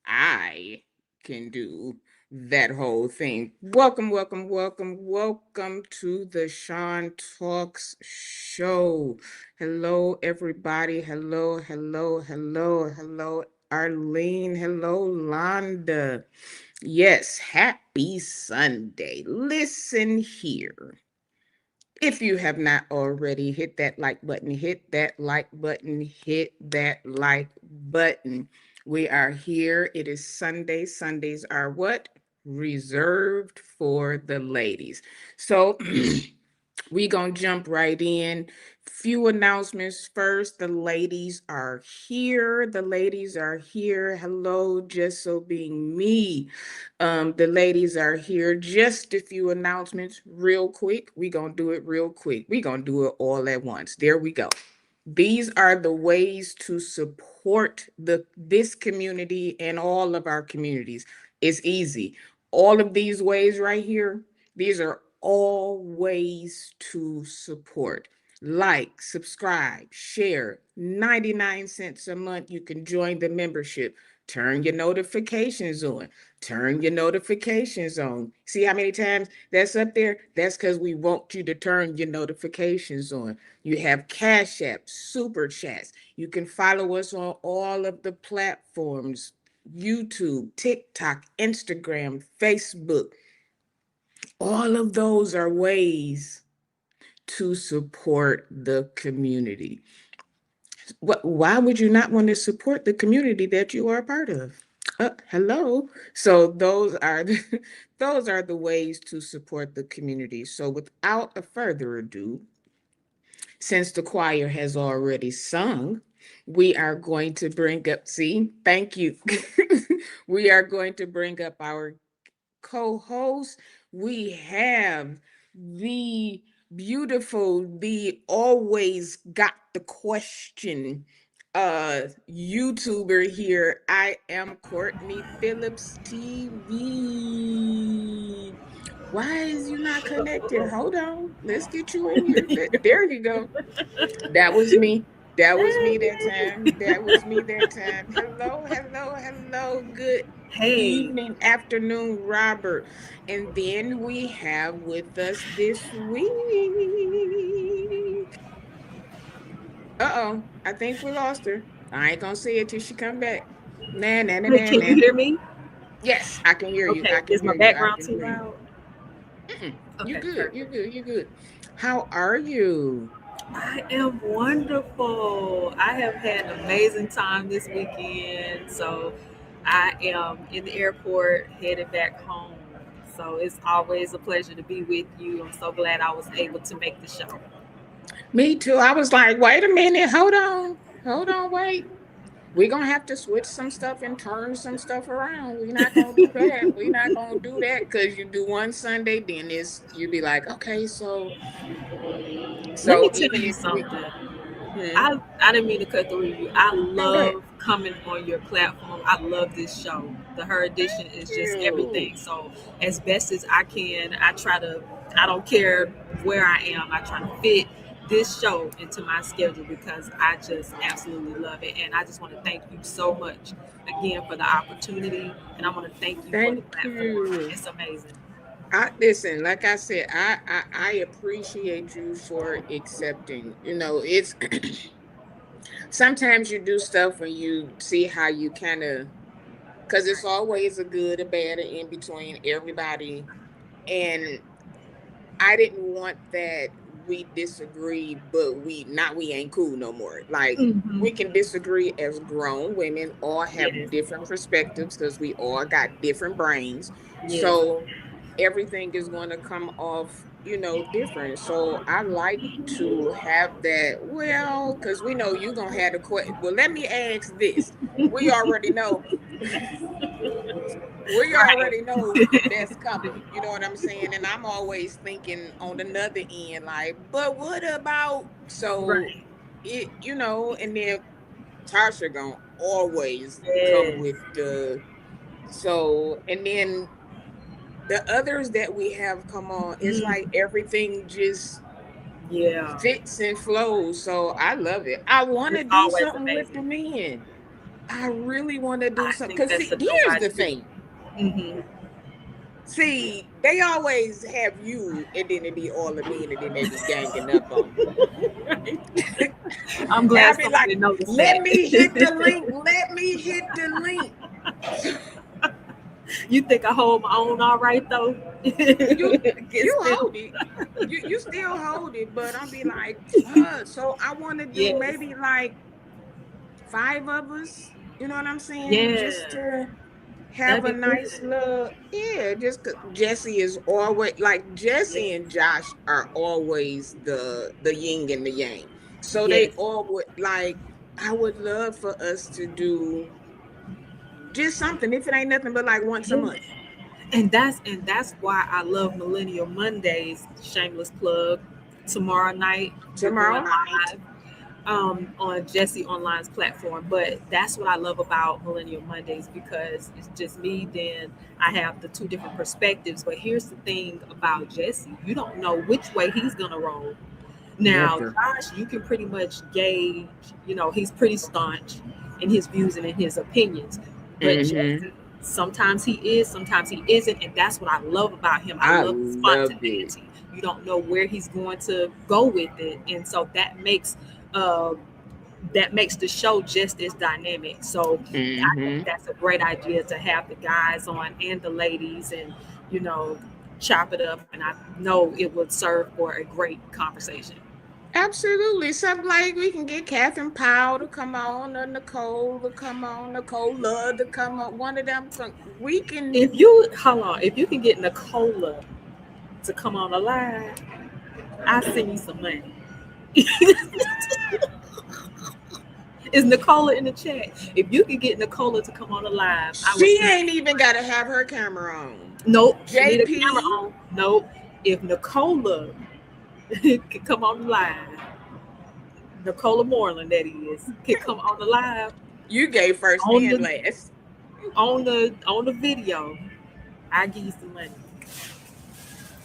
I can do that whole thing. Welcome to the Sean Talks Show. Hello, everybody. Hello, Arlene. Hello, Londa. Yes, happy Sunday. Listen here. If you have not already, hit that like button, hit that like button, hit that like button. We are here. It is Sunday. Sundays are what? Reserved for the ladies. So we gonna jump right in. Few announcements first. The ladies are here. The ladies are here. Hello, just so being me. The ladies are here. Just a few announcements, real quick. We gonna do it real quick. We gonna do it all at once. There we go. These are the ways to support this community and all of our communities. It's easy. All of these ways right here, these are all ways to support. Like, subscribe, share. 99 cents a month. You can join the membership. Turn your notifications on. Turn your notifications on. See how many times that's up there? That's because we want you to turn your notifications on. You have Cash App, Super Chats. You can follow us on all of the platforms: YouTube, TikTok, Instagram, Facebook. All of those are ways to support the community. Why would you not want to support the community that you are a part of? Hello. So those are the ways to support the community. So without a further ado, since the choir has already sung, we are going to bring up, see, thank you. We are going to bring up our co-host. We have the beautiful, the always got the question YouTuber here. I am Courtney Phillips TV. Why is you not connected? Hold on. Let's get you in here. There you go. That was me. That was me that time. That was me that time. Hello. Good Hey, evening, afternoon, Robert. And then we have with us this week. Uh-oh. I think we lost her. I ain't gonna say it till she come back. Nah, nah, nah, hey, nah, can you nah. hear me? Yes, I can hear you. Okay, I can is my hear you. I background can too hear you. loud? You Okay, good. You perfect. good. You good. How are you? I am wonderful. I have had an amazing time this weekend. So I am in the airport headed back home. So it's always a pleasure to be with you. I'm so glad I was able to make the show. Me too. I was like, wait a minute, hold on. Hold on, wait. We're gonna have to switch some stuff and turn some stuff around. We're not gonna do that. We're not gonna do that because you do one Sunday, then it's you be like, okay, Let me so tell even you if we something. hmm, I didn't mean to cut through you. I no go ahead. love coming on your platform. I love this show. The HERedition Thank is just you. everything. So as best as I can, I don't care where I am. I try to fit this show into my schedule because I just absolutely love it. And I just want to thank you so much again for the opportunity. And I want to thank you for the Thank platform. you. It's amazing. I listen, like I said, I appreciate you for accepting. It's sometimes you do stuff when you see how you kind of because it's always a good, a bad, and in between everybody. And I didn't want that we disagree, but we ain't cool no more. Like Hmm. we can disagree as grown women, all have Yes. different perspectives because we all got different brains. Yes. So everything is going to come off, different. So I like to have that. Well, because we know you gonna have the question. Well, let me ask this. We already know we Right. already know that's coming. You know what I'm saying? And I'm always thinking on another end, like, but what about so Right. and then Tasha gonna always come Yes. with the so and then the others that we have come on, it's like Mm. everything just Yeah. fits and flows. So I love it. I want It's to do always something with the amazing. men. I really want to do I something. think Because that's a dope here's the idea. thing. Mm-hmm. See, they always have you, and then it be all the men, and then they be ganging up on you. Right. I'm And I glad be like, somebody noticed let me hit the that. link. Let me hit the link. You think I hold my own all right though? you Against you them. hold it. You still hold it, but I'll be like, so I want to do Yes. maybe like 5 of us. You know what I'm saying? Just Yeah. to have That'd a be nice good. little, yeah. Just 'cause Jesse is always like Jesse Yes. and Josh are always the yin and the yang. So they Yes. always like. I would love for us to do just something, if it ain't nothing but like once a Yeah. month. And that's why I love Millennial Mondays. Shameless plug. Tomorrow night we're Tomorrow going night. live on Jesse Online's platform. But that's what I love about Millennial Mondays because it's just me. Then I have the two different perspectives. But here's the thing about Jesse: you don't know which way he's gonna roll. Now, Never. Josh, you can pretty much gauge. He's pretty staunch in his views and in his opinions. But Mm-hmm. Jesse, sometimes he is, sometimes he isn't, and that's what I love about him. I I love his love it. spontaneity. You don't know where he's going to go with it, and so uh, that makes the show just as dynamic. So I think Mm-hmm. that's a great idea to have the guys on and the ladies, and you know, chop it up. And I know it would serve for a great conversation. Absolutely. Something like we can get Catherine Powell to come on, or Nicole to come on, Nicole Love to come on. One of them. We can. If you hold on, if you can get Nicola to come on the live, I'll send you some money. Is Nicola in the chat? If you can get Nicola to come on the live, I will She send. ain't even got to have her camera on. Nope, she need a camera JP, on. Nope. If Nicola can come on the live, Nicola Moreland, that is, can come on the live you gave first on and the last. on the video, I give you some money,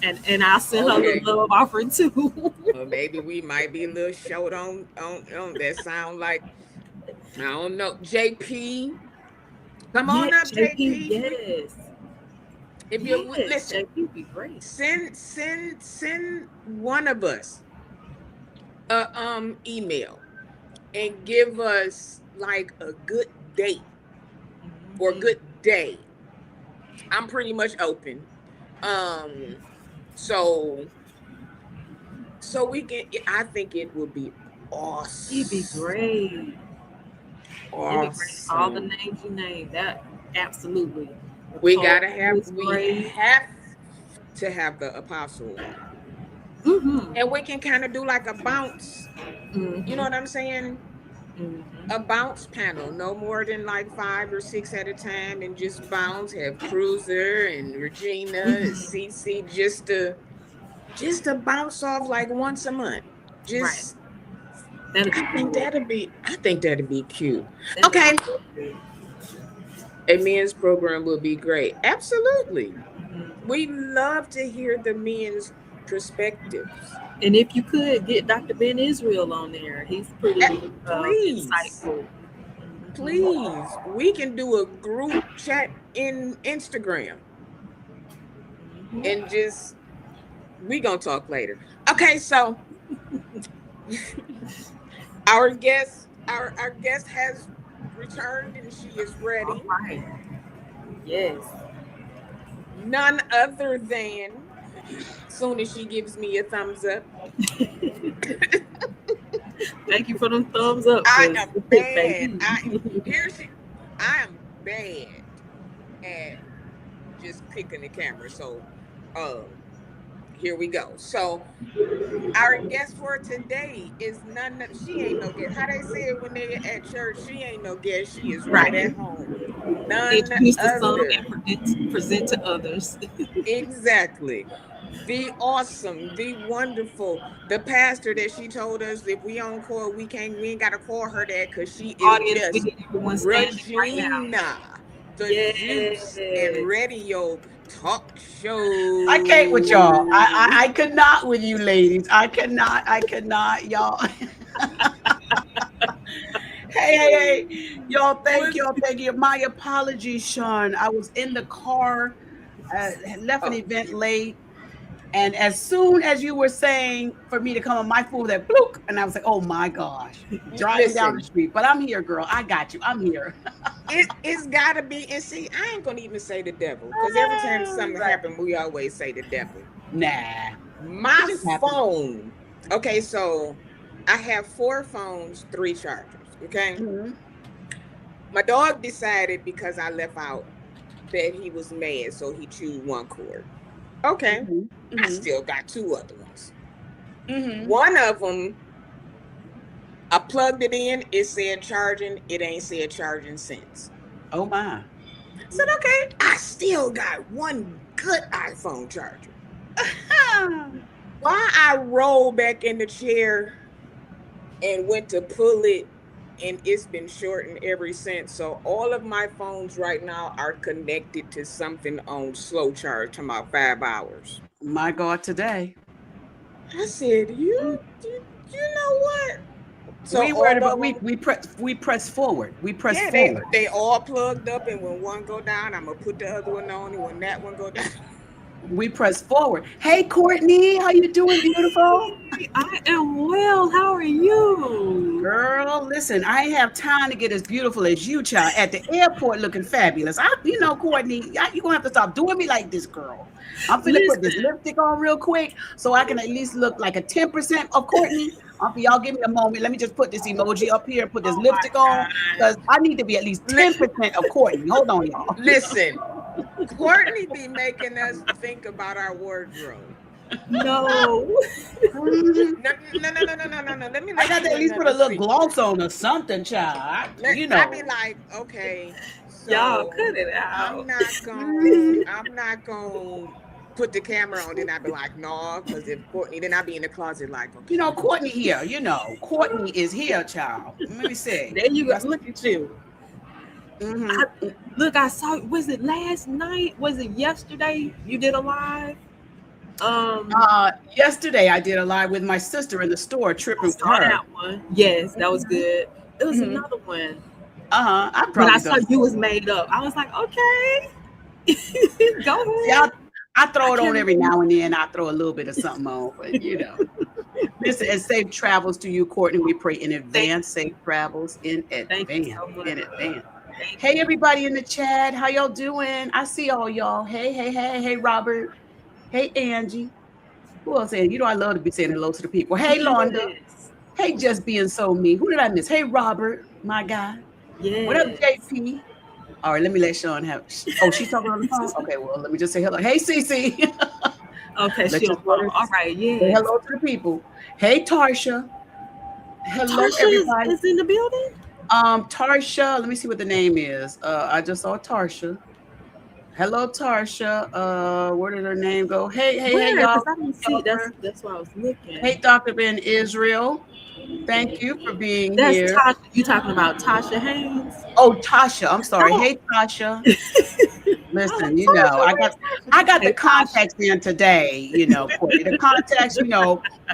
and I'll send her a Okay. little love offering too. Or maybe we might be a little short on that sound like, I don't know. JP. Come Yeah, on up, JP, JP. yes. If you Yes, listen, JP would be great. send one of us a email and give us like a good date or Mhm. good day. I'm pretty much open. Um, so we can. I think it would be It'd be awesome. great. It'd be great. All the Awesome. names you named, that absolutely. We Nicole gotta have. is We great. have to have the apostle on, Mm-hmm. and we can kind of do like a bounce. You know Mm-hmm. what I'm saying? A Mm-hmm. bounce panel, no more than like 5 or 6 at a time, and just bounce. Have Cruiser and Regina and Mm-hmm. CC just to bounce off like once a month. Right. Just That'd be good. I think that'd be cute. That Okay, sounds so good. a men's program would be great. Absolutely. Mhm. We love to hear the men's perspectives. And if you could get Dr. Ben Israel on there, he's pretty Please, insightful. Mhm. please, we can do a group chat in Instagram and Mhm. just we gonna talk later. Okay, so our guest has returned and she is All ready. right. Yes. None other than, soon as she gives me a thumbs up, Thank you for them thumbs up, I cause am bad. baby. Here she I am bad at just picking the camera. So here we go. So our guest for today is she ain't no guest. How they say it when they at church, she ain't no guest. She is right Right. at home. None Introduce to some other. and present to others. Exactly. The awesome, the wonderful, the pastor that she told us if we on call, we ain't gotta call her that because she is Audience, we just need everyone standing right now. Regina, the juice and Yes. radio talk I can't with y'all. show. I could not with you ladies. I could not. Y'all. Hey. Y'all, thank Was y'all. Thank you. My apologies, Sean. I was in the car, had left an Oh, event late. And as soon as you were saying for me to come on, my phone that bloop, and I was like, oh my gosh, driving down the listen, street. But I'm here, girl. I got you. I'm here. it's gotta be. And see, I ain't gonna even say the devil because every time something Right. happens, we always say the devil. Nah, it My just happened. phone. Okay, so I have four phones, three chargers. Okay, Mm-hmm. my dog decided because I left out that he was mad, so he chewed one cord. Okay, Mm-hmm. I Mm-hmm. still got two other ones. Mm-hmm. One of them, I plugged it in. It said charging. It ain't said charging since. Oh my. I said, okay, I still got one good iPhone charger. Why I rolled back in the chair and went to pull it, and it's been shortened ever since. So all of my phones right now are connected to something on slow charge to about 5 hours. My God, today. I said, you know what? So We worried all about of them, we press forward. We press yeah, forward. they all plugged up, and when one go down, I'm gonna put the other one on, and when that one go down, We press forward. Hey Courtney, how you doing, beautiful? I am well. How are you? Girl, listen, I ain't have time to get as beautiful as you, child, at the airport looking fabulous. Courtney, you gonna have to stop doing me like this, girl. I'm finna put this Listen, lipstick on real quick so I can at least look like a 10% of Courtney. Y'all give me a moment. Let me just put this emoji up here and put this oh my lipstick on God. because I need to be at least 10% of Courtney. Hold on, y'all. listen, Courtney be making us think about our wardrobe. No. Mhm. No, no, no, no, no, no, no, no. Let me I let got you to at in least put another a little secret. gloss on or something, child. I be like, okay, Y'all so cut it out. Mhm. I'm not gonna put the camera on. Then I be like, no, because if Courtney, then I be in the closet like, okay, let me put Courtney this. here. Courtney is here, child. Let me see. There you go. That's Look at you. I, mm-hmm. look, I saw. Was it last night? Was it yesterday? You did a live. Yesterday I did a live with my sister in the store, I tripping with saw her. that one. Yes, that was Mm-hmm. good. It was Mm-hmm. another one, I've but I probably saw done. you was made up. I was like, okay, go See, ahead. I I throw it on can't every remember. now and then. I throw a little bit of something on, but listen, and safe travels to you, Courtney. We pray in Thank, advance, safe travels in thank you advance, so much. in advance. Thank Hey, you. everybody in the chat, how y'all doing? I see all y'all. Hey, Robert. Hey, Angie. Who else saying? I love to be saying hello to the people. Hey, Londa. Yes, Hey, just being so me. Who did I miss? Hey, Robert, my guy. What up, yes. JP? All right, let me let Sean have. Oh, she's talking on the phone. Okay, well, let me just say hello. Hey, Cece. Okay, Let she your on phone. daughter All right, say yes. hello to the people. Hey, Tarsha. Hello, Tasha everybody. is in the building. Tarsha. Let me see what the name is. I just saw Tarsha. Hello, Tarsha. Where did her name go? Hey, Where? y'all. Because I didn't see. That's why I was looking. Hey, Dr. Ben Israel. Thank you for being That's here. Tasha. You talking about Tasha Haynes? Oh, Tasha. I'm sorry. Oh, Hey, Tasha. I was Listen, like, Tasha, I got where's Tasha? I got the Hey, Tasha. context in today, Courtney. The context,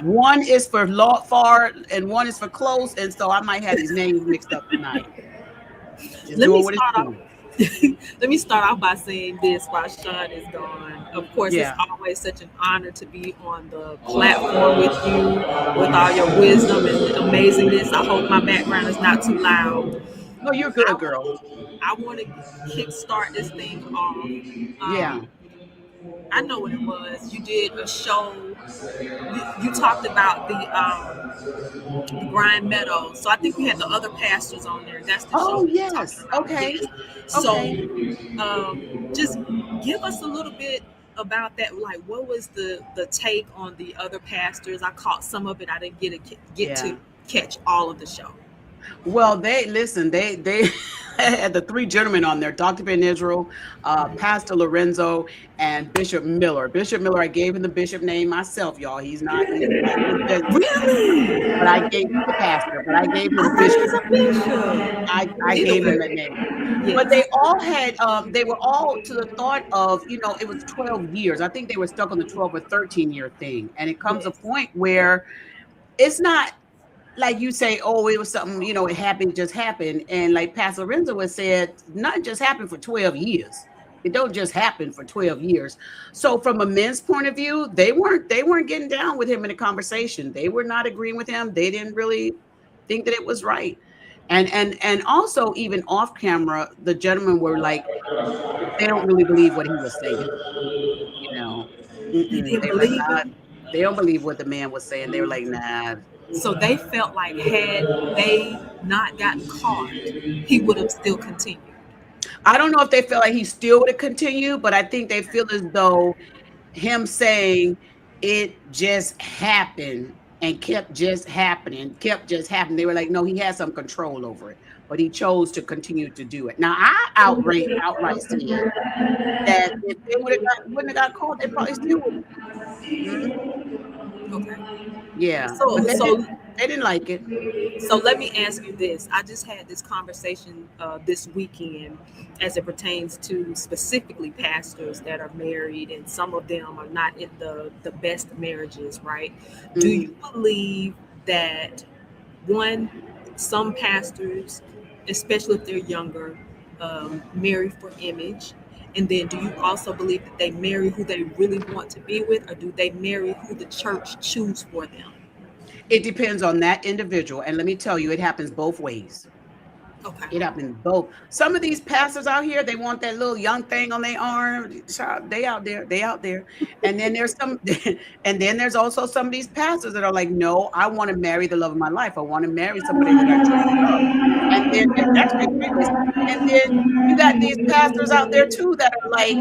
one is for far and one is for close, and so I might have these names mixed up tonight. Just Let me doing what it's start off. doing. Let me start off by saying this while Sean is gone. Of course, it's Yeah. always such an honor to be on the platform with you, with all your wisdom and amazingness. I hope my background is not too loud. No, you're I good, girl. I want to kickstart this thing off. Yeah. I know what it was. You did a show. You talked about the Grind Meadow. So I think we had the other pastors on there. That's the show Oh, we were talking yes. about. Okay. Yes. So Okay. just give us a little bit about that. Like, what was the take on the other pastors? I caught some of it. I didn't get Yeah. to catch all of the show. Well, they had the three gentlemen on there: Dr. Ben Israel, Pastor Lorenzo, and Bishop Miller. Bishop Miller, I gave him the bishop name myself, y'all. He's not like but I Really? gave he's a pastor, but I gave I him thought he Bishop. was a bishop. I Either gave him way, that name. But yes. they all had they were all to the thought of, it was 12 years. I think they were stuck on the 12 or 13 year thing. And it comes a Yes. point where it's not like you say, oh, it was something, it happened, just happened. And like Pastor Lorenzo has said, nothing just happened for 12 years. It don't just happen for 12 years. So from a men's point of view, they weren't getting down with him in a conversation. They were not agreeing with him. They didn't really think that it was right. And also even off camera, the gentlemen were like, they don't really believe what he was saying, you know. They didn't They were like, believe nah, him. they don't believe what the man was saying. They were like, nah. So they felt like had they not gotten caught, he would have still continued. I don't know if they feel like he still would have continued, but I think they feel as though him saying it just happened and kept just happening. They were like, no, he had some control over it, but he chose to continue to do it. Now, I outright said that if they wouldn't have got caught, they probably still would. Mhm. Okay. Yeah, So but so they didn't like it. so let me ask you this. I just had this conversation this weekend as it pertains to specifically pastors that are married, and some of them are not in the best marriages, right? Do you Mhm. believe that one, some pastors, especially if they're younger, marry for image? And then do you also believe that they marry who they really want to be with, or do they marry who the church choose for them? It depends on that individual, and let me tell you, it happens both ways. Okay. It happened both. Some of these pastors out here, they want that little young thing on their arm. Child, they out there, they out there. And then there's some, and then there's also some of these pastors that are like, no, I want to marry the love of my life. I want to marry somebody that I truly love. And then that's great. And then you got these pastors out there too that are like,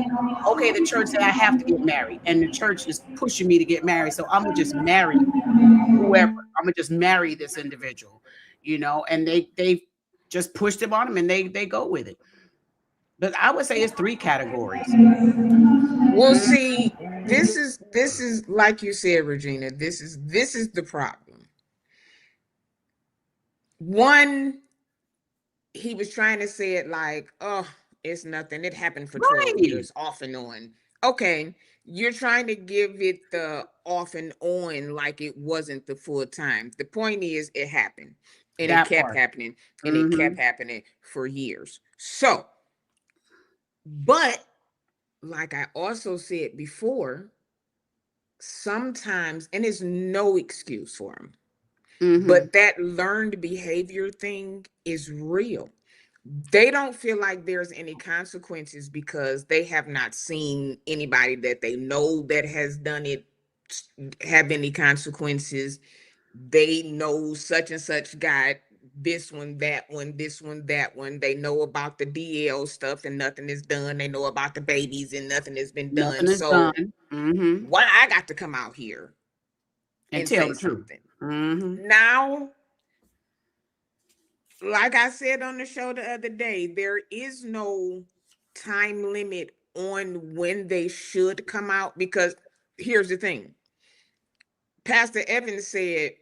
okay, the church said I have to get married, and the church is pushing me to get married, so I'm gonna just marry whoever. I'm gonna just marry this individual, and they just push them on them and they go with it. But I would say it's three categories. Well, Mhm. see, this is like you said, Regina. This is the problem. One, he was trying to say it like, oh, it's nothing. It happened for 12 Right. years, off and on. Okay, you're trying to give it the off and on like it wasn't the full time. The point is, it happened and it That kept part. happening and it kept Hmm. happening for years. So, but like I also said before, sometimes, and it's no excuse for him, Hmm. but that learned behavior thing is real. They don't feel like there's any consequences because they have not seen anybody that they know that has done it have any consequences. They know such and such got this one, that one, this one, that one. They know about the DL stuff and nothing is done. They know about the babies and nothing has been done. Nothing is So done. Hmm. why I got to come out here And and tell say the truth. something? Hmm. Now, like I said on the show the other day, there is no time limit on when they should come out because here's the thing. Pastor Evans said,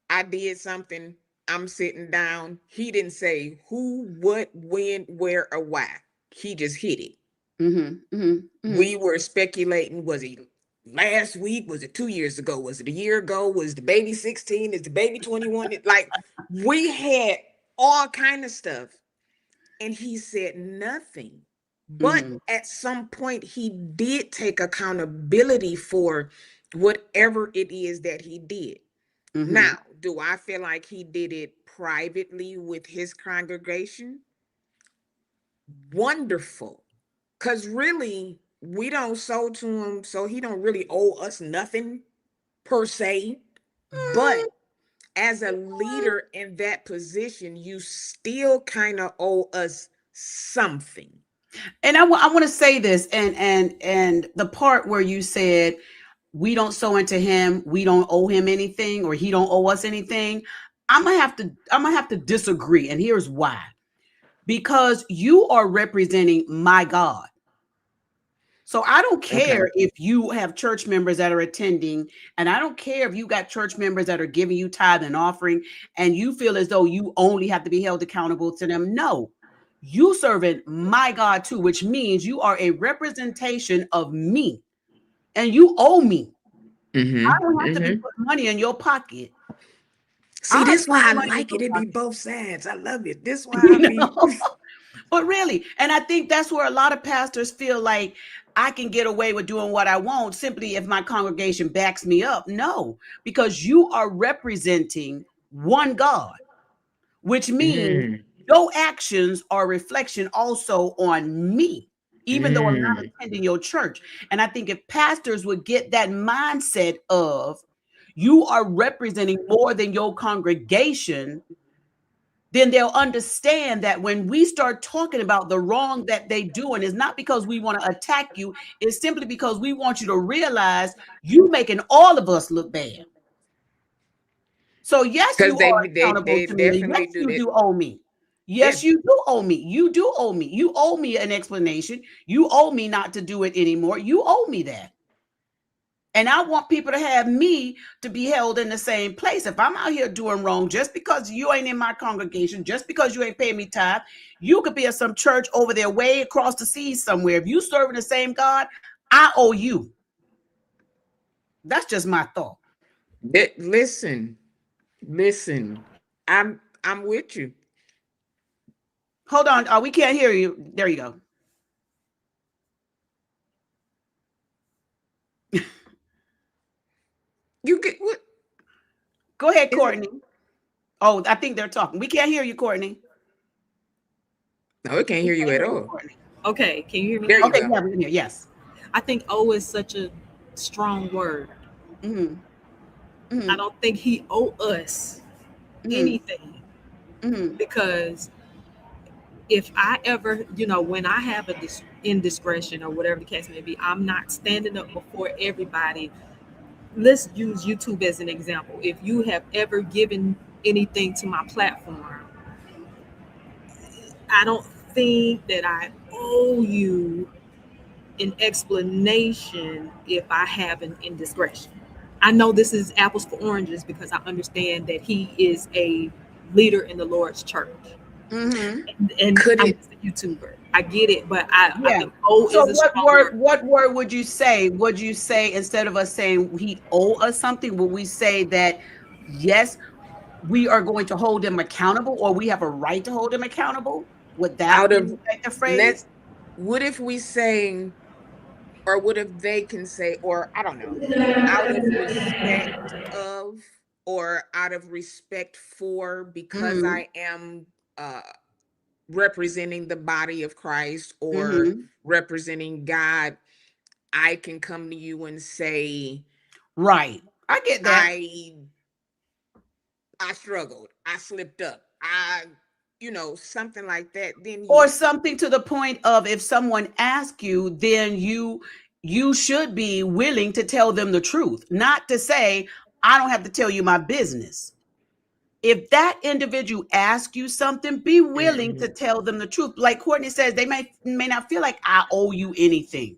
I did something, I'm sitting down. He didn't say who, what, when, where, or why. He just hit it. Hmm. Hmm. Hmm. We were speculating, was he last week? Was it 2 years ago? Was it a year ago? Was the baby 16? Is the baby 21? Like we had all kind of stuff. And he said nothing. But Hmm. at some point, he did take accountability for whatever it is that he did. Hmm. Now, do I feel like he did it privately with his congregation? Wonderful. Because really, we don't sow to him, so he don't really owe us nothing per se. But as a leader in that position, you still kind of owe us something. And I want to say this, and the part where you said we don't sow into him, we don't owe him anything, or he don't owe us anything. I'm gonna have to disagree, and here's why. Because you are representing my God. So I don't Okay. care if you have church members that are attending, and I don't care if you got church members that are giving you tithe and offering, and you feel as though you only have to be held accountable to them. No, you serving my God too, which means you are a representation of me, and you owe me. I Mm-hmm. don't have to be Mm-hmm. putting money in your pocket. See, I'll this why spend I money like on it. It those. be both sides. I love it. This why I You be. know? But really, and I think that's where a lot of pastors feel like I can get away with doing what I want simply if my congregation backs me up. No, because you are representing one God, which means Mm, your actions are a reflection also on me, even though I'm not mm. attending your church. And I think if pastors would get that mindset of you are representing more than your congregation, then they'll understand that when we start talking about the wrong that they do, and it's not because we want to attack you, it's simply because we want you to realize you making all of us look bad. So yes, Because you are accountable they to me, and definitely yes, do you that. do owe me. Yes, They you do owe me. You do owe me. You owe me an explanation. You owe me not to do it anymore. You owe me that. And I want people to have me to be held in the same place. If I'm out here doing wrong, just because you ain't in my congregation, just because you ain't paying me tithe, you could be at some church over there way across the seas somewhere. If you serving the same God, I owe you. That's just my thought. listen, listen. I'm with you. Hold on. We can't hear you. There you go. You get what Go ahead, is it? Courtney. Oh, I think they're talking. We can't hear you, Courtney. No, it can't We hear you can't at hear you, all. Courtney. Okay, can you hear me There now? you Okay, go. yeah, we can hear. Yes. I think "owe" is such a strong word. Mm-hmm. I Mm-hmm. don't think he owe us Mm-hmm. anything, Mm-hmm. because if I ever, when I have a indiscretion or whatever the case may be, I'm not standing up before everybody. Let's use YouTube as an example. If you have ever given anything to my platform, I don't think that I owe you an explanation if I have an indiscretion. I know this is apples for oranges because I understand that he is a leader in the Lord's church, Mm-hmm. and Could I'm it just a YouTuber. I get it, but I Yeah. think "owe" So is a strong word. what word would you say? Would you say instead of us saying he owe us something, would we say that yes, we are going to hold him accountable, or we have a right to hold him accountable? Would that out be of like the let phrase? what if we saying, or what if they can say, or I don't know, out of respect of, or out of respect for, because Mm-hmm. I am uh representing the body of Christ or Mm-hmm. representing God, I can come to you and say, Right. I get that. I I struggled, I slipped up, I, something like that, then Or yeah. something to the point of if someone asks you, then you should be willing to tell them the truth, not to say, I don't have to tell you my business. If that individual asks you something, be willing to Mhm. tell them the truth. Like Courtney says, they may not feel like I owe you anything.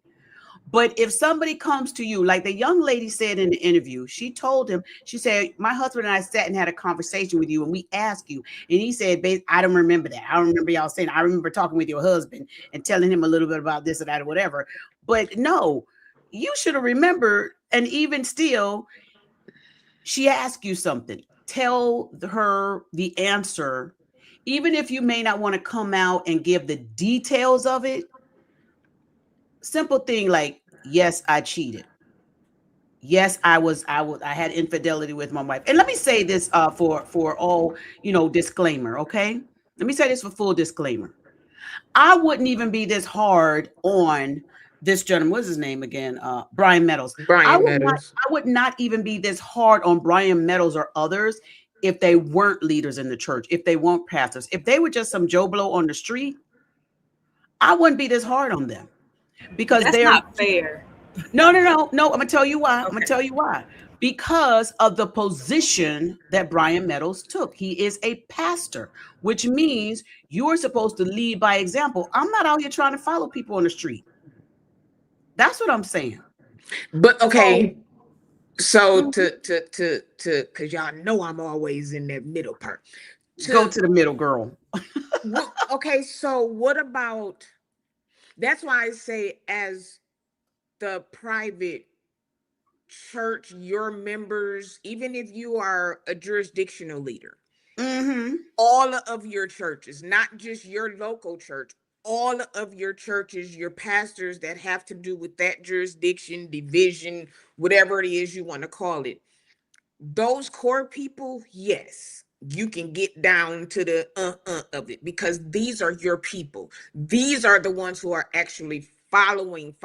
But if somebody comes to you, like the young lady said in the interview, she told him, she said, my husband and I sat and had a conversation with you and we asked you. And he said, babe, I don't remember that. I don't remember y'all saying, I remember talking with your husband and telling him a little bit about this or that or whatever. But no, you should have remembered. And even still, she asked you something. Tell her the answer. Even if you may not want to come out and give the details of it, simple thing like, yes, I cheated. Yes, I had infidelity with my wife. And let me say this for all, disclaimer, okay? Let me say this for full disclaimer. I wouldn't even be this hard on this gentleman. What's his name again? Brian Meadows. Brian Meadows. I would not even be this hard on Brian Meadows or others if they weren't leaders in the church, if they weren't pastors. If they were just some Joe Blow on the street, I wouldn't be this hard on them because That's they're not fair. no. I'm gonna tell you why. I'm gonna Okay. tell you why. Because of the position that Brian Meadows took. He is a pastor, which means you're supposed to lead by example. I'm not out here trying to follow people on the street. That's what I'm saying. But So okay, so mhm, to because y'all know I'm always in that middle part. go To to the middle, girl. okay, so what about, that's why I say as the private church, your members, even if you are a jurisdictional leader, Mm-hmm. all of your churches, not just your local church, all of your churches, your pastors that have to do with that jurisdiction, division, whatever it is you want to call it, those core people, yes, you can get down to the of it, because these are your people. These are the ones who are actually following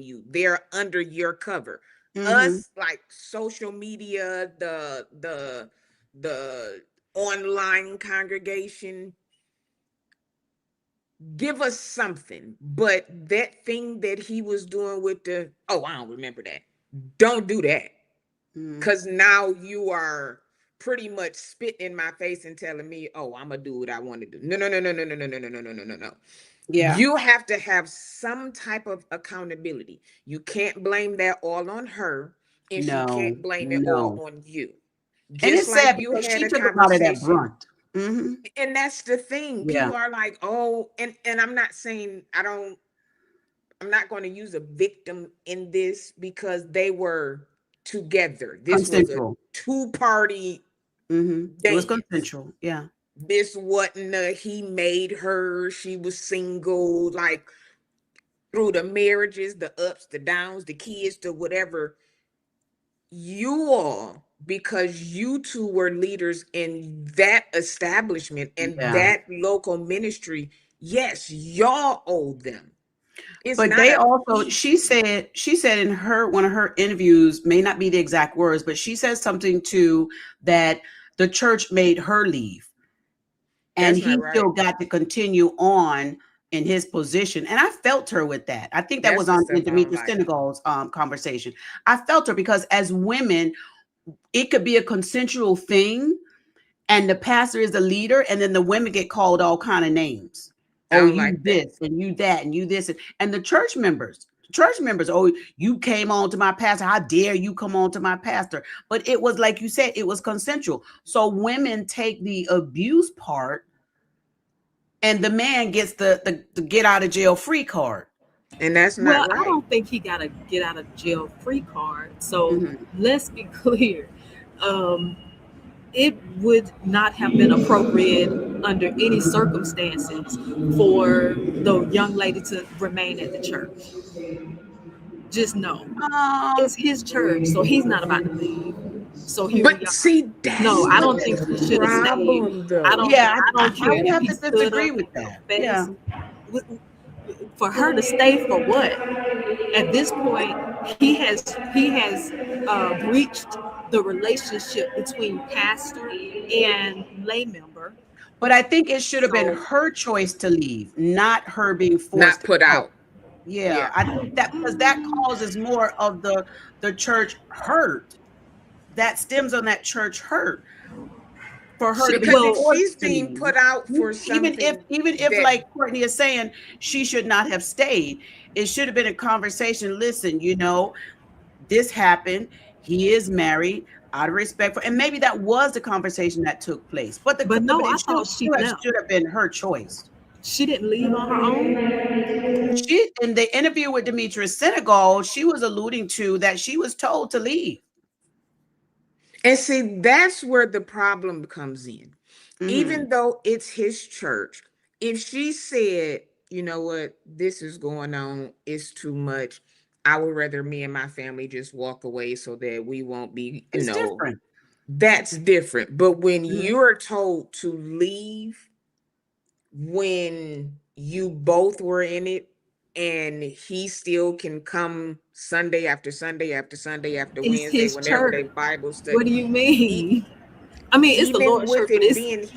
you. They're under your cover. Mm-hmm. Us, like social media, the online congregation, give us something. But that thing that he was doing with the, oh, I don't remember that. Don't do that. Mm-hmm. Because now you are pretty much spitting in my face and telling me, oh, I'm gonna do what I want to do. No, no, no, no, no, no, no, no, no, no, no, no, no, no. Yeah. You have to have some type of accountability. You can't blame that all on her, and she No, can't blame it all no. on you. And Just it's like sad you because had she a took a lot of that conversation, brunt. Mm-hmm. and that's the thing. Yeah. People are like, oh, and I'm not saying I'm not going to use a victim in this, because they were together. This was a Consensual. two-party Mm-hmm. It was dance. consensual. Yeah. This wasn't he made her, she was single, like through the marriages, the ups, the downs, the kids, the whatever. You all, because you two were leaders in that establishment and Yeah. that local ministry, yes, y'all owe them. It's But not they a also, fee. she said in her one of her interviews, may not be the exact words, but she says something too, that the church made her leave and That's not he right. still got to continue on in his position. And I felt her with that. I think that That's was the on stuff I don't Demetrius like. Senegal's conversation. I felt her because as women, it could be a consensual thing, and the pastor is the leader, and then the women get called all kind of names. I Oh, don't you like that. this and you that and you this, and the church members, oh, you came on to my pastor, how dare you come on to my pastor? But it was like you said, it was consensual. So women take the abuse part, and the man gets the get out of jail free card. And that's not Well, I right. don't think he got a get out of jail free card. So Mhm. let's be clear. Um, it would not have been appropriate under any circumstances for the young lady to remain at the church. Just know um it's his church, so he's not about to leave. So here we But are. see, No, that's I the don't think she should have stayed. problem, though. yeah, I don't I care would if have he to stood disagree up with and that. Yeah. confessed. For her to stay for what? At this point, he has breached the relationship between pastor and lay member. But I think it should have been So, her choice to leave, not her being Not forced put out. out. Yeah, Yeah. I think that because that causes more of the church hurt. That stems on that church hurt for her to be Because if well, she's forced to being leave. put out for something Even if that, like Courtney is saying she should not have stayed, it should have been a conversation. Listen, this happened. He is married. Out of respect for, and maybe that was the conversation that took place. But but no, I it thought she left. should have been her choice. She didn't leave on her own. She in the interview with Demetrius Senegal, she was alluding to that she was told to leave. and see, that's where the problem comes in. Hmm. Even though it's his church, if she said, you know what, this is going on, it's too much, I would rather me and my family just walk away so that we won't be, It's different. that's different. But when Mhm. you're told to leave, when you both were in it, and he still can come Sunday after Sunday after Sunday after It's Wednesday, his whenever church. they Bible What study, do you e- mean? I mean, it's the even Lord's with church, but it it's being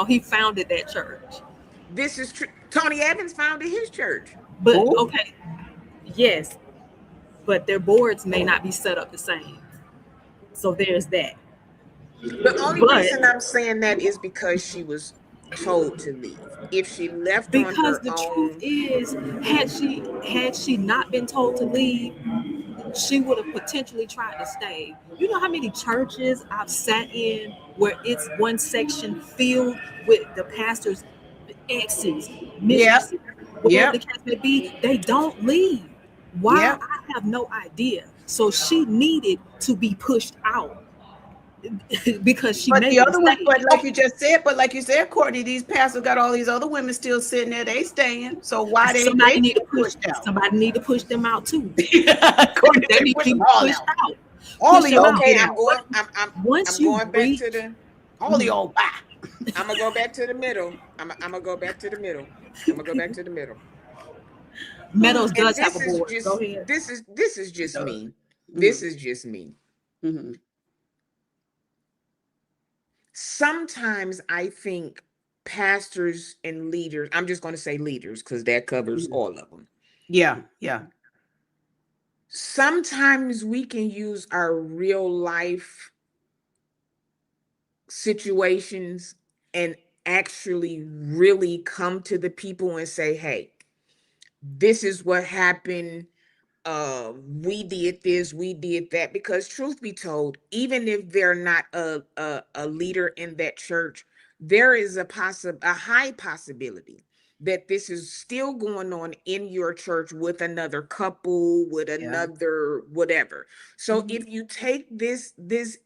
he founded that church. this is true. Tony Evans founded his church. But Who? okay, yes, but their boards may not be set up the same. So there's that. The only But reason I'm saying that is because she was told to leave. If she left on because her the truth own, is, had she not been told to leave, she would have potentially tried to stay. You know how many churches I've sat in where it's one section filled with the pastor's exes, Yep. mistresses, whatever the Yep. case may be, they don't leave. Why? Yep. I have no idea. So she needed to be pushed out because she But made the a other one, mistake. but like you said, Courtney, these pastors got all these other women still sitting there. They staying. So why they Somebody need to get push. pushed out? Somebody need to push them out too. Courtney They said, need to push them be all pushed out. out. All Push of them y'all out. Okay, get I'm out. going. Once I'm you going back reach, to the. All of y'all back. I'm gonna go back to the middle. I'm gonna go back to the middle. I'm gonna go back to the middle. Meadows And does have a board. Go ahead. this is It just does. me. This Mm-hmm. is just me. Mm-hmm. Sometimes I think pastors and leaders. I'm just going to say leaders because that covers Mm-hmm. all of them. Yeah, yeah. Sometimes we can use our real life situations and actually really come to the people and say, hey, this is what happened. We did this, we did that. Because truth be told, even if they're not a leader in that church, there is a high possibility that this is still going on in your church with another couple, with Yeah. another whatever. So Mm-hmm. if you take this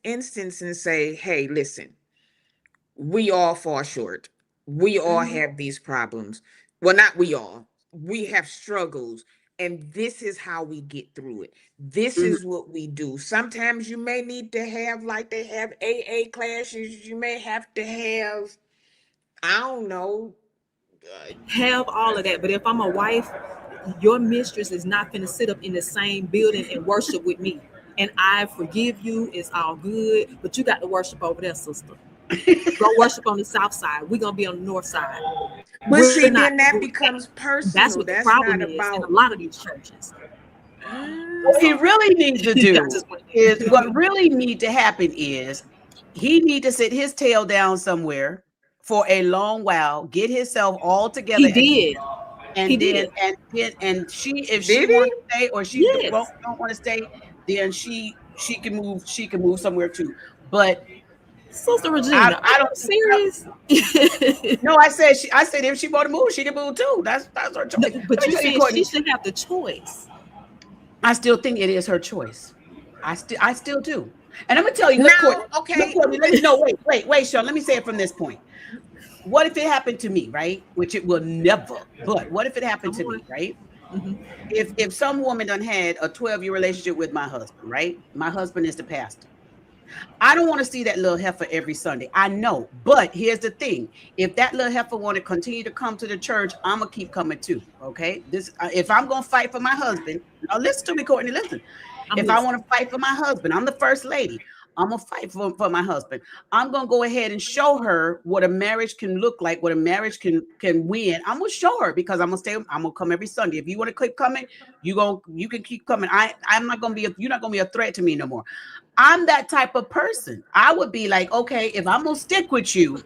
instance and say, hey, listen, we all fall short. We all Mm-hmm. have these problems. Well, not we all. We have struggles, and this is how we get through it. This Mm-hmm. is what we do. Sometimes you may need to have, like they have AA classes. You may have to have, I don't know. Have all of that. But if I'm a wife, your mistress is not going to sit up in the same building and worship with me. And I forgive you. It's all good. But you got to worship over there, sister. Go worship on the south side. We're going to be on the north side. But We're see, not. then that becomes That's what the personal. That's problem not is in a about. lot of these churches. What he Mm, Sorry. really needs to I do just went is there. what really need to happen is he need to sit his tail down somewhere for a long while, get himself all together He again, did. He and then did. and she, if she did want he? to stay or she Yes. don't want to stay, then she can move somewhere too. But Sister I Regina, are I you don't I, serious? no, I said if she want to move, she can move too. That's her choice. No, Let but me you tell you, said she Courtney, should have the choice. I still think it is her choice. I still do. And I'm gonna tell you, Now, Look, okay. Courtney, wait, Sean, let me say it from this point. What if it happened to me, right? Which it will never, but what if it happened Come to on. me, right? Hmm. If some woman done had a 12-year relationship with my husband, right? My husband is the pastor. I don't want to see that little heifer every Sunday. I know, but here's the thing: if that little heifer want to continue to come to the church, I'm gonna keep coming too. Okay, this if I'm gonna fight for my husband, now listen to me, Courtney. Listen, I'm if I listening. want to fight for my husband, I'm the first lady. I'm gonna fight for my husband. I'm gonna go ahead and show her what a marriage can look like, what a marriage can win. I'm gonna show her because I'm gonna stay. I'm gonna come every Sunday. If you want to keep coming, you can keep coming. I'm not gonna be you're not gonna be a threat to me no more. I'm that type of person. I would be like, okay, if I'm gonna stick with you,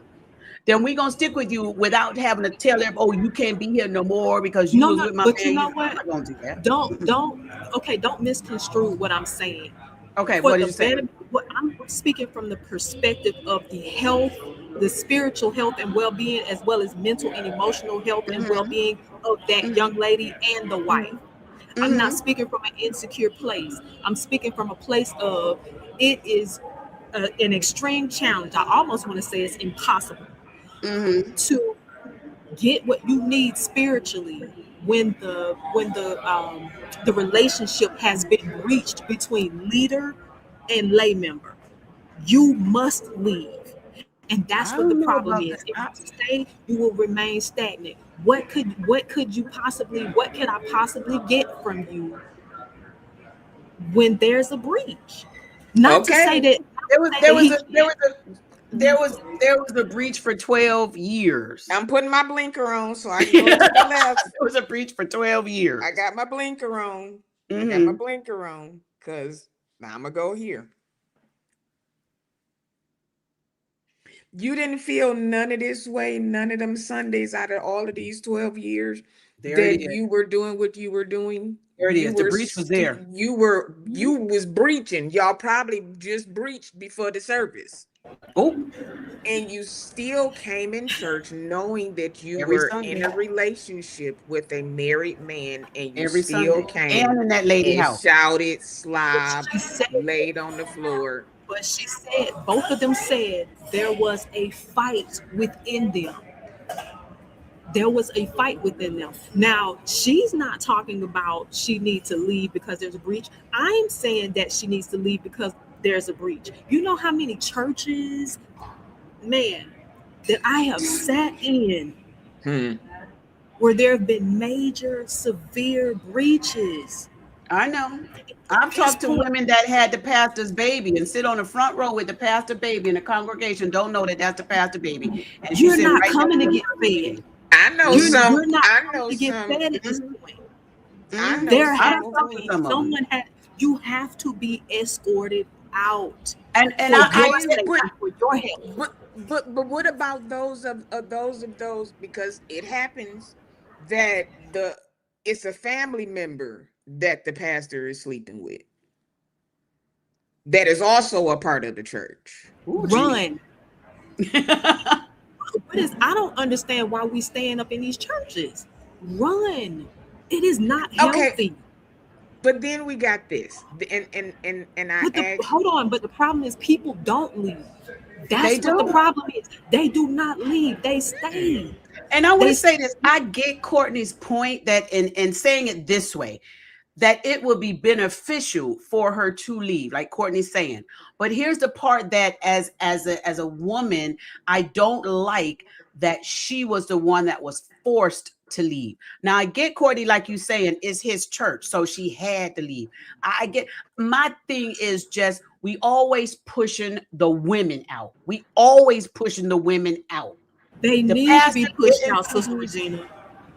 then we're gonna stick with you without having to tell them, oh, you can't be here no more because you No, was no, with my but you man. know I'm what? not gonna do that. Don't. Okay, don't misconstrue what I'm saying. Okay, For what did the you say? better, what I'm speaking from the perspective of the health, the spiritual health and well-being, as well as mental and emotional health and Mm-hmm, well-being of that young mm-hmm, lady and the wife. I'm not mm-hmm, speaking from an insecure place. I'm speaking from a place of it is an extreme challenge. I almost want to say it's impossible mm-hmm. to get what you need spiritually when the relationship has been breached between leader and lay member. You must leave. And that's what I the don't know problem about is. that. If you stay, you will remain stagnant. What could I possibly get from you when there's a breach? Not to say Okay. that There was not to say that he can't. there was a breach for 12 years. I'm putting my blinker on so I can go to the left. There was a breach for 12 I years. got my blinker on. I got my Mm-hmm. blinker on because now I'm gonna go here. You didn't feel none of this way, none of them Sundays out of all of these 12 years There it that is. you were doing what you were doing. There it is. The breach was there. You was breaching. Y'all probably just breached before the service. Oh, and you still came in church knowing that you every were Sunday. in a relationship with a married man, and you Every still Sunday. And came in that lady and house. shouted, But slobbed, she said, laid on the floor. but she said, both of them said there was a fight within them. There was a fight within them. Now, she's not talking about she needs to leave because there's a breach. I'm saying that she needs to leave because there's a breach. You know how many churches, man, that I have sat in Hmm. where there have been major, severe breaches. I know. I've At this talked to point, women that had the pastor's baby and sit on the front row with the pastor baby, and the congregation don't know that that's the pastor baby. And she's you're sitting not right next coming to to the get church fed. baby. I know You're Mm-hmm. some. you're not I coming know to get some. fed at this Mm-hmm. point. I Mm-hmm. know There I has done some to talked to be who. some of them. someone had you have to be escorted out And for I your Okay, get sake but and for your health. but what about those of those, because it happens that the it's a family member that the pastor is sleeping with that is also a part of the church. oh gee. Run. What is I don't understand why we stand up in these churches. Run. It is not Okay, healthy. but then we got this, and I But the asked hold you. on, but the problem is people don't leave. They That's what the don't. problem is. They do not leave. They stay. And I want They to stay. say this. I get Courtney's point that in saying it this way, that it would be beneficial for her to leave, like Courtney's saying. But here's the part that as a woman, I don't like that she was the one that was forced to leave. Now I get Courtney, like you saying, it's his church, so she had to leave. I get my thing is just we always pushing the women out. We always pushing the women out. They The need to be pastor get pushed out, into Sister these. Regina.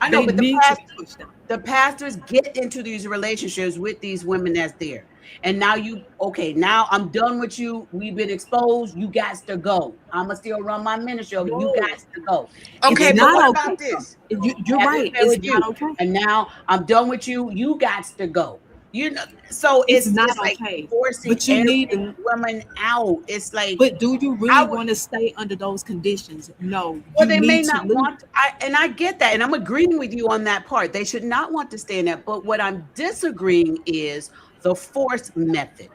I know, They but need to be pushed out. the pastors get into these relationships with these women that's there. And now you, okay, now I'm done with you. We've been exposed. You got to go. I'ma still run my ministry. You got No, to go. And it's Okay, then but the not what other about okay. one comes this? You're as it right. fell It's with not you. okay. And now I'm done with you. You got to go. You know, so It's not it's like okay. forcing But you every need to. woman out. It's like But do you I really would. want to stay under those conditions? No, Well, you they may need to not leave. want. And I get that, and I'm agreeing with you on that part. They should not want to stay in that. But what I'm disagreeing is the force method.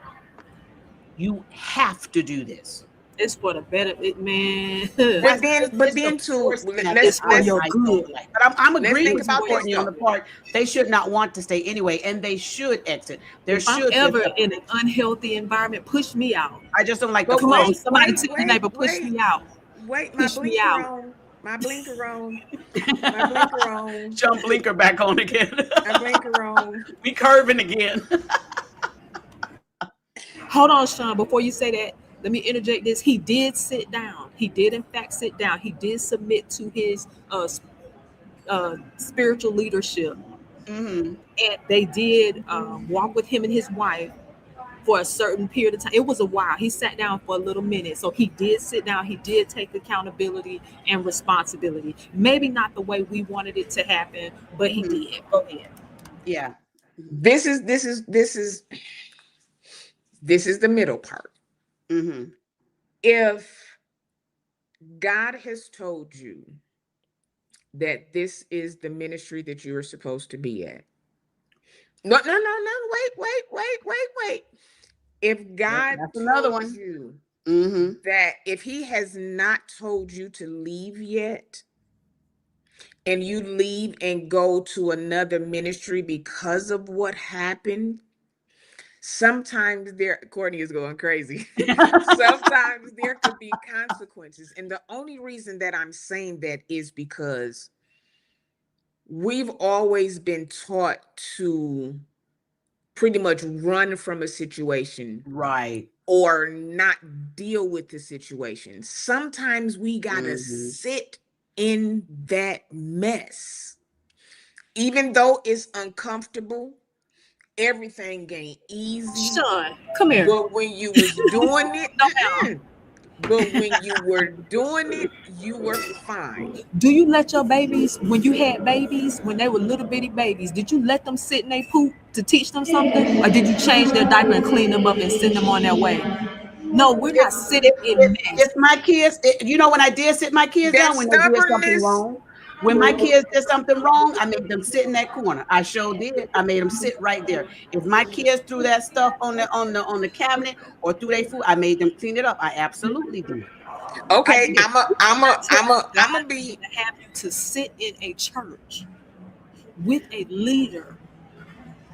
You have to do this. It's for the better, man. But It's the then too, force method It's for I your don't good. like. But I'm let's agreeing think with you, about For your this Courtney, on though. the part they should not want to stay anyway, and they should exit. There if I'm should be a ever in an separation. unhealthy environment, push me out. I just don't like the But Come on, force. somebody tell your neighbor, push me out. wait, my Push me blinker out. on, my blinker on, my blinker on, Jump blinker back on again. my blinker on. We curving again. Hold on, Sean. Before you say that, let me interject this. He did sit down. He did, in fact, sit down. He did submit to his spiritual leadership, Hmm. and they did walk with him and his wife for a certain period of time. It was a while. He sat down for a little minute. So he did sit down. He did take accountability and responsibility. Maybe not the way we wanted it to happen, but he Hmm. did. Go ahead. Yeah. This is the middle part. Hmm. If God has told you that this is the ministry that you are supposed to be at. No, no, no, no. Wait. If God That's another told one. you Hmm. that, if he has not told you to leave yet, and you leave and go to another ministry because of what happened, sometimes there, Courtney is going crazy. Sometimes there could be consequences. And the only reason that I'm saying that is because we've always been taught to pretty much run from a situation Right. or not deal with the situation. Sometimes we got to Hmm. sit in that mess. Even though it's uncomfortable, everything ain't easy. Sean, come here. But when you was doing it, No, ma'am. but when you were doing it, you were fine. Do you let your babies, when you had babies, when they were little bitty babies, did you let them sit in their poop to teach them something? Or did you change their diaper and clean them up and send them on their way? No, we're If not sitting in if mess. my kids, you know, when I did sit my kids That down when they did something stubbornness. wrong, when my kids did something wrong, I made them sit in that corner. I sure did. I made them sit right there. If my kids threw that stuff on the cabinet or threw their food, I made them clean it up. I absolutely did. I Okay, did. I'm a God is be. going to have you to sit in a church with a leader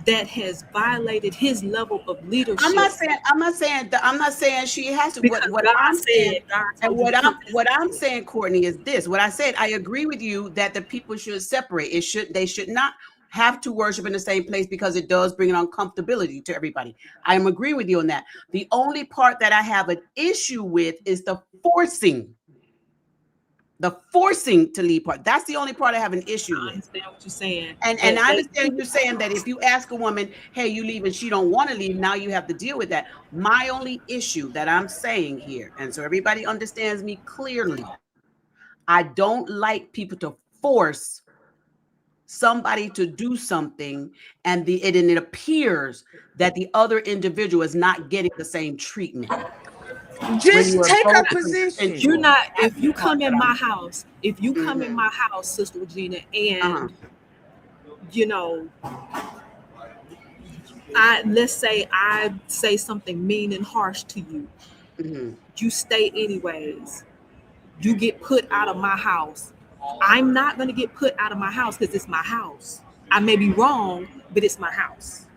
that has violated his level of leadership I'm not saying she has to. because What God I'm saying, said, God and told you to come to this what I'm table. saying, Courtney, is this. What I said, I agree with you that the people should separate. They should not have to worship in the same place because it does bring an uncomfortability to everybody. I am agree with you on that. The only part that I have an issue with is the forcing to leave part. That's the only part I have an issue I with. understand what you're saying. And I understand you saying that if you ask a woman, hey, you leave and she don't want to leave, now you have to deal with that. My only issue that I'm saying here, and so everybody understands me clearly, I don't like people to force somebody to do something and it appears that the other individual is not getting the same treatment when you Just are take a both position. You're consensual. not, That's if the you part come that in my I'm house, if you come in mm-hmm, my house, Sister Regina, uh-huh, and you know, let's say something mean and harsh to you, mm-hmm. you stay anyways. You get put out of my house. I'm not gonna get put out of my house because it's my house. I may be wrong, but it's my house.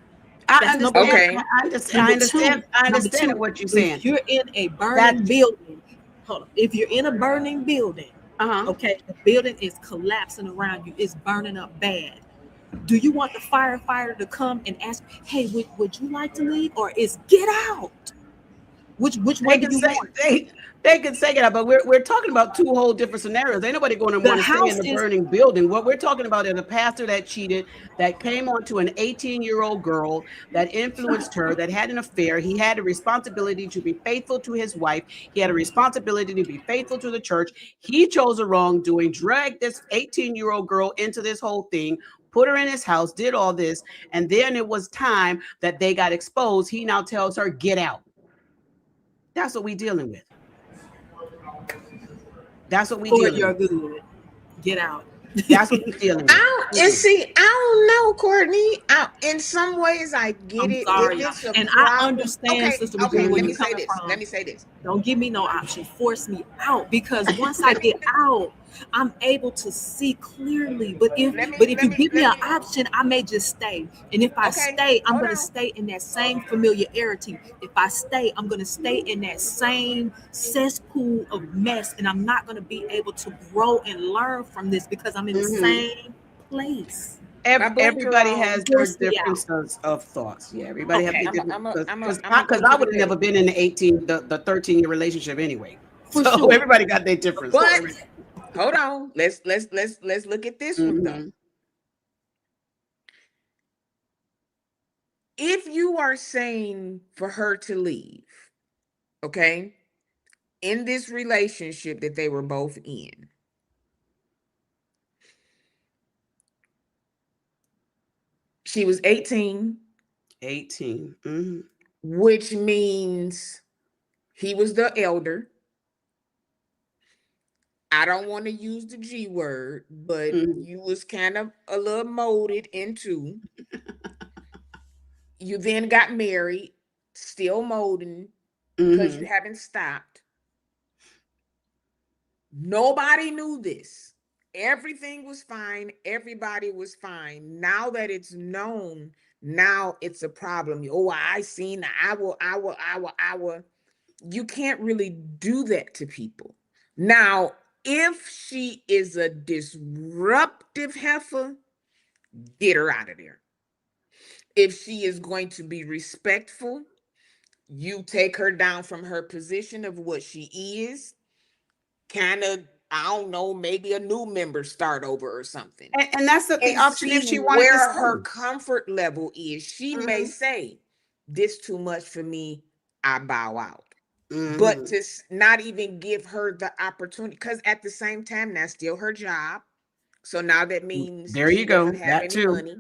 I That's number one. understand. Okay. Number two, I number understand two, what you're saying. if you're in a That burning building, hold on. If you're in a burning building, uh-huh. okay, the building is collapsing around you, it's burning up bad. Do you want the firefighter to come and ask, hey, would you like to leave? Or is get out? Which They one do can you say want? they can say that, but we're talking about two whole different scenarios. Ain't nobody going to The want to stay in house the is burning building. What we're talking about is a pastor that cheated, that came onto an 18-year-old girl, that influenced her, that had an affair. He had a responsibility to be faithful to his wife. He had a responsibility to be faithful to the church. He chose a wrongdoing, dragged this 18-year-old girl into this whole thing, put her in his house, did all this, and then it was time that they got exposed. He now tells her, get out. That's what we're dealing with. That's what we're for dealing your with. good. Get out. That's what we're dealing with. I don't, and see, I don't know, Courtney. In some ways, I get I'm it. If sorry, y'all. it's a And I problem, understand, okay, Sister Regina, okay. where Let you're me say coming this. Let from. me say this. Don't give me no option. Force me out because once I Let me get out, I'm able to see clearly. But if let me but if let you me give me let an me. option, I may just stay. And if I Okay, stay, I'm hold gonna on. stay in that same familiarity. If I stay, I'm gonna stay in that same cesspool of mess, and I'm not gonna be able to grow and learn from this because I'm in the Mhm. same place. My blinker Everybody on. has their Force me out. differences of thoughts. Yeah, everybody have Okay, their different I'm a because come I to the would have never page. been in the 13-year relationship anyway. for So sure. everybody got their difference. For But hold on. Let's look at this one though. Mm-hmm. If you are saying for her to leave, okay, in this relationship that they were both in, she was 18, 18. Mm-hmm. which means he was the elder. I don't want to use the G word, but Mm-hmm. you was kind of a little molded into. You then got married, still molding because you Mm-hmm. haven't stopped. Nobody knew this. Everything was fine. Everybody was fine. Now that it's known, now it's a problem. Oh, I seen the I will. You can't really do that to people. Now, if she is a disruptive heifer, get her out of there. If she is going to be respectful, you take her down from her position of what she is, kind of, I don't know, maybe a new member start over or something, And that's the and option see if she wanted to where her stay. comfort level is. She may Mm-hmm. say, this too much for me, I bow out. But Mm-hmm. to not even give her the opportunity, because at the same time, that's still her job. So now that means There you she doesn't go. have That any too. money.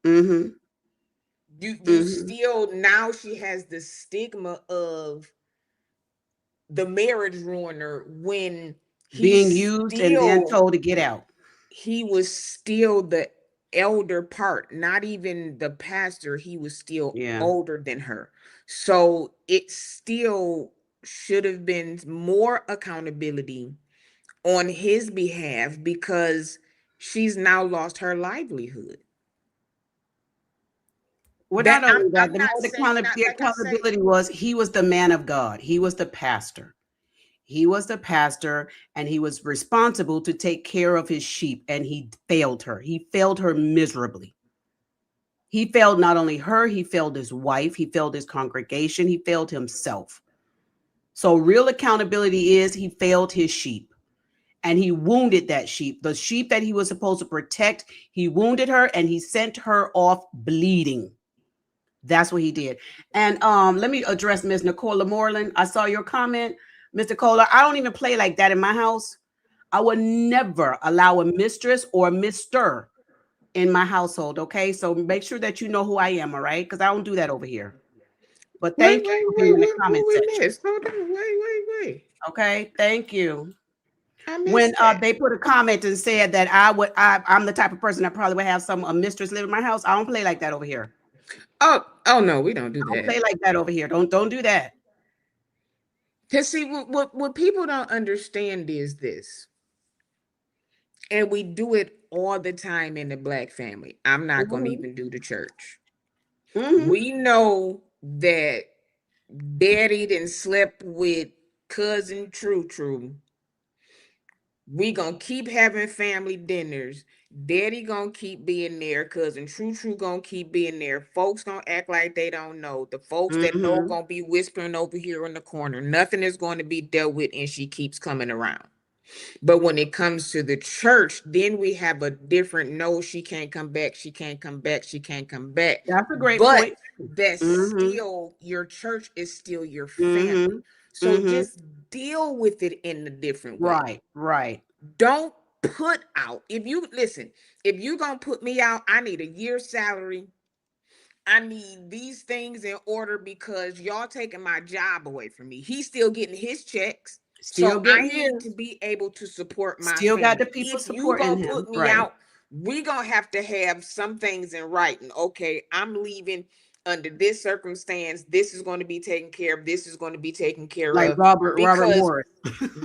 Mm-hmm. You Mm-hmm. still, now she has the stigma of the marriage ruiner when Being he's used and then still told to get out. he was still the elder part, not even the pastor. He was still Yeah. older than her. So it still should have been more accountability on his behalf because she's now lost her livelihood. Well, That not only that, I'm the not more saying not the like I say. accountability was he was the man of God. He was the pastor. He was the pastor, and he was responsible to take care of his sheep, and he failed her. He failed her miserably. He failed not only her, he failed his wife, he failed his congregation, he failed himself. So, real accountability is he failed his sheep and he wounded that sheep. The sheep that he was supposed to protect, he wounded her and he sent her off bleeding. That's what he did. And let me address Miss Nicola Moreland. I saw your comment, Mr. Kohler. I don't even play like that in my house. I would never allow a mistress or a mister in my household. Okay, so make sure that you know who I am. All right, because I don't do that over here. But Wait, thank you wait, for being wait, in the wait, comment who we section. missed? Hold on, wait. Okay, thank you. I When missed that. they put a comment and said that I'm the type of person that probably would have some a mistress live in my house. I don't play like that over here. Oh no, we don't do I don't play that. like that over here. Don't do that. Cause see, what people don't understand is this, and we do it all the time in the black family. I'm not gonna Hmm. even do the church. Hmm. We know that daddy didn't slept with cousin True. We gonna keep having family dinners. Daddy gonna keep being there. Cousin True gonna keep being there. Folks gonna act like they don't know. The folks that know Hmm. gonna be whispering over here in the corner. Nothing is going to be dealt with, and she keeps coming around. But when it comes to the church, then we have a different no, she can't come back, she can't come back, she can't come back. That's a great But point. that's Hmm. still your church is still your Hmm. family. So Hmm. just deal with it in a different way. Right. Right. Don't put out. If you listen, if you gonna put me out, I need a year's salary. I need these things in order because y'all taking my job away from me. He's still getting his checks. Still So I getting need to his. be able to support my Still got the family. people If you supporting gonna put him. me Right. out, we gonna have to have some things in writing. Okay, I'm leaving under this circumstance. This is going to be taken care of. This is going to be taken care Like of Robert because Morris.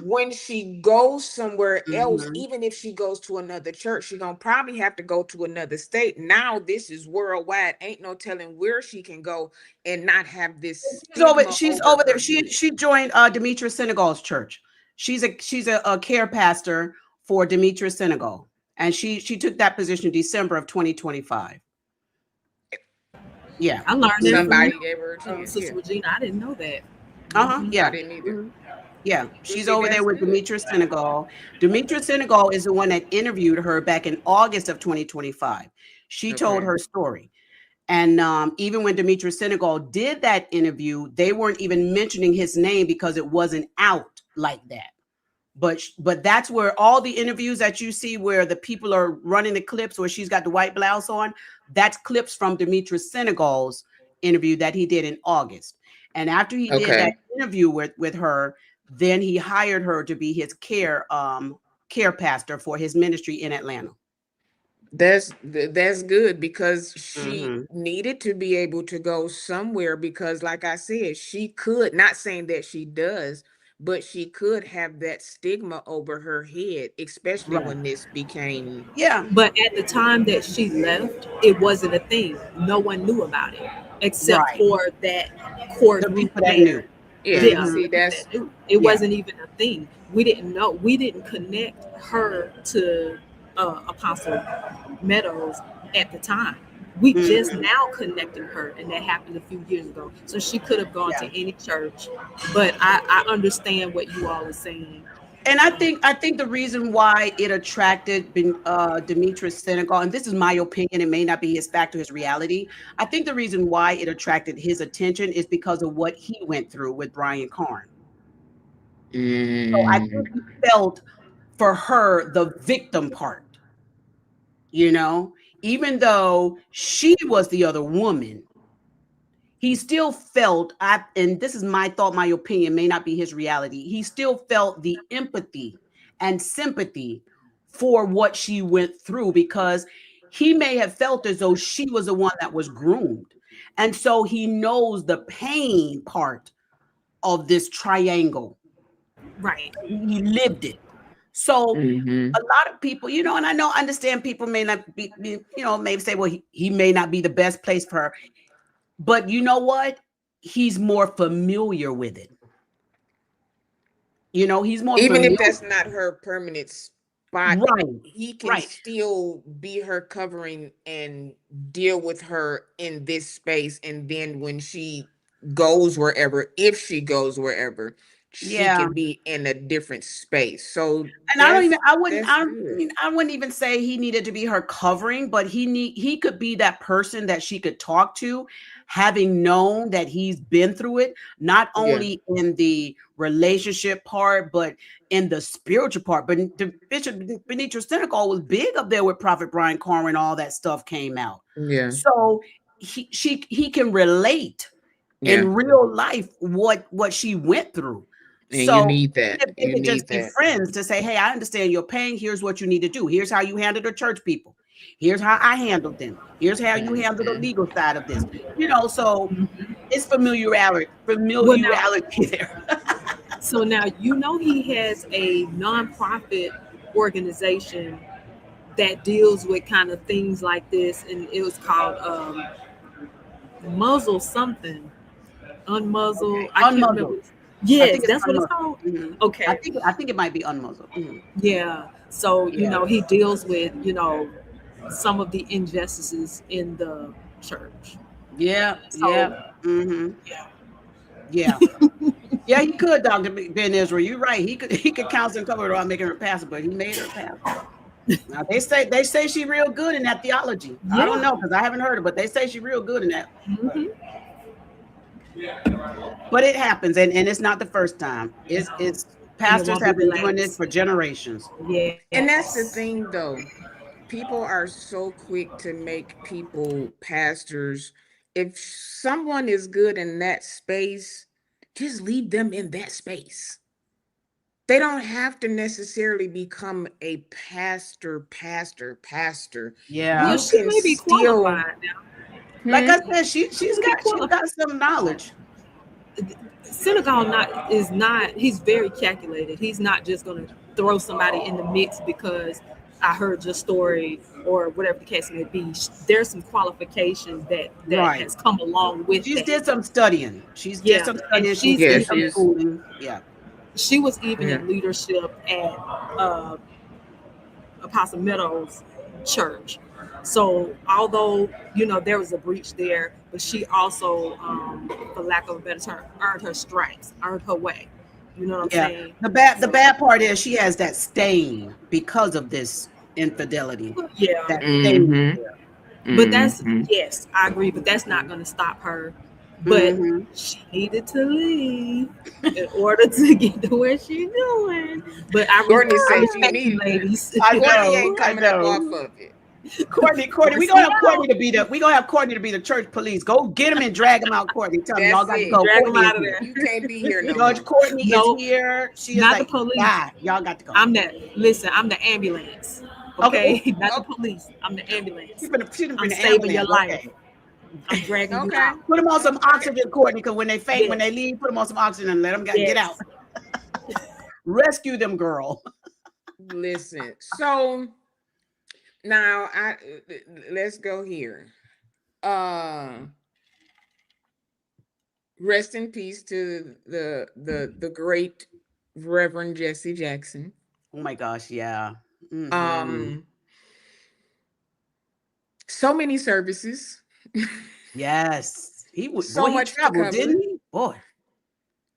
when she goes somewhere else, Hmm. even if she goes to another church, she's gonna probably have to go to another state. Now this is worldwide. Ain't no telling where she can go and not have this stigma She's over over there. her She head. she joined Demetrius Senegal's church. She's a care pastor for Demetrius Senegal. And she took that position December of 2025. Yeah. I learned that Hmm. from you, Somebody gave her a chance. Yeah, Sister Regina. I didn't know that. Uh-huh. Hmm. I Yeah. didn't either. Mhm. Yeah. But She's see, over there that's with good. Demetrius Senegal. Demetrius Senegal is the one that interviewed her back in August of 2025. She told Okay. her story. And even when Demetrius Senegal did that interview, they weren't even mentioning his name because it wasn't out like that. But that's where all the interviews that you see where the people are running the clips where she's got the white blouse on, that's clips from Demetrius Senegal's interview that he did in August. And after he did that Okay. interview with her, then he hired her to be his care pastor for his ministry in Atlanta. That's good because she Hmm. needed to be able to go somewhere because like I said, she could not saying that she does, but she could have that stigma over her head, especially Right. when this became Yeah. But at the time that she left, it wasn't a thing. No one knew about it except Right. for that core The group people that knew. there. yeah, Yeah, Hmm. see the people that's that knew. It Yeah. wasn't even a thing. We didn't know. We didn't connect her to Apostle Meadows at the time. We just Hmm. now connected her, and that happened a few years ago. So she could have gone Yeah. to any church, but I understand what you all are saying. And I think the reason why it attracted Demetrius Senegal, and this is my opinion, it may not be his fact or his reality. I think the reason why it attracted his attention is because of what he went through with Brian Carn. So I think mm, he felt for her the victim part, you know, even though she was the other woman, he still felt, and this is my thought, my opinion, may not be his reality. He still felt the empathy and sympathy for what she went through, because he may have felt as though she was the one that was groomed. And so he knows the pain part of this triangle. Right. He lived it. So Mm-hmm. a lot of people, and I know, understand people may not maybe say, well, he may not be the best place for her. But you know what? He's more familiar with it. He's more Even if familiar. that's not her permanent spot, Right, he can right. still be her covering and deal with her in this space. And then when she goes wherever, if she goes wherever, she Yeah. can be in a different space. So And I don't even, that's good. I wouldn't even say he needed to be her covering, but he could be that person that she could talk to, having known that he's been through it, not Yeah. only in the relationship part, but in the spiritual part. But the Bishop Benito Senecal was big up there with Prophet Brian Carr and all that stuff came out. Yeah. So he can relate Yeah. in real life what she went through. And you So need even that. if they You could just need be that. friends to say, hey, I understand your pain. Here's what you need to do. Here's how you handle the church people. Here's how I handled them. Here's how you handle the Mhm. legal side of this. So it's Well, now, familiarity there. so now he has a nonprofit organization that deals with kind of things like this, and it was called Muzzle something, Unmuzzle. Okay. I can't remember. Unmuzzled. I Yes, think it's that's what it's unmuzzled. called. Mhm. Okay. I think it might be unmuzzled. Mhm. Yeah. So Yeah. he deals with some of the injustices in the church. Yeah. Yeah. So Hmm. yeah. Yeah. Yeah, he could, Dr. Ben Israel. You're right. He could counsel and cover her without making her pastor, but he made her pastor. Now they say she real good in that theology. I don't Yeah. know because I haven't heard it, but they say she real good in that. Hmm. But it happens, and it's not the first time. It's And it pastors won't be have the been doing this last. for generations. And that's Yes. the thing, though. People are so quick to make people pastors. If someone is good in that space, just leave them in that space. They don't have to necessarily become a pastor. Well, Yeah, You she can may be still, qualified now. like hmm, I said, she She she's may be got she's qualified. got some knowledge. Senegal not is not. He's very calculated. He's not just going to throw somebody in the mix because I heard your story or whatever the case may be. There's some qualifications that Right. has come along with She's that. did some studying. She's did Yeah, some and studying. She's she's yeah, did some even she's, schooling. Yeah. she was even yeah, in leadership at uh, Apostle Meadows Church. So although there was a breach there, but she also, for lack of a better term, earned her stripes, earned her way. You know what I'm Yeah. saying? The So bad part is she has that stain because of this infidelity. yeah, That stain is mm-hmm, there. but that's mm-hmm. yes, I agree. But that's not going to stop her. But Hmm. she needed to leave in order to get to where she's going. But Courtney I says she respect you, need, ladies. I Courtney know, ain't I coming up know. off of it. Courtney, we Force gonna me have out. Courtney to be the church police. Go get him and drag him out, Courtney. Tell him y'all That's got to it. go. Drag them Courtney is out of here. You there. can't be here no Judge more. Courtney is No, here. She is not the like, police. bye. Y'all got to go. I'm that. Listen, I'm the ambulance. Okay. Oh, Okay, not the oh, police. I'm the ambulance. she done I'm been the saving your ambulance. life. Okay. I'm dragging you Okay. out. Put them on some Okay. oxygen, Courtney, because when they faint, when they Yes, leave, put them on some oxygen and let them get out. yes. Rescue them, girl. Listen. So now let's go here. Uh Rest in peace to the great Reverend Jesse Jackson. Oh my gosh, yeah. Hmm. Um so many services, Yes. so He much to traveled, cover. didn't he? Boy.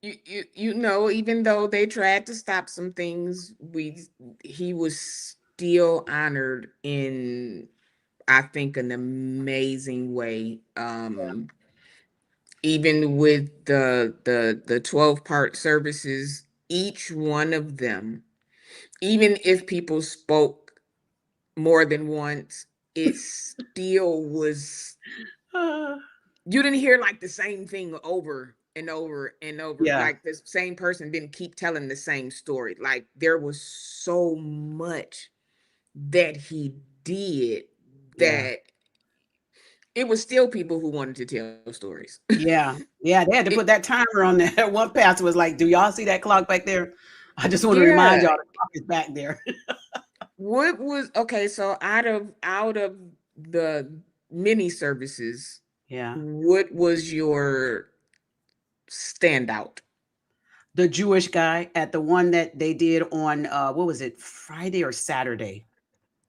Even though they tried to stop some things, we he was still honored in, I think, an amazing way. Yeah. Even with the 12-part services, each one of them, even if people spoke more than once, it still was you didn't hear like the same thing over and over and over. Yeah, Like the same person didn't keep telling the same story. Like there was so much that he did yeah, that it was still people who wanted to tell stories. yeah, yeah. They had to It, put that timer on there. One pastor was like, "Do y'all see that clock back there? I just want to remind yeah. y'all the clock is back there." What was okay? So out of the mini services, Yeah. what was your standout? The Jewish guy at the one that they did on what was it, Friday or Saturday?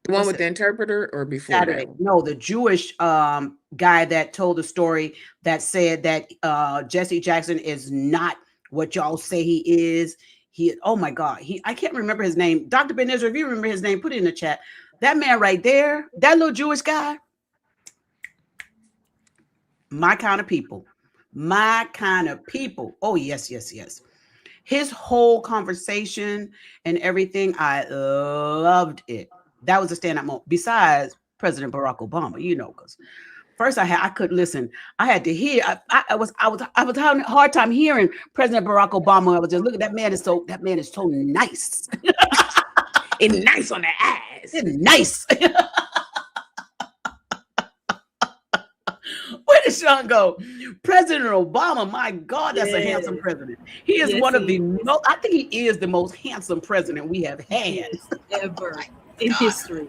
The one What's with it? the interpreter or before Saturday. that one? No, the Jewish guy that told the story that said that Jesse Jackson is not what y'all say he is. He, oh my God, he, I can't remember his name. Dr. Ben Israel, if you remember his name, put it in the chat. That man right there, that little Jewish guy, my kind of people. My kind of people. Oh, yes, yes, yes. His whole conversation and everything, I loved it. That was a standout moment. Besides President Barack Obama, because first I couldn't listen. I had to hear. I was having a hard time hearing President Barack Obama. I was just looking. That man is so nice. And nice on the ass. Nice. Where did Sean go? President Obama, my God, that's a handsome Yes, president. He is yes, one of he the is. most, I think he is the most handsome president we have He had. is ever in God, history.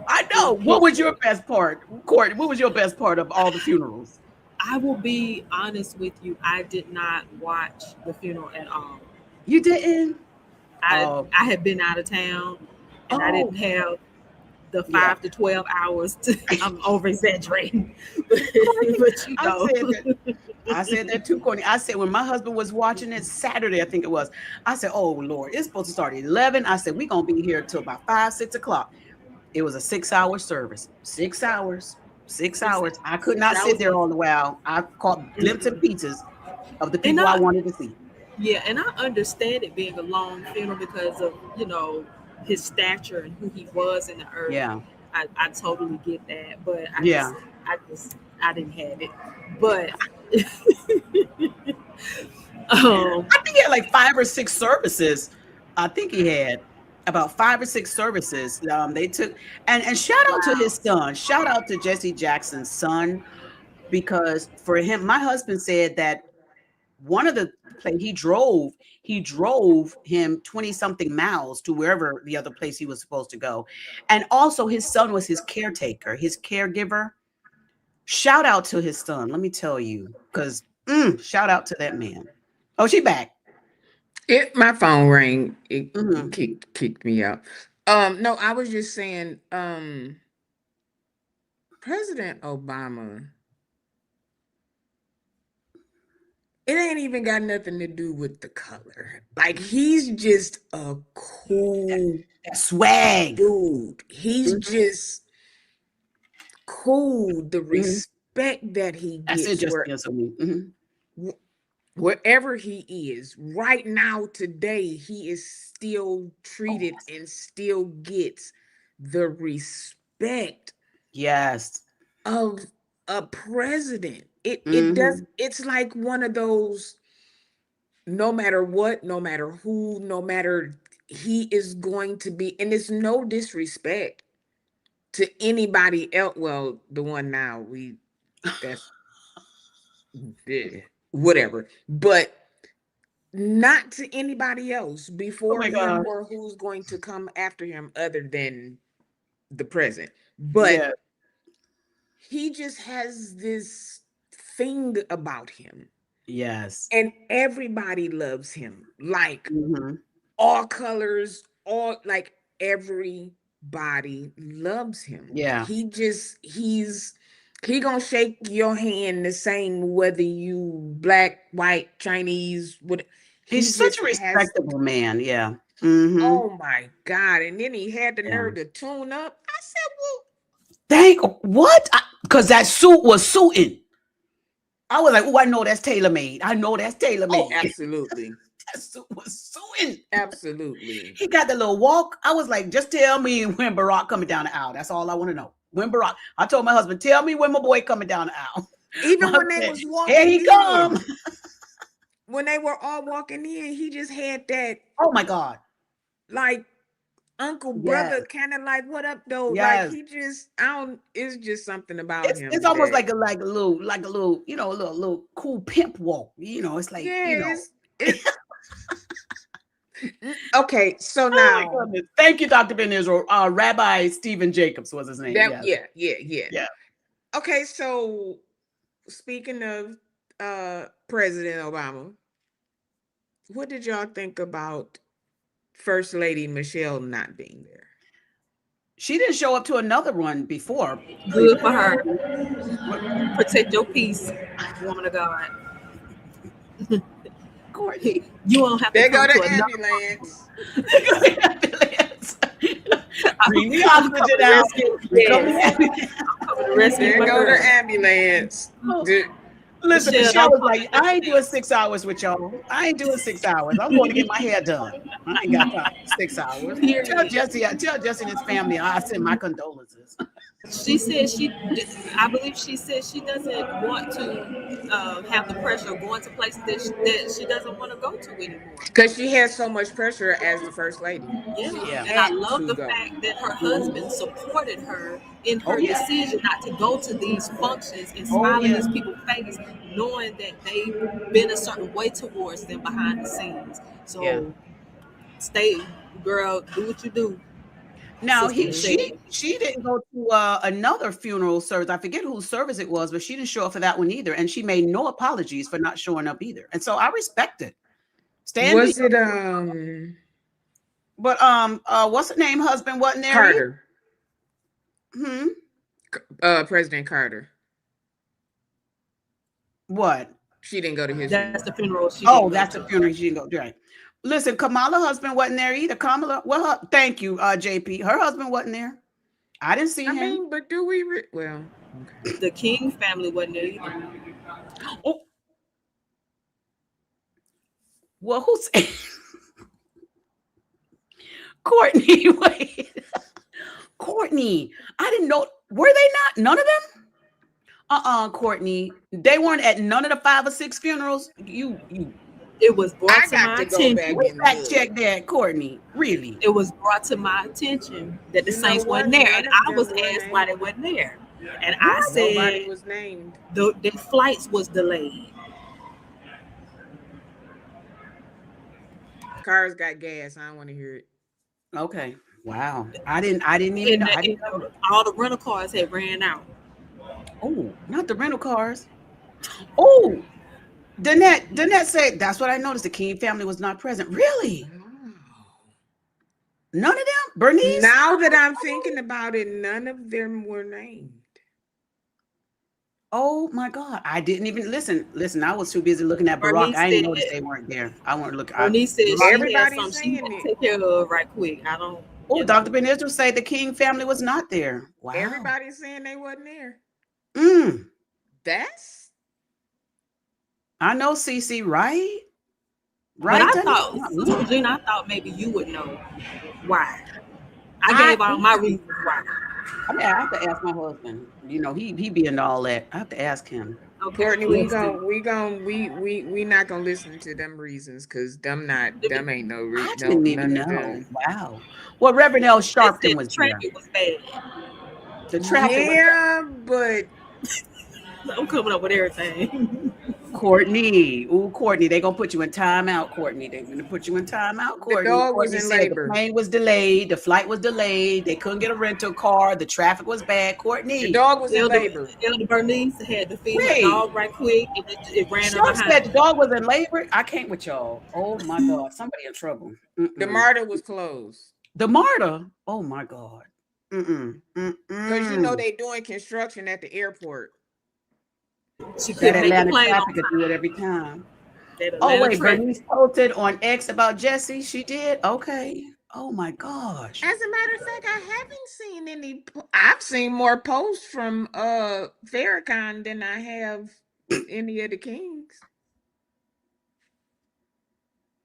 I In know. What was your history. best part, Courtney? What was your best part of all the funerals? I will be honest with you. I did not watch the funeral at all. You didn't? I Oh, I had been out of town, and I oh, didn't have the yeah. 5 to 12 hours. I'm over exaggerating, Courtney, but you I know. said that. I said that too, Courtney. I said when my husband was watching it Saturday, I think it was. I said, "Oh Lord, it's supposed to start at 11." I said, "We're gonna be here till about 5, 6 o'clock." It was a 6 hour service. 6 hours. Six six hours. I could six not sit hours there of all the while. I caught glimpses and mm-mm. pieces of the And people I I wanted to see. yeah, and I understand it being a long funeral because of his stature and who he was in the earth. Yeah. I totally get that, but Yeah. I didn't have it. But um I think he had like 5 or 6 services. I think he had about 5 or 6 services. They took and shout out to his son. Shout out to Jesse Jackson's son because for him, my husband said that one of the place he drove him 20 something miles to wherever the other place he was supposed to go. And also his son was his caretaker, his caregiver. Shout out to his son. Let me tell you, because shout out to that man. Oh, she back. My phone rang. It Hmm. kicked me out. No, I was just saying, President Obama, it ain't even got nothing to do with the color. Like he's just a That, cool that swag. dude. He's Mhm, just cool. The mhm. respect that he That's it, gets just answer me. Mhm. wherever he is right now today, he is still Oh, treated and still gets the respect yes. of a president. It does, Mhm. it's like one of those, no matter what, no matter who, no matter, he is going to be, and it's no disrespect to anybody else. Well, the one now, we that's whatever. But not to anybody else Oh before my him God. or who's going to come after him other than the present. But Yeah. he just has this thing about him, Yes. and everybody loves him. Like Mhm. all colors, all like everybody loves him. Yeah. He gonna shake your hand the same whether you black, white, Chinese, what he He's such just a has. respectable man. Yeah. Mhm. Oh my God. And then he had the Yeah. nerve to tune up. I said, well, Thank what? Because that suit was suiting. I was like, oh, I know that's tailor made. I know that's tailor oh, made. absolutely. That suit was suiting. Absolutely. He got the little walk. I was like, just tell me when Barack coming down the aisle. That's all I want to know. When Barack, I told my husband, tell me when my boy coming down the aisle. Even My when they man, was here walking he come. in, when they were all walking in, he just had that Oh my God. like uncle Yes. brother kind of like what up though. Like Yes. he just I don't. It's just something about It's him almost that like a little, little cool pimp walk. It's like, yeah. It okay. So Oh my now goodness. Thank you, Dr. Ben Israel. Rabbi Stephen Jacobs was his name. that Yes. yeah. Yeah. Okay, so speaking of President Obama, what did y'all think about First Lady Michelle not being there? She didn't show up to another one before. Really, Good for her. what, Protect your peace, woman of God. Courtney? You won't have to There go come to the another. ambulance. Bring the I'm oxygen coming to out. rescue. Here come Yes, the ambulance. I'm coming to rescue There my go the girl. ambulance. Listen, Michelle, Michelle don't was come like, to I ain't doing nothing 6 hours with y'all. I ain't doing 6 hours. I'm going to get my hair done. I ain't got time for 6 hours. else. Tell Period. Jesse, and his family I send my condolences. She said I believe she said she doesn't want to have the pressure of going to places that she doesn't want to go to anymore. Because she had so much pressure as the first lady. Yeah, She Yeah. and I had love to the go. fact that her Mhm. husband supported her in Oh her yeah. decision not to go to these functions and Oh smile in yeah. these people's face, knowing that they've been a certain way towards them behind the scenes. Yeah. So stay, girl, do what you do, Now Sister he Michelle. she didn't go to another funeral service. I forget whose service it was, but she didn't show up for that one either. And she made no apologies for not showing up either. And so I respect it. Stand to Was it but what's the name? Husband wasn't there either. Carter? Hmm. President Carter. What? She didn't go to his That's the funeral. funeral she didn't Oh, go that's the to. funeral. She didn't go. Right. Listen, Kamala husband wasn't there either. Kamala, well, thank you, JP. Her husband wasn't there. I didn't see I him. mean, but do we well, okay. The King family wasn't there either. Oh, well, who's Courtney? Wait, Courtney. I didn't know. Were they not? None of them? Courtney. They weren't at none of the 5 or 6 funerals. You It was brought I to got my to go attention. back and fact look. check that, Courtney. Really? It was brought to my attention that the You know Saints what? wasn't there, None and of I was them were asked why they named. wasn't there, and I What? Nobody said was named. the flights was delayed. Cars got gas. I don't want to hear it. Okay. Wow. I didn't even know. I didn't know that. All the rental cars had ran out. Oh, not the rental cars. Oh, Danette said that's what I noticed. The King family was not present. Really? Wow. None of them? Bernice? Now that I'm thinking about it, none of them were named. Oh my God. I didn't even listen. Listen, I was too busy looking at Barack. Bernice I didn't notice said they weren't there. I want to look at Bernice said Barack. she had Everybody's something she saying had to it. take care of right quick. I don't, Oh, Dr. Ben Israel say the King family was not there. Wow. Everybody's saying they wasn't there. Mm, That's I know, Cece, right? But Right, I Danette? thought, Sister Regina, I thought maybe you would know why. I I. gave all my reasons why. I have to ask my husband. He be into all that. I have to ask him. Okay, Courtney, please do. we not gonna listen to them reasons because them ain't I no didn't even none of know. them. Wow. Well, Reverend L. They Sharpton said the was there. traffic was bad. The traffic was Yeah, but I'm coming up with everything. Courtney. Ooh, Courtney, they gonna put you in timeout, Courtney. They're gonna put you in timeout, the Courtney. dog was Courtney in said the labor. plane was delayed, the flight was delayed, they couldn't get a rental car, the traffic was bad. The Courtney. dog was in Elder, labor. Elder Bernice had to feed her Wait, dog right quick, and it ran her Sharp said the behind. dog was in labor. I can't with y'all. Oh my God, somebody in trouble. The Mm-mm. MARTA was closed The martyr. Oh my God. Mm-mm. because you know Mm-mm. they doing construction at the airport. She That couldn't make the Atlanta plane traffic on could do it time. every time. That Oh, Atlanta wait, traffic. Bernice posted on X about Jesse. She did? Okay. Oh my gosh. As a matter of fact, I haven't seen any. I've seen more posts from Farrakhan than I have any of the kings.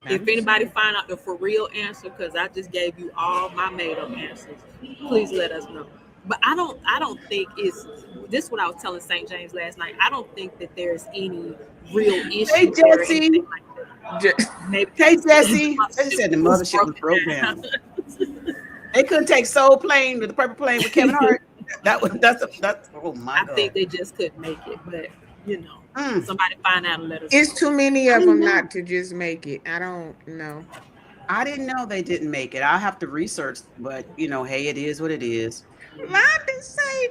I'm If just anybody saying. find out the for real answer, because I just gave you all my made up answers, please let us know. but I don't think it's this. Is what I was telling St. James last night. I don't think that there's any real Hey, issue there or anything Jesse. like that. Just, Maybe Hey, the Jesse. They just mothership said the was mothership was broken broke down. down. They couldn't take Soul Plane to the Purple Plane with Kevin Hart. That's oh my I think God. they just couldn't make it, but you know, Mm, somebody find out and let us it's know. too many I of didn't them know. not to just make it. I don't know. I didn't know they didn't make it. I'll have to research, but hey, it is what it is. Londa say,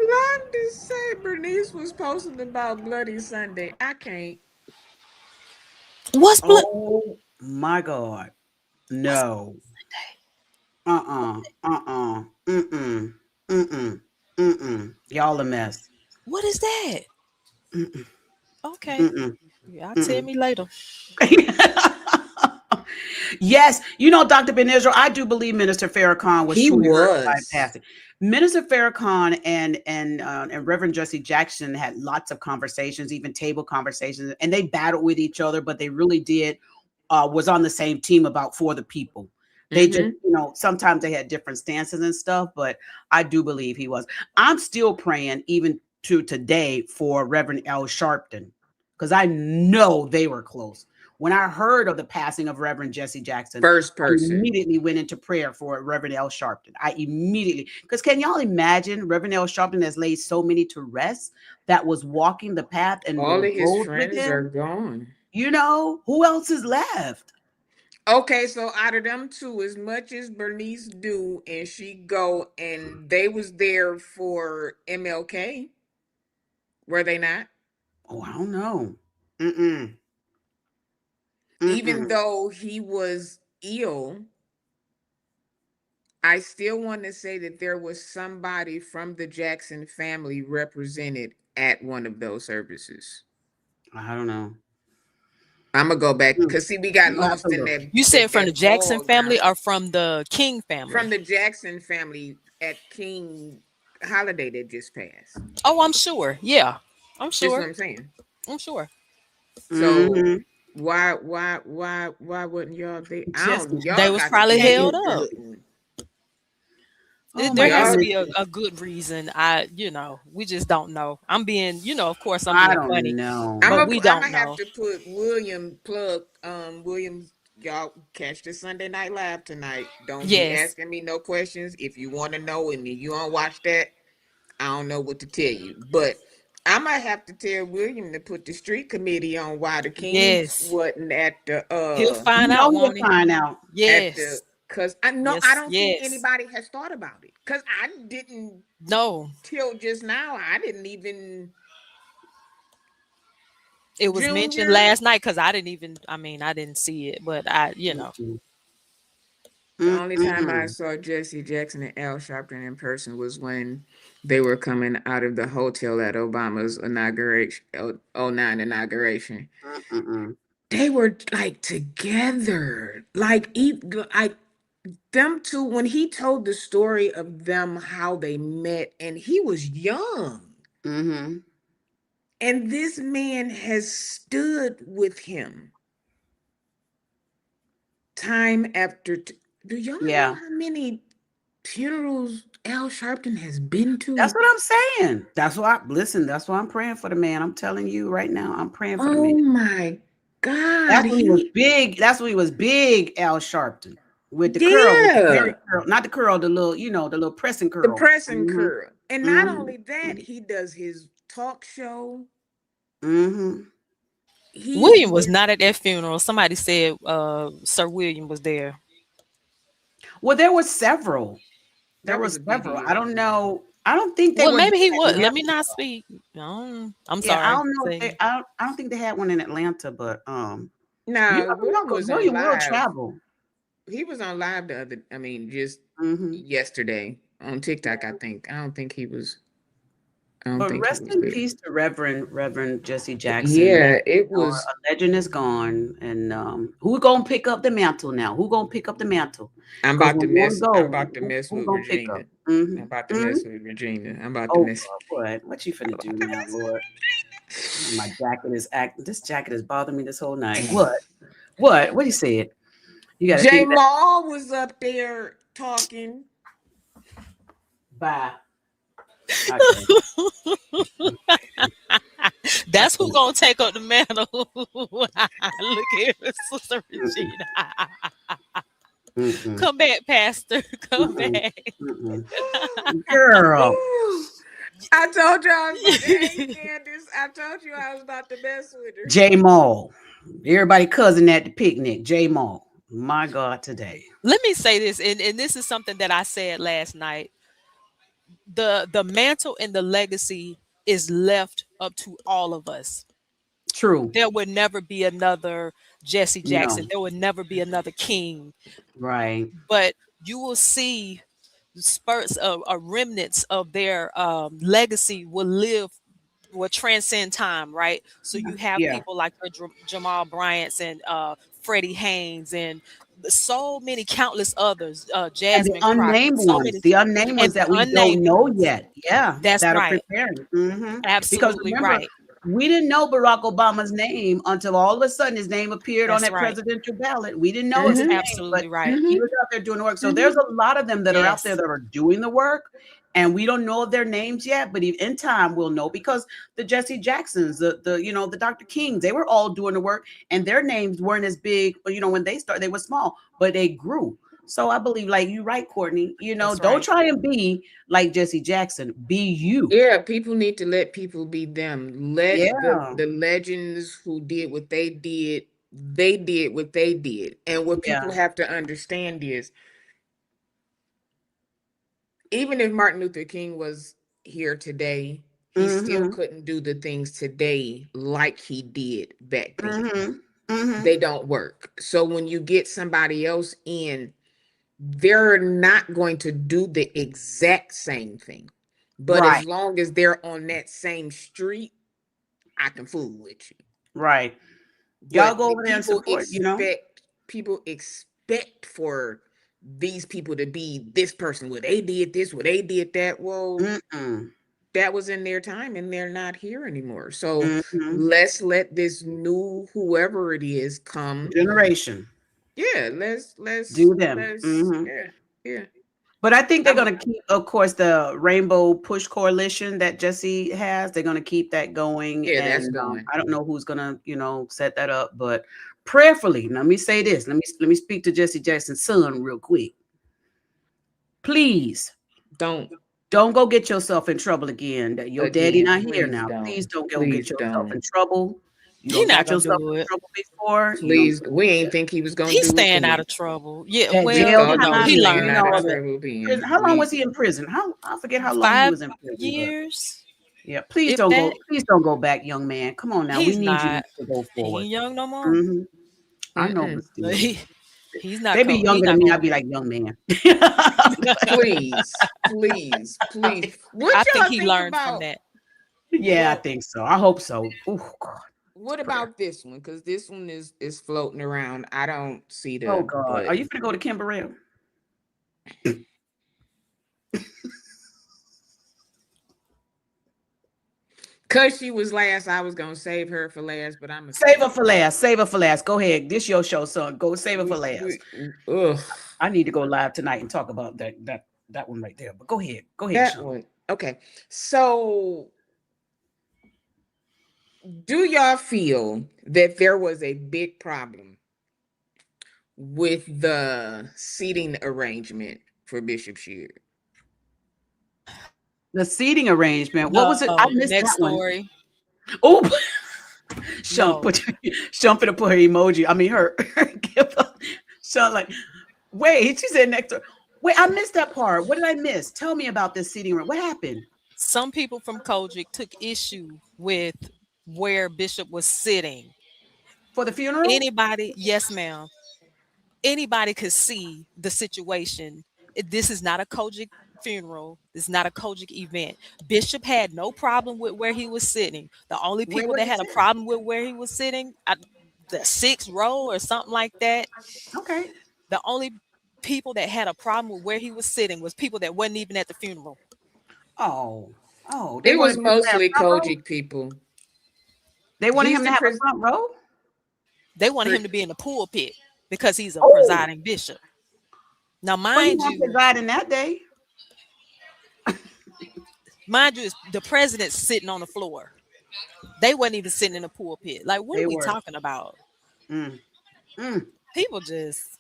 Londa say Bernice was posting about Bloody Sunday. I can't. What's blood? Oh my God. What's No. Mm-mm. Mm-mm. Mm-mm. Y'all a mess. what is that? Mm-mm. Okay, Mm-mm. y'all tell Mm-mm. me later. Yes, Dr. Ben Israel, I do believe Minister Farrakhan was He truly hurt by was. passing. Minister Farrakhan and Reverend Jesse Jackson had lots of conversations, even table conversations, and they battled with each other, but they really did was on the same team about for the people. They just, Mm-hmm. sometimes they had different stances and stuff, but I do believe he was. I'm still praying even to today for Reverend L. Sharpton because I know they were close. When I heard of the passing of Reverend Jesse Jackson, First I person. immediately went into prayer for Reverend L. Sharpton. I immediately, because can y'all imagine Reverend L. Sharpton has laid so many to rest that was walking the path and All the of his road with friends are him? gone. Who else is left? Okay, so out of them two, as much as Bernice do and she go and they was there for MLK, were they not? Oh, I don't know. Mm-mm. Even Mm-mm. though he was ill, I still want to say that there was somebody from the Jackson family represented at one of those services. I don't know. I'm gonna go back Mm. because see, we got I'll have to lost in look. You said from the that Jackson bog family down or from the King from family? the Jackson family at King holiday that just passed. Oh, I'm sure. Yeah, I'm This is sure. what I'm saying. I'm sure. So Mm-hmm. why wasn't y'all there? I Jesse don't. They Y'all was got to probably tell me held who up. couldn't. Oh my There has to Y'all, be goodness. a good reason. We just don't know. I'm being, of course, I'm I being funny, don't know. but we I'm don't gonna have know. to put William plug Williams. Y'all catch the Sunday Night Live tonight. Don't be Yes, asking me no questions if you want to know, and you don't watch that. I don't know what to tell you, but I might have to tell William to put the street committee on why the Kings yes. wasn't He'll find out, He'll won't he? find out. at the Yes, because I know I yes, don't think yes. anybody has thought about it because I didn't No, till just now. I didn't even it was mentioned Junior. last night because I didn't even. I mean, I didn't see it, but Mm-mm. The only time I Mm-mm. saw Jesse Jackson and Al Sharpton in person was when they were coming out of the hotel at Obama's inauguration, '09 inauguration. Mm-mm. They were like together, like them two. When he told the story of them, how they met, and he was young, Mm-hmm. and this man has stood with him time after. Do y'all know Yeah. how many funerals Al Sharpton has been That's to? what I'm saying. That's why I'm praying for the man. I'm telling you right now, I'm praying for the man. Oh my God. That's when he was He, big. That's when he was big, Al Sharpton. With the curl, with the yeah, very curl, not the curl, the little pressing the curl. pressing Mm-hmm. curl. And not Mm-hmm. only that, he does his talk show. Mm-hmm. He William was was, not at that funeral. Somebody said Sir William was there. Well, there were several. There that were was a several. I BBL don't funeral. know. I don't think they Well, were here maybe he in would. Let me Atlanta. not speak. No, I'm Yeah, I sorry. don't know if Say I don't think they had one in Atlanta, but Now, William was on William will live. travel. He was on live just Mm-hmm. yesterday on TikTok, I think. I don't But think he rest was in there. peace to Reverend Jesse Jackson. Yeah, it A was. legend is gone, and who gonna pick up the mantle now? Who gonna pick up the mantle? Because when one I'm go, about to mess who with gonna pick up? Regina. I'm about to Mm-hmm. mess with Regina. I'm about to Oh, mess. what you finna do I'm about to now, mess Lord? My with jacket is act. This jacket has bothered me this whole night. Regina. What he said? You got to J think that. Maul was up there talking. Bye. I can't. I That's who can't. gonna take up the mantle. Look here, Sister Mm-mm, Regina. mm-mm, Come back, Pastor. Come mm-mm, back. mm-mm. Girl, I told you I was about to hate Candace. I told you I was about to mess with her. J Mall. Everybody cousin at the picnic. J Mall. My God, today. Let me say this, and this is something that I said last night. The mantle and the legacy is left up to all of us. True. There would never be another Jesse No. Jackson. There would never be another King. Right. But you will see spurts of remnants of their legacy will transcend time, right? So you have Yeah. people like your Jamal Bryant's and Freddie Haynes and so many countless others, And the Jasmine Crockett, unnamed so ones, many, the unnamed and ones the that we don't unnamed know ones. yet. Yeah, That's that are right. preparing. Because Absolutely remember, right. we didn't know Barack Obama's name until all of a sudden his name appeared on That's that right. presidential ballot. We didn't know of That's his Mm-hmm. name, but absolutely right. Mm-hmm. he was out there doing the work. So Mm-hmm. there's a lot of them that are out there Yes. that are doing the work. And we don't know of their names yet, but in time we'll know because the Jesse Jacksons, the Dr. Kings, they were all doing the work, and their names weren't as big. When they started, they were small, but they grew. So I believe, like you right, Courtney, That's don't right. try and be like Jesse Jackson. Be you. Yeah, people need to let people be them. Let Yeah. the legends who did what they did what they did. And what people Yeah. have to understand is even if Martin Luther King was here today, he still Mm-hmm. couldn't do the things today like he did back then. Mm-hmm. Mm-hmm. They don't work. So when you get somebody else in, they're not going to do the exact same thing. But Right. as long as they're on that same street, I can fool with you. Right. Y'all But go over there and support. people expect for these people to be this person. Well, they did this, well, they did that. Well, Mm-mm. that was in their time and they're not here anymore. So Mm-hmm. let's let this new whoever it is come. Generation. Yeah, Do them. let's Mm-hmm. yeah, yeah. But I think they're I'm going to keep, of course, the Rainbow Push Coalition that Jesse has. They're going to keep that going, yeah, that's and going. I don't know who's going to, set that up. But prayerfully, let me say this. Let me speak to Jesse Jackson's son real quick. Please Don't don't go get yourself in trouble again. That your daddy again, not here please now. don't. Please don't go get Please yourself in don't. trouble. You He don't not got gonna yourself do in it. trouble before. You don't Please, we ain't think he was gonna He's do it staying out then. of trouble. Yeah, that We well, jail you thought he know, was time he and staying out learned of all from that. it. trouble Prison. then. How long was We he in prison? How I forget how long he Five was in prison, but years, yeah, if that. please don't go back, young man. Come on now. We He's need you not. to go He forward. ain't young no more. hmm I know, but mm-mm. still. He's not They be coming. He's younger than not me. going I'd be back. like, young man. Please, please, please. What I think y'all he think learned from about? that. Yeah, I Well, think so. I hope so. Oh God, what prayer. about this one? Because this one is floating around. I don't see Oh the God, are you button. gonna go to Kimberell? Cause she was last, I was gonna save her for last, but I'm gonna Save save her her for for last. Save her for last. Go ahead. This your show, son. Go save her for last. we ugh. I need to go live tonight and talk about that one right there. But go ahead. Go ahead, That Sean. one. Okay. So do y'all feel that there was a big problem with the seating arrangement for Bishop Sheard? The seating arrangement. What was it? I No, missed next that one. story. Oh, Sean No. put Sean finna put her emoji. I mean her. Sean like, wait. She said next door. Wait, I missed that part. What did I miss? Tell me about this seating room. What happened Some people from Kojic took issue with where Bishop was sitting. for the funeral? Anybody, yes, ma'am. Anybody could see the situation. This is not a Kojic funeral. This is not a Kojic event. Bishop had no problem with where he was sitting. The only Where people was that he had a sitting? problem with where he was sitting, the sixth row or something like that, Okay. the only people that had a problem with where he was sitting was people that wasn't even at the funeral. Oh, they It was wanted people to have mostly front row. Kojic people. They wanted He's him to the have a front row. They wanted pre- him to be in the pulpit because he's a Oh, presiding bishop. Now, but he mind not you, presiding that day. Mind you, the president's sitting on the floor. They wasn't even sitting in the pulpit. Like, what are They we were. talking about? Mm, mm. People just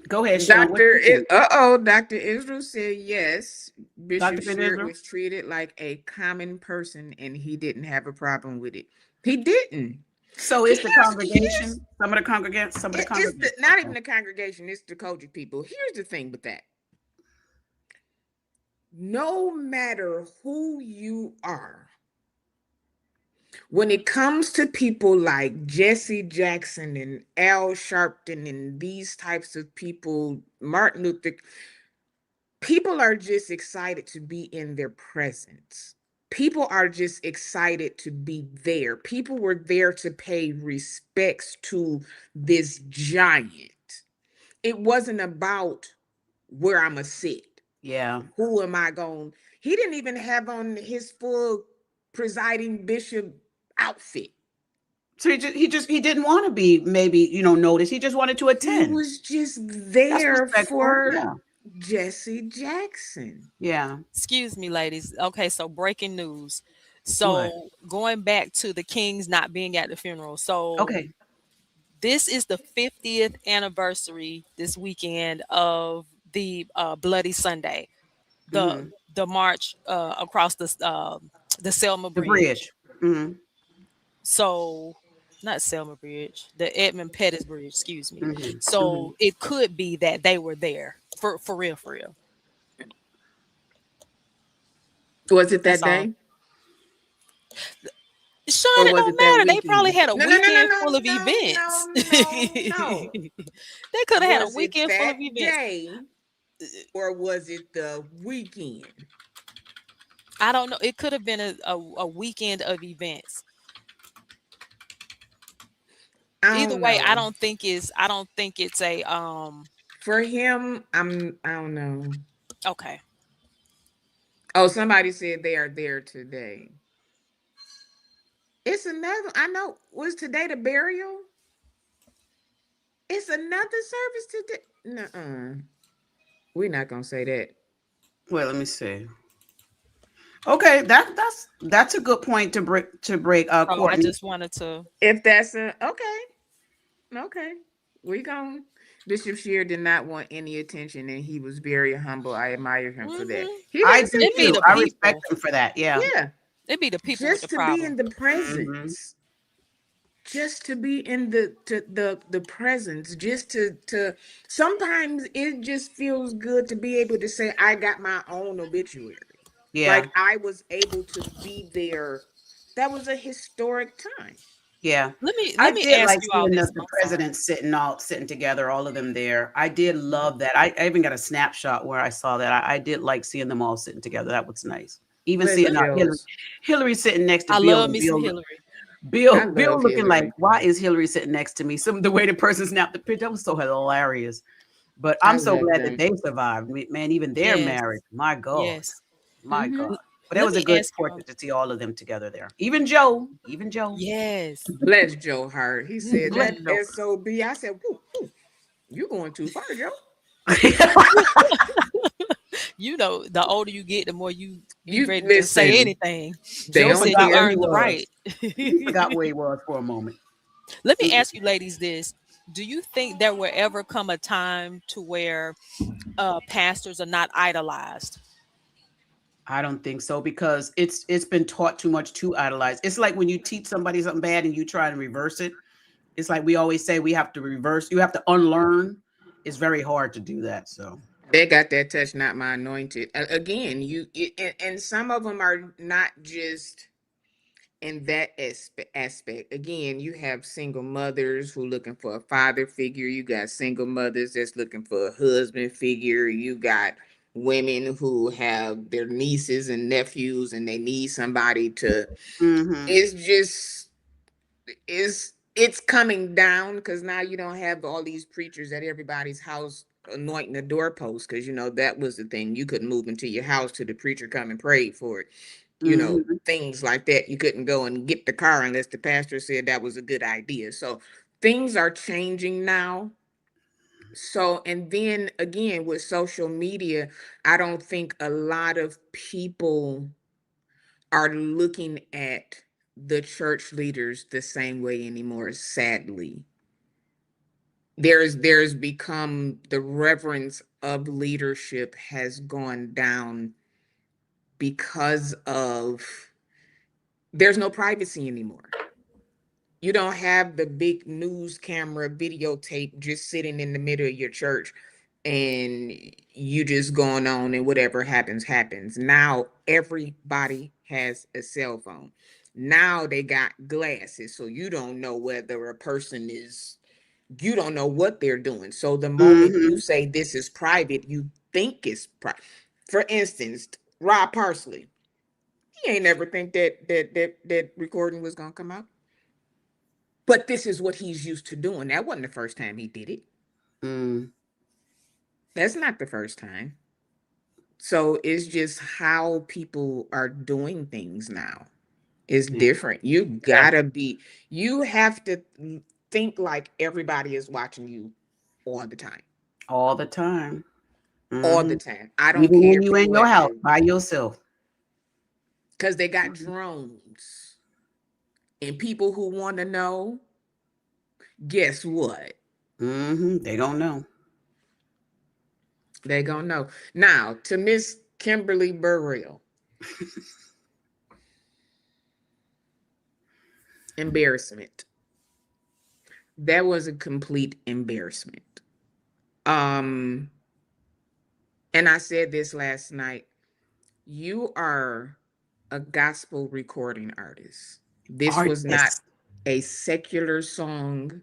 Go ahead, Sean. What Dr. you think? Dr. Israel said yes. Bishop Dr. Ben Sheard Israel? was treated like a common person and he didn't have a problem with it. He didn't. So it's the Here's congregation, some of the congregants, some of the it's congregants. not even Okay. the congregation, it's the Kojic people. Here's the thing with that. No matter who you are, when it comes to people like Jesse Jackson and Al Sharpton and these types of people, Martin Luther, people are just excited to be in their presence. People are just excited to be there. People were there to pay respects to this giant. It wasn't about where I'm going to sit. Yeah. Who am I going? He didn't even have on his full presiding bishop outfit. So he didn't want to be maybe, noticed. He just wanted to He attend. was just That's there respectful. for Yeah. Jesse Jackson. Yeah. excuse me, ladies. Okay, so breaking news. What? So going back to the Kings not being at the funeral. So Okay. this is the 50th anniversary this weekend of the Bloody Sunday, the Hmm. the march across the Selma The Bridge. bridge. Hmm. So not Selma Bridge, the Edmund Pettus Bridge, excuse me. Hmm. Hmm. So it could be that they were there for real, for real. Was it that That's all. day? Sean, Or it was don't it that matter. They probably weekend? had a No, no, no, no, weekend full no, of no, events. no, no, no. They could have had a Was it weekend full of that events. day or was it the weekend? I don't know. It could have been a weekend of events. I Either don't way, know. I don't think it's a For him, I don't know. okay. Oh, somebody said they are there today. It's another, I know. Was today the burial? It's another service today. Nuh-uh. We're not gonna say that. Well, let me see. Okay, that's a good point to break So I Courtney. just wanted to If that's a okay, okay. We going Bishop Shear did not want any attention and he was very humble. I admire him for that. hmm He I didn't do say it be too. the I anything. respect people. him for that. Yeah. Yeah. It be the people with the Just to be problem. in the Hmm. presence. Just to be in the presence, just to sometimes it just feels good to be able to say I got my own obituary. Yeah. Like I was able to be there. That was a historic time. Yeah. Let I me did ask like you all seeing this. the I'm sorry. presidents sitting together, all of them there. I did love that. I even got a snapshot where I saw that. I did like seeing them all sitting together. That was nice. Even Bless seeing Let Hillary, Joe's. Hillary sitting next to I Bill, love and me some Bill, Hillary. Bill, I Bill love looking like, Hillary. why is Hillary sitting next to me? The way the person snapped the picture, that was so hilarious. But I I'm so love glad that them. they survived. Man, even they're Yes. married. My God. Yes. My Mm-hmm. God. But that Let was a me good ask you all. portrait to see all of them together there. Even Joe. Even Joe. Yes. Bless Joe Hart. He said Bless that hmm Joe. SOB. I said, whoo, whoo, you going too far, Joe. You know, the older you get, the more you be You ready to just say listen, anything. they Joe You don't said you forgot where care. he earned the was. right. He forgot where he was for a moment. Let me Mm-mm. ask you ladies this. Do you think there will ever come a time to where pastors are not idolized? I don't think so because it's been taught too much to idolize. It's like when you teach somebody something bad and you try and reverse it. It's like we always say we have to reverse. You have to unlearn. It's very hard to do that. So They got that touch, not my anointed. Again, and some of them are not just in that aspect. Again, you have single mothers who looking for a father figure. You got single mothers that's looking for a husband figure. You got women who have their nieces and nephews and they need somebody to. hmm. It's just it's coming down because now you don't have all these preachers at everybody's house anointing the doorpost because that was the thing. You couldn't move into your house till the preacher come and prayed for it. Hmm. Things like that. You couldn't go and get the car unless the pastor said that was a good idea. So things are changing now. So, and then again with social media, I don't think a lot of people are looking at the church leaders the same way anymore, sadly. There's become the reverence of leadership has gone down because of there's no privacy anymore. You don't have the big news camera videotape just sitting in the middle of your church and you just going on and whatever happens happens. Now everybody has a cell phone. Now they got glasses, so you don't know whether a person is, you don't know what they're doing. So the moment you Mm-hmm. say this is private, you think it's private. For instance, Rob Parsley, he ain't never think that recording was gonna come out. But this is what he's used to doing. That wasn't the first time he did it. Mm. That's not the first time. So it's just how people are doing things now is Yeah. different. You Yeah. gotta be, you have to think like everybody is watching you all the time. All the time. All the Hmm. time. I don't Even care when if you in you your at house the, by yourself. because they got drones. And people who want to know, guess what? Hmm. They don't know. They gonna know. Now, to Miss Kimberly Burrell, embarrassment. That was a complete embarrassment. Um, and I said this last night. You are a gospel recording artist. This was not Artists. a secular song.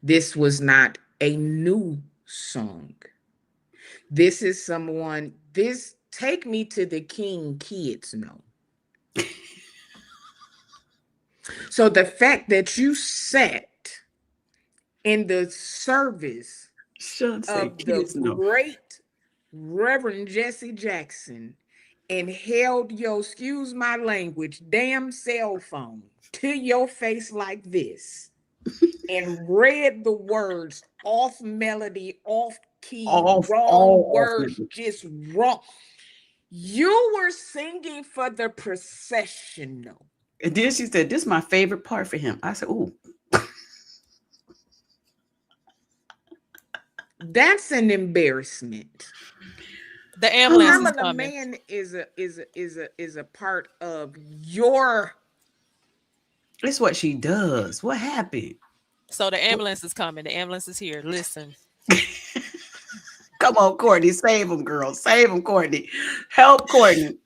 This was not a new song. This is someone, this Take Me to the King kids know. So the fact that you sat in the service Should say of the kids know. great Reverend Jesse Jackson and held your, excuse my language, damn cell phone to your face like this and read the words off melody, off key, wrong All off words, limits. just wrong. You were singing for the processional. And then she said, "This is my favorite part for him." I said, "Ooh, That's an embarrassment. The ambulance is Pamela coming. Mann is a part of your. it's what she does. What happened? So the ambulance is coming. The ambulance is here. Listen. Come on, Courtney, save him, girl, save him, Courtney, help Courtney."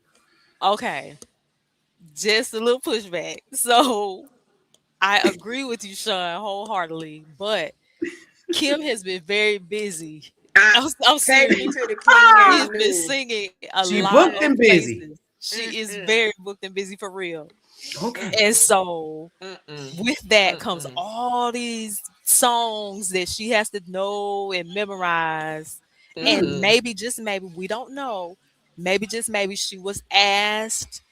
Okay. Just a little pushback. So I agree with you, Sean, wholeheartedly. But Kim has been very busy. I'm Take me serious. to the king She Ah, has ain't been new. singing a she lot booked of and Mm-mm, busy. places. She is mm-mm, very booked and busy for real. Okay. And mm-mm, so mm-mm, with that comes mm-mm, all these songs that she has to know and memorize. And Mm. mm-mm. maybe, just maybe, we don't know. Maybe just maybe she was asked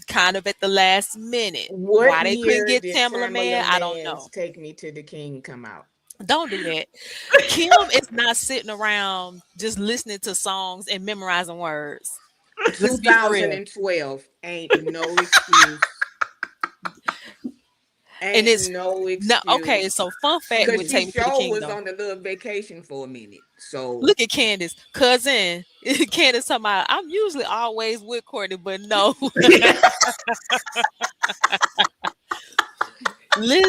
kind of at the last minute. What Why they couldn't year get did Tamala Tamala Man, I don't Mann's know. Take Me to the King come out? Don't do that. Kim is not sitting around just listening to songs and memorizing words. Let's be for real. 2012 ain't no excuse. And Ain't it's no no okay. excuse. So fun fact Cause with she Take Me to the sure King was though. on a little vacation for a minute. So Look at Candace, cousin. Candace talking about I'm usually always with Courtney, but no.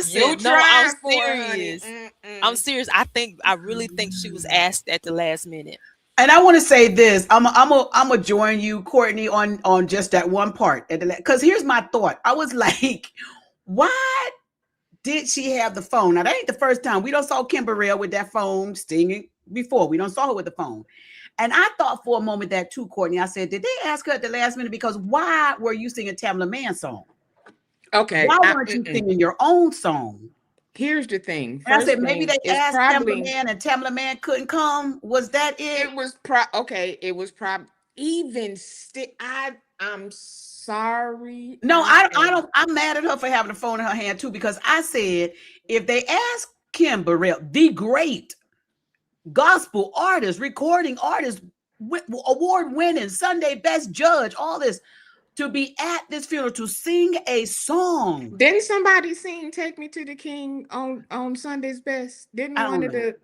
you Listen, no, I'm trying for it, honey. serious. I'm Mm-mm. serious. I really think she was asked at the last minute. And I want to say this. I'm a join you, Courtney, on just that one part. Because here's my thought. I was like, why did she have the phone? Now that ain't the first time. We don't saw Kim Burrell with that phone stinging before. We don't saw her with the phone. And I thought for a moment that too, Courtney. I said, did they ask her at the last minute? Because why were you singing Tamla Mann's song? Okay. Why weren't you Mm-mm. singing your own song? Here's the thing. And I said, First maybe thing they is asked Tamla probably Man and Tamla Man couldn't come. Was that it? it was pro okay, it was prob even still I'm sorry. No, I I am don't. I'm mad at her for having the phone in her hand too because I said if they ask Kim Burrell, the great, gospel artist, recording artist, award winning, Sunday best judge, all this, to be at this funeral to sing a song. Didn't somebody sing "Take Me to the King" on Sunday's Best? Didn't I one don't of know. the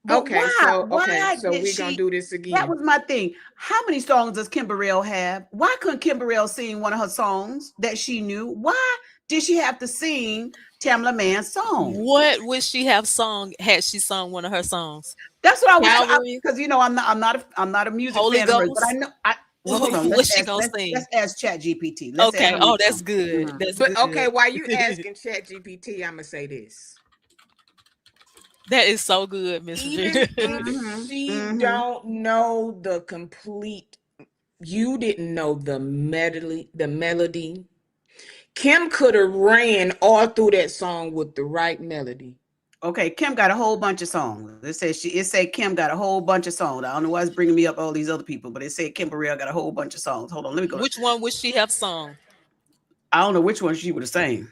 But why? okay, Why so did we're gonna she? do this That again. was my thing. How many songs does Kim Burrell have? Why couldn't Kim Burrell sing one of her songs that she knew? Why did she have to sing Tamla Mann's song? What would she have sung had she sung one of her songs? That's what I was trying, Calvary, because I'm not a music Holy fan of hers, but I Ghost. know I well, hold on. What's she gonna sing? Let's ask Chat GPT. Let's ask Okay. how many Oh, that's songs. good. Mhm. That's But okay, good. while you asking Chat GPT, I'm gonna say this. That is so good, Miss Even Virginia. if Mhm. she Mhm. don't know the complete, you didn't know the melody. Kim could have ran all through that song with the right melody. Okay, Kim got a whole bunch of songs. It said Kim got a whole bunch of songs. I don't know why it's bringing me up all these other people, but it said Kim Burrell got a whole bunch of songs. Hold on, let me go. Which one would she have sung? I don't know which one she would have sang.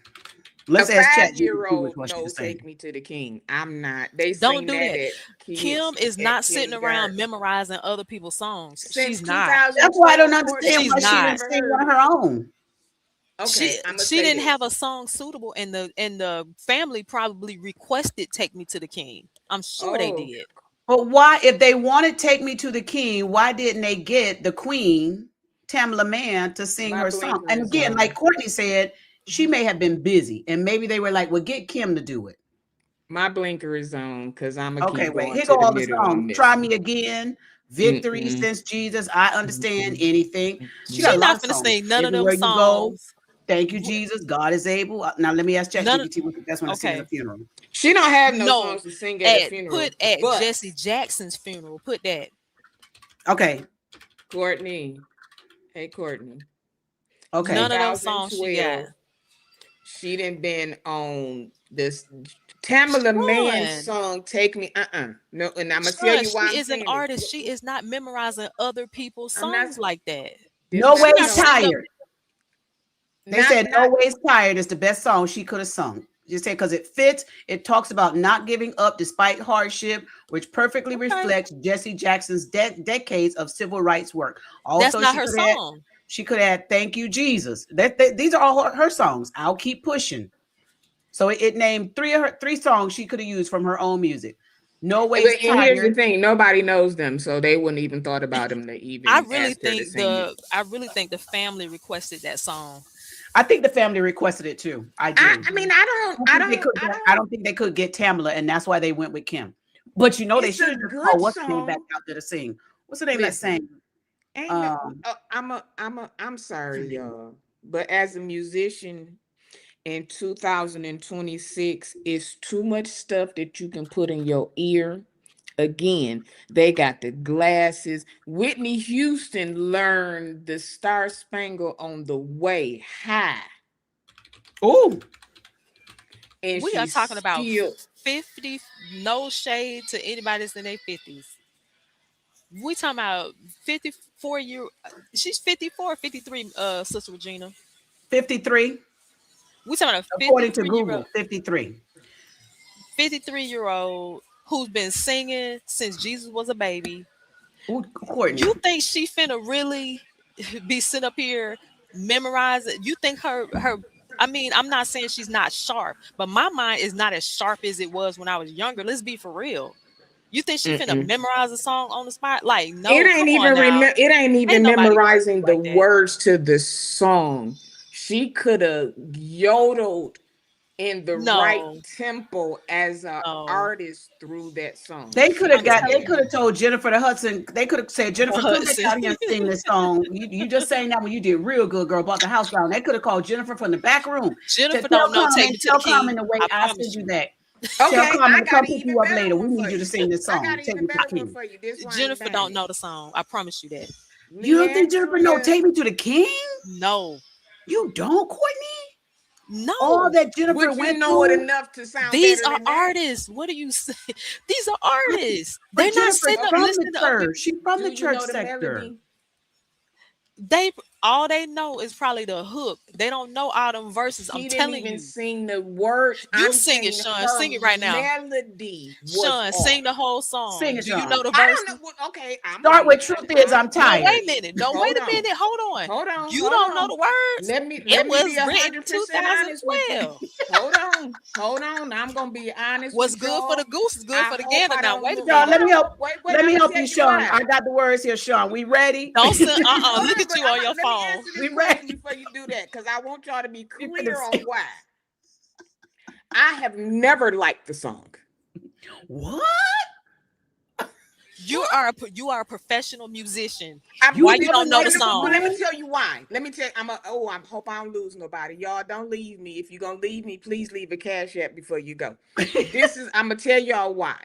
A Let's ask Chat GPT which 5-year-old one she know was saying. "Take Me to the King." I'm not. They Don't sing do that that. at Kim kids is at not sitting around kindergarten memorizing other people's songs. since She's not. That's why I don't 2012. Courtney, understand She's why you she ain't didn't not. never sing one heard of it. her own. Okay, I'm gonna She say didn't have a this. song suitable, and the family probably requested "Take Me to the King." I'm sure they Oh, did. But why, if they wanted Take Me to the King, why didn't they get the Queen, Tamla Mann, to sing my her song? blinker And is again, like on. Courtney said, she may have been busy, and maybe they were like, well, get Kim to do it. My blinker is on because I'm gonna Okay, keep wait. going Here go to the all the middle songs. on this Try one. Me Again, Victory Mm-mm, Since Jesus, I Understand mm-mm, Anything. She got She a mm-mm. lot not of finna songs. sing none of them Everywhere You Go, songs. Thank You, Jesus, God is Able. Now let me ask None. ChatGPT what's the best one to sing at a Okay. funeral. She don't have no No. songs to sing at a At funeral, put at but Jesse Jackson's funeral. Put that. Okay, Courtney, hey Courtney, okay. None of them songs she got. 2012, she done been on this Tamala Mann Sean, song "Take Me." No, and I'm gonna tell Sean, you why she I'm is an saying this. artist. She is not memorizing other people's I'm not. songs like that. This No not She Ways not no, sitting up. Tired. They not said No not. Ways Tired is the best song she could have sung. Just said because it fits. It talks about not giving up despite hardship, which perfectly Okay. reflects Jesse Jackson's decades of civil rights work. That's Also, not her song. she could add "Thank You Jesus." These are all her songs. I'll keep pushing. So it named three songs she could have used from her own music. No But Ways and here's the Tired. thing: nobody knows them, so they wouldn't even thought about them to even ask her to sing it. I really think the family requested that song. I think the family requested it too. I do. I mean, I I don't. don't think they could get Tamala, and that's why they went with Kim. But they It's should a have just good called what's the name back song. out there to sing. What's the name that Listen, sang? ain't no. Um, I'm what's her sorry, name? y'all, but as a musician in 2026, it's too much stuff that you can put in your ear. Again, they got the glasses. Whitney Houston learned the Star Spangled on the way high, Oh, and We are she's talking about still 50, no shade to anybody that's in their 50s. We talking about 54 year. She's 54, 53. Sister Regina. 53, We talking about a according to 53 year Google, old, 53. 53-year-old who's been singing since Jesus was a baby. Ooh, Courtney. You think she finna really be sitting up here memorizing? You think her? I mean, I'm not saying she's not sharp, but my mind is not as sharp as it was when I was younger. Let's be for real. You think she finna mm-mm. memorize a song on the spot? Like, It no, ain't come on even now. it ain't Ain't even nobody working memorizing the like that. words to the song. She could have yodeled in the right No, tempo as an no. artist through that song. They could She have I'm could got. They telling could have. have told Jennifer the Hudson. They could have said, you, Jennifer, come back Hudson. out here and sing this song. You just sang that when you did real good, girl. Brought the house down. They could have called Jennifer from the back room. Said, Jennifer don't know. Take me to the Tell Carmen king. to wait. I I'll send promise you you. that. Tell Okay, Carmen I to got come an pick you even up better later. We one need for you to you. sing this I got song. an Take even me to the better one king. for you. This why I ain't Jennifer buying don't it. know the song. I promise you that. You don't think Jennifer know Leandria. Take Me to the King? No, You don't, Courtney? All no. that Jennifer Would you went know it through. enough to sound These better are than that? artists. What do you say? These are Courtney, artists. but They're not Jennifer's sitting up Okay. from the listening to other church. people. She's from Do the you church know the sector. melody? They all they know is probably the hook. They don't know all them verses. I'm She didn't telling even you. sing the words. You I'm sing it, saying Sean. her Sing it right now. melody was Sean, sing off. the whole Sing song. it, Do you Sean. know the I don't know. verses? Okay, I'm gonna Start be with honest. truth is I'm No, wait tired. a minute. No, wait Hold a on. minute. Hold on. Hold on. You Hold don't know on. the words. Let me It be was written 100% honest with you. 2012. Hold on. Hold on. I'm gonna be honest What's with good for the y'all. goose is good I for the hope gander. I Now, don't wait a look. Sean, minute. Hold let me on. help. Wait. Let I'm me gonna help tell you, you Sean. why. I got the words here, Sean. We ready? Don't send, Hold look on, at but you on your let me phone. answer We this question ready? before you do that, because I want y'all to be We finna clear see. on why. I have never liked the song. What? You are a professional musician. I'm You Why but, you never don't know the liked the but let song? me song? tell you why. Let me tell. I hope I don't lose nobody. Y'all don't leave me. If you're gonna leave me, please leave a cash app before you go. I'm gonna tell y'all why.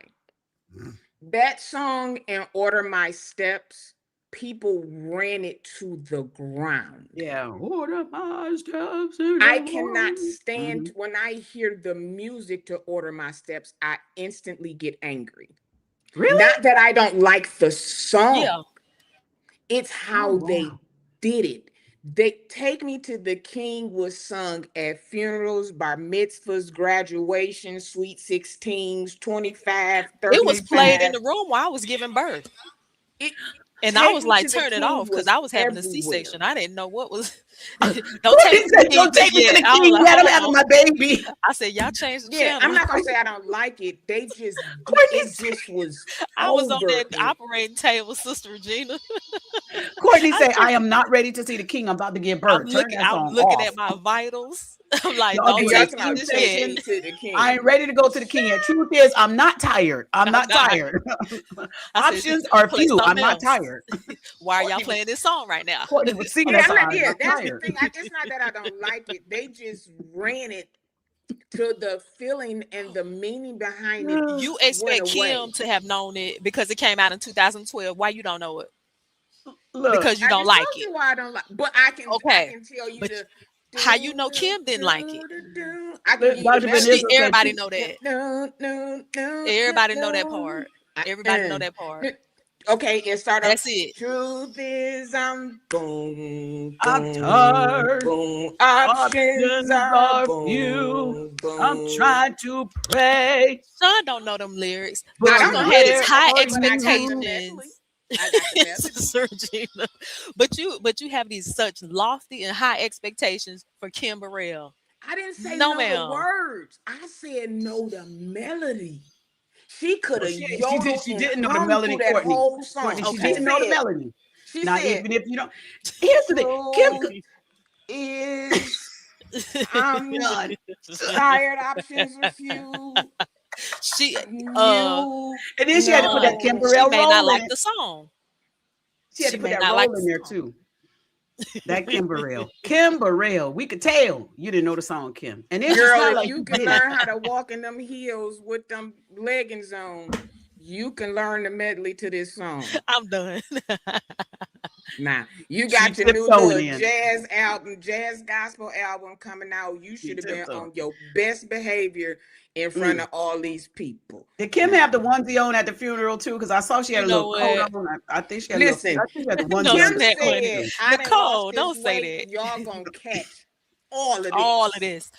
That song and Order My Steps, people ran it to the ground. Yeah. Order my steps in I the cannot morning. stand when I hear the music to Order My Steps, I instantly get angry. Really? Not that I don't like the Yeah. song, it's Oh how they wow. did it. They Take Me to the King was sung at funerals, bar mitzvahs, graduations, sweet 16s, 25, It was played in 35. the room while I was giving birth. It And I Take was Me like, to the turn it King off because was I was having a everywhere. C-section. I didn't know what was. Don't take Courtney me to said, the king "Don't just take me to yet. the I was king like, yet. I'm hold having on. my baby." I said, y'all changed the Yeah, I'm channel. not gonna say I don't like it. Courtney It said, just was I was on over that it. operating table, Sister Regina. Courtney I said, said, "I am not ready to see the king. I'm about to give birth. Turn that I'm song looking at off." my vitals. I'm like, Y'all don't And doing a y'all take talking me about just take yet. C-section. me to the I ain't king. ready to go to the king yet. Truth is, I'm not tired. I'm I'm not not. tired. I said, Options are play few. I'm something not else. tired. Why are y'all Courtney was playing this song right now? Courtney was singing Yeah, that I'm song. not. I'm Yeah, not that's the tired. thing. It's not that I don't like it. They just ran it to the feeling and the meaning behind it You went expect Kim away. to have known it because it came out in 2012. Why you don't know it? Look, Because you I don't just told like it. you why I don't like. But I Okay. can tell you But the how you do know do Kim didn't like it? do do do. I can look, give you the Dr. She, melody. Vanessa said, everybody "Truth." know No that. no no no no Everybody know that no. part. Everybody know that part. Okay, and start off. That's it. Truth is, I'm boom I'm boom tired. boom. Options Options are are few. boom I'm boom. trying to pray, Sean don't know them lyrics, but I but you don't I'm gonna know have the these here high lyrics, for but I got the you. melody. expectations. I got the melody. Sister Regina. But you have these such lofty and high expectations for Kim Burrell. I didn't say No, know the ma'am. words. I said know the melody. She could No, have she did. yodeled She and didn't know the hummed through melody, that Courtney. whole Courtney, song. she She Okay. didn't know the said, melody. she Now, said, even if you don't, here's the thing. Kim, truth is I'm done. tired, options are few. she uh You And then she had to put that Sean, Kim know. she Burrell may not roll in like it. the song. She had She to put may that not like roll the in there song. too. That Kim Burrell. Kim Burrell. We could tell you didn't know the song, Kim. And then she Girl, sounded if like you you can did. learn how to walk in them heels with them leggings on, you can learn the medley to this song. I'm done. Now, you She got your new tiptoeing little in. jazz album, jazz gospel album coming out. You She should have been tiptoeing. on your best behavior in front Mm. of all these people. Did Kim have Now, the onesie on at the funeral too? Because I saw she had You a know little coat what? on. I think she had a little. I listen, think she had the No onesie on Kim the snack funeral money. said, too. I done lost Nicole, this don't say weight. that. Y'all gonna catch all of All of this. this.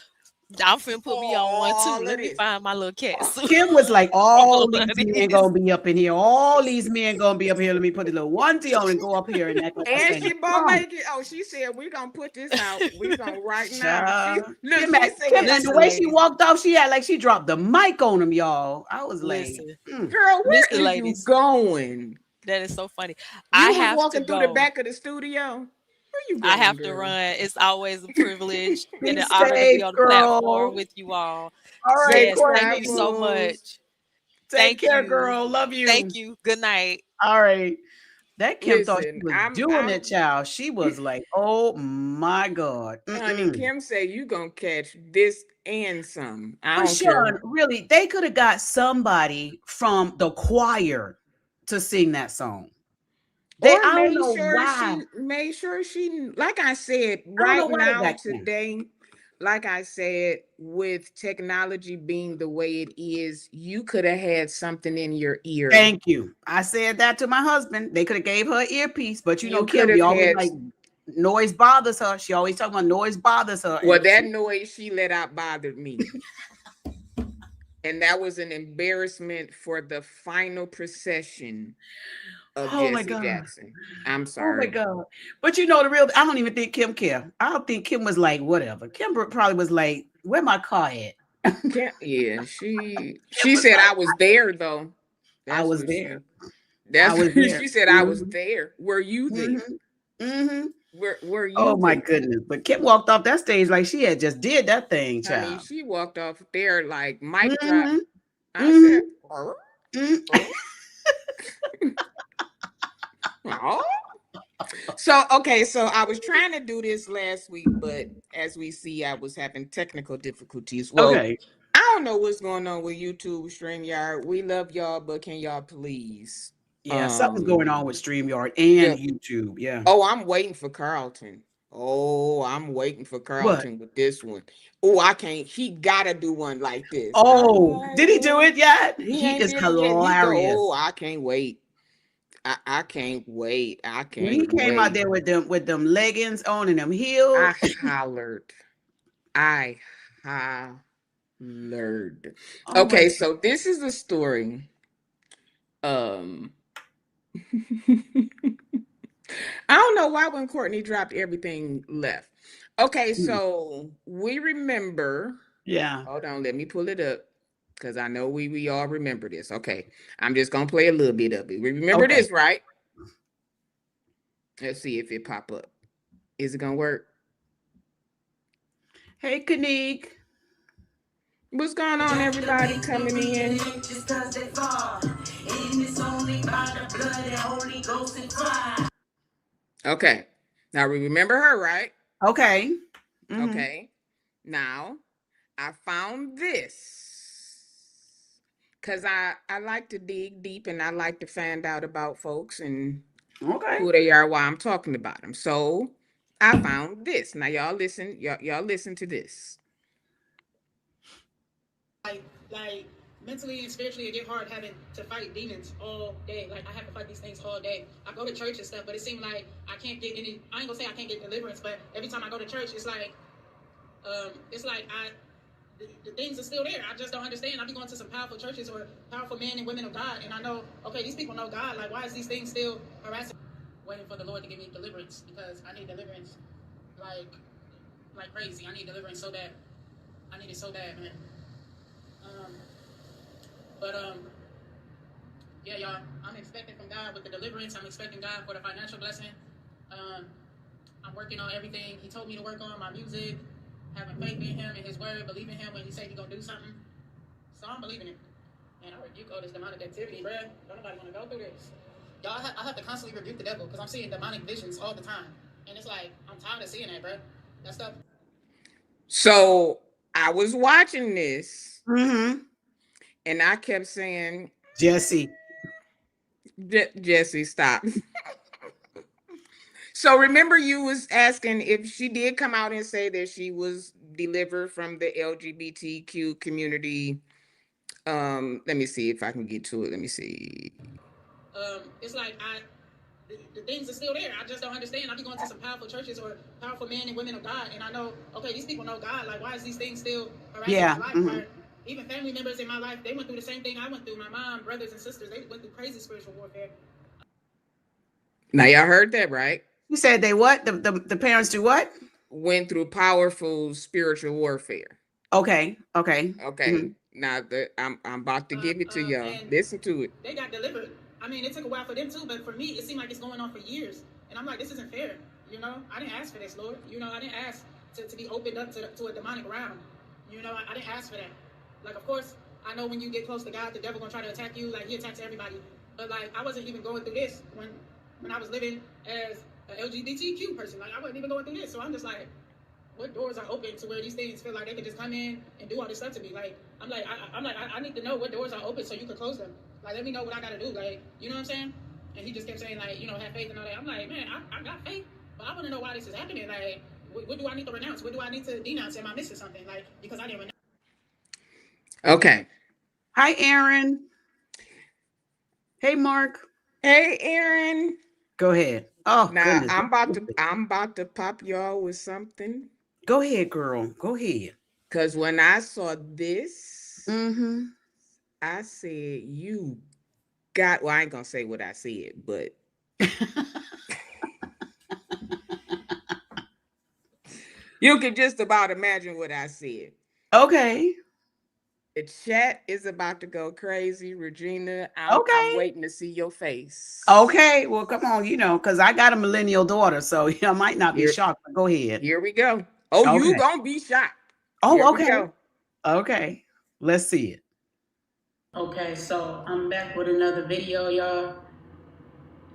I'm finna put me on one too. All of Let me this. find my little cat suit. Kim was like, All all of these men this. gonna be up in here. All these men gonna be up here. Let me put a little onesie on and go up here and act like I And sang she a both song. like it. Oh, she said, we're gonna put this out. We're gonna right now. She Child. look, Kim, she Kim, said, and the Listen, way she ladies. walked off, she had like she dropped the mic on him, y'all. I was like, Listen. girl, where Listen, is you ladies. going? That is so funny. I You was have to walking through the go. back of the studio. Where you I going, have to girl? run. It's always a privilege and be an honor to be safe, on the platform girl. with you all. All right, Safe Yes, thank Courtney. you so travels. much. Take Thank care, you. girl. Love Thank you. you. Good night. All right. That Kim thought she Listen, was I'm doing it, I'm child. She was like, oh my God. honey, Mm-mm. Kim said you gonna catch this and some. I But don't care. Sean, really, they could have got somebody from the choir to sing that song. They, Or I don't know why. made sure she, like I said, I don't know right why they now got Kim. today, like I said, with technology being the way it is, you could have had something in your ear. Thank you. I said that to my husband. They could have gave her an earpiece, but you know, You could Kim be have always had like, noise bothers her. She always talking about noise bothers her. Well, And that noise she let out bothered me. And that was an embarrassment for the final procession of oh my Jesse God. Jackson. I'm Oh my sorry. God. But you know the real, I don't even think Kim care. I don't think Kim was like, whatever. Kim probably was like, where my car at? Yeah, Kim she was said like, I was there though. I That's was what there. she I that's was what there. she said I was Mm-hmm. there. Were you there? Mm-hmm. Mm-hmm. Were Oh you my there? goodness. But Kim walked off that stage like she had just did that thing, Honey, child. she walked off there like mic drop. Mm-hmm. I Mm-hmm. said, oh, Mm-hmm. oh, oh. So okay, so I was trying to do this last week, but as we see, I was having technical difficulties. Well, Okay. I don't know what's going on with YouTube StreamYard. We love y'all, but can y'all please? Yeah, something's Um, going on with StreamYard and yeah. YouTube. Yeah. Oh, I'm waiting for Carlton. Oh, I'm waiting for What? Carlton with this one. Oh, I can't. He gotta do one like this. Oh, did he do it yet? He He ain't is did it yet. He go. Oh, hilarious. I can't wait. I can't wait. I When he can't came out wait. there with them leggings on and them I heels. hollered. I hollered. Oh my Okay, God. so this is the story. Um, I don't know why when Courtney dropped everything left. Okay, Mm. so we remember. Yeah. Hold on, let me pull it up because I know we all remember this. Okay, I'm just gonna play a little bit of it. We remember Okay. this, right? Let's see if it pop up. Is it gonna work? Hey, Kanique. What's going on, everybody coming in? Okay, now we remember her, right? Okay. Mm-hmm. Okay, now I found this because I like to dig deep and I like to find out about folks and Okay. who they are while I'm talking about them. So I found this. Now y'all listen, y'all listen to this. Like mentally and spiritually, it get hard having to fight demons all day. Like I have to fight these things all day. I go to church and stuff, but it seems like I can't get any. I ain't gonna say I can't get deliverance, but every time I go to church, it's like the things are still there. I just don't understand. I be going to some powerful churches or powerful men and women of God, and I know, okay, these people know God. Like, why is these things still harassing? Waiting for the Lord to give me deliverance because I need deliverance, like crazy. I need deliverance so bad. I need it so bad, man. Um, but yeah, y'all. I'm expecting from God with the deliverance. I'm expecting God for the financial blessing. I'm working on everything He told me to work on, my music, having faith in Him and His word, believing Him when He said He gonna do something. So I'm believing it. And I rebuke all this demonic activity, bruh. Don't nobody want to go through this. Y'all, I have to constantly rebuke the devil because I'm seeing demonic visions all the time, and it's like I'm tired of seeing that, bruh. That stuff. So I was watching this Mm-hmm. and I kept saying, Jesse. Jesse, stop. So remember you was asking if she did come out and say that she was delivered from the LGBTQ community. Let me see if I can get to it. Let me see. It's like the things are still there. I just don't understand. I be going to some powerful churches or powerful men and women of God, and I know, okay, these people know God. Like, why is these things still harassing Yeah. my life? Mm-hmm. Even family members in my life, they went through the same thing I went through. My mom, brothers, and sisters, they went through crazy spiritual warfare. Now y'all heard that, right? You said they what? The parents do what? Went through powerful spiritual warfare. Okay. Okay. Mm-hmm. Okay. Now I'm about to give it to y'all. Listen to it. They got delivered. I mean, it took a while for them too, but for me, it seemed like it's going on for years. And I'm like, this isn't fair. You know, I didn't ask for this, Lord. You know, I didn't ask to be opened up to a demonic realm. You know, I didn't ask for that. Like, of course, I know when you get close to God, the devil gonna try to attack you. Like, he attacks everybody. But like, I wasn't even going through this when I was living as an LGBTQ person. Like, I wasn't even going through this. So I'm just like, what doors are open to where these things feel like they can just come in and do all this stuff to me? Like, I need to know what doors are open so you can close them. Like, let me know what I gotta do. Like, you know what I'm saying? And he just kept saying, like, you know, have faith and all that. I'm like, man, I got faith, but I want to know why this is happening. Like, what do I need to renounce? What do I need to denounce? Am I missing something? Like, because I didn't renounce. Okay. Hi, Aaron. Hey, Mark. Hey, Aaron. Go ahead. Oh Now goodness. I'm about to pop y'all with something. Go ahead, girl. Go ahead. Cause when I saw this, Mm-hmm. I said, you got, well, I ain't gonna say what I said, but you can just about imagine what I said. Okay. The chat is about to go crazy. Regina, I'm Okay. waiting to see your face. Okay. Well, come on, because I got a millennial daughter, so I might not be Here, shocked, but go ahead. here we go. Oh, you Okay. gonna be shocked. Here Oh, we okay. go. Okay. Let's see it. Okay, so I'm back with another video, y'all.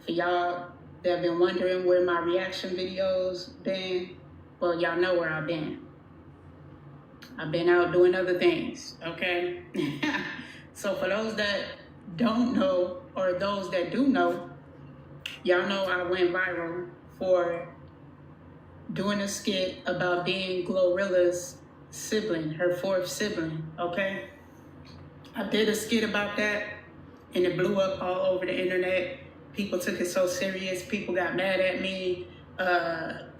For y'all that have been wondering where my reaction videos been, well, y'all know where I've been. I've been out doing other things, okay? So for those that don't know, or those that do know, y'all know I went viral for doing a skit about being Glorilla's sibling, her fourth sibling, okay? I did a skit about that, and it blew up all over the internet. People took it so serious. People got mad at me.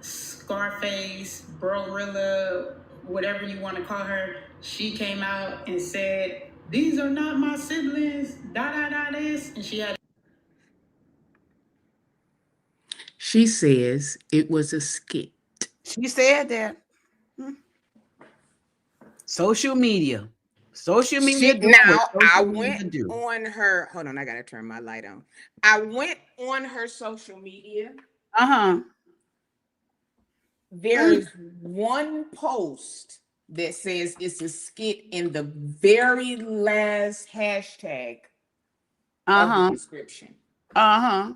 Scarface, Brorilla, whatever you want to call her, she came out and said, "These are not my siblings." Da da da this, and she had. She says it was a skit. She said that. Hmm. Social media. Social media She doing what now I social went media do. on her. Hold on, I gotta turn my light on. I went on her social media. Uh-huh. There Mm. is one post that says it's a skit in the very last hashtag of the Uh-huh. description. Uh-huh.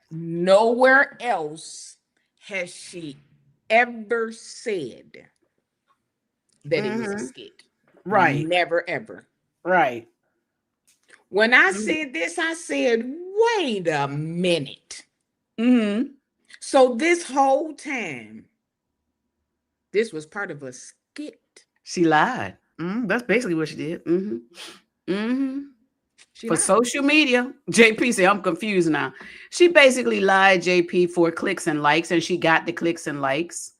Nowhere else has she ever said that it was a Mm-hmm. skit. Right. Never ever. Right. When I said this, I said, wait a minute. Mm-hmm. So this whole time, this was part of a skit. She lied. That's basically what she did. Mm-hmm. Mm-hmm. She For lied. social media, JP said, I'm confused now. She basically lied, JP, for clicks and likes, and she got the clicks and likes.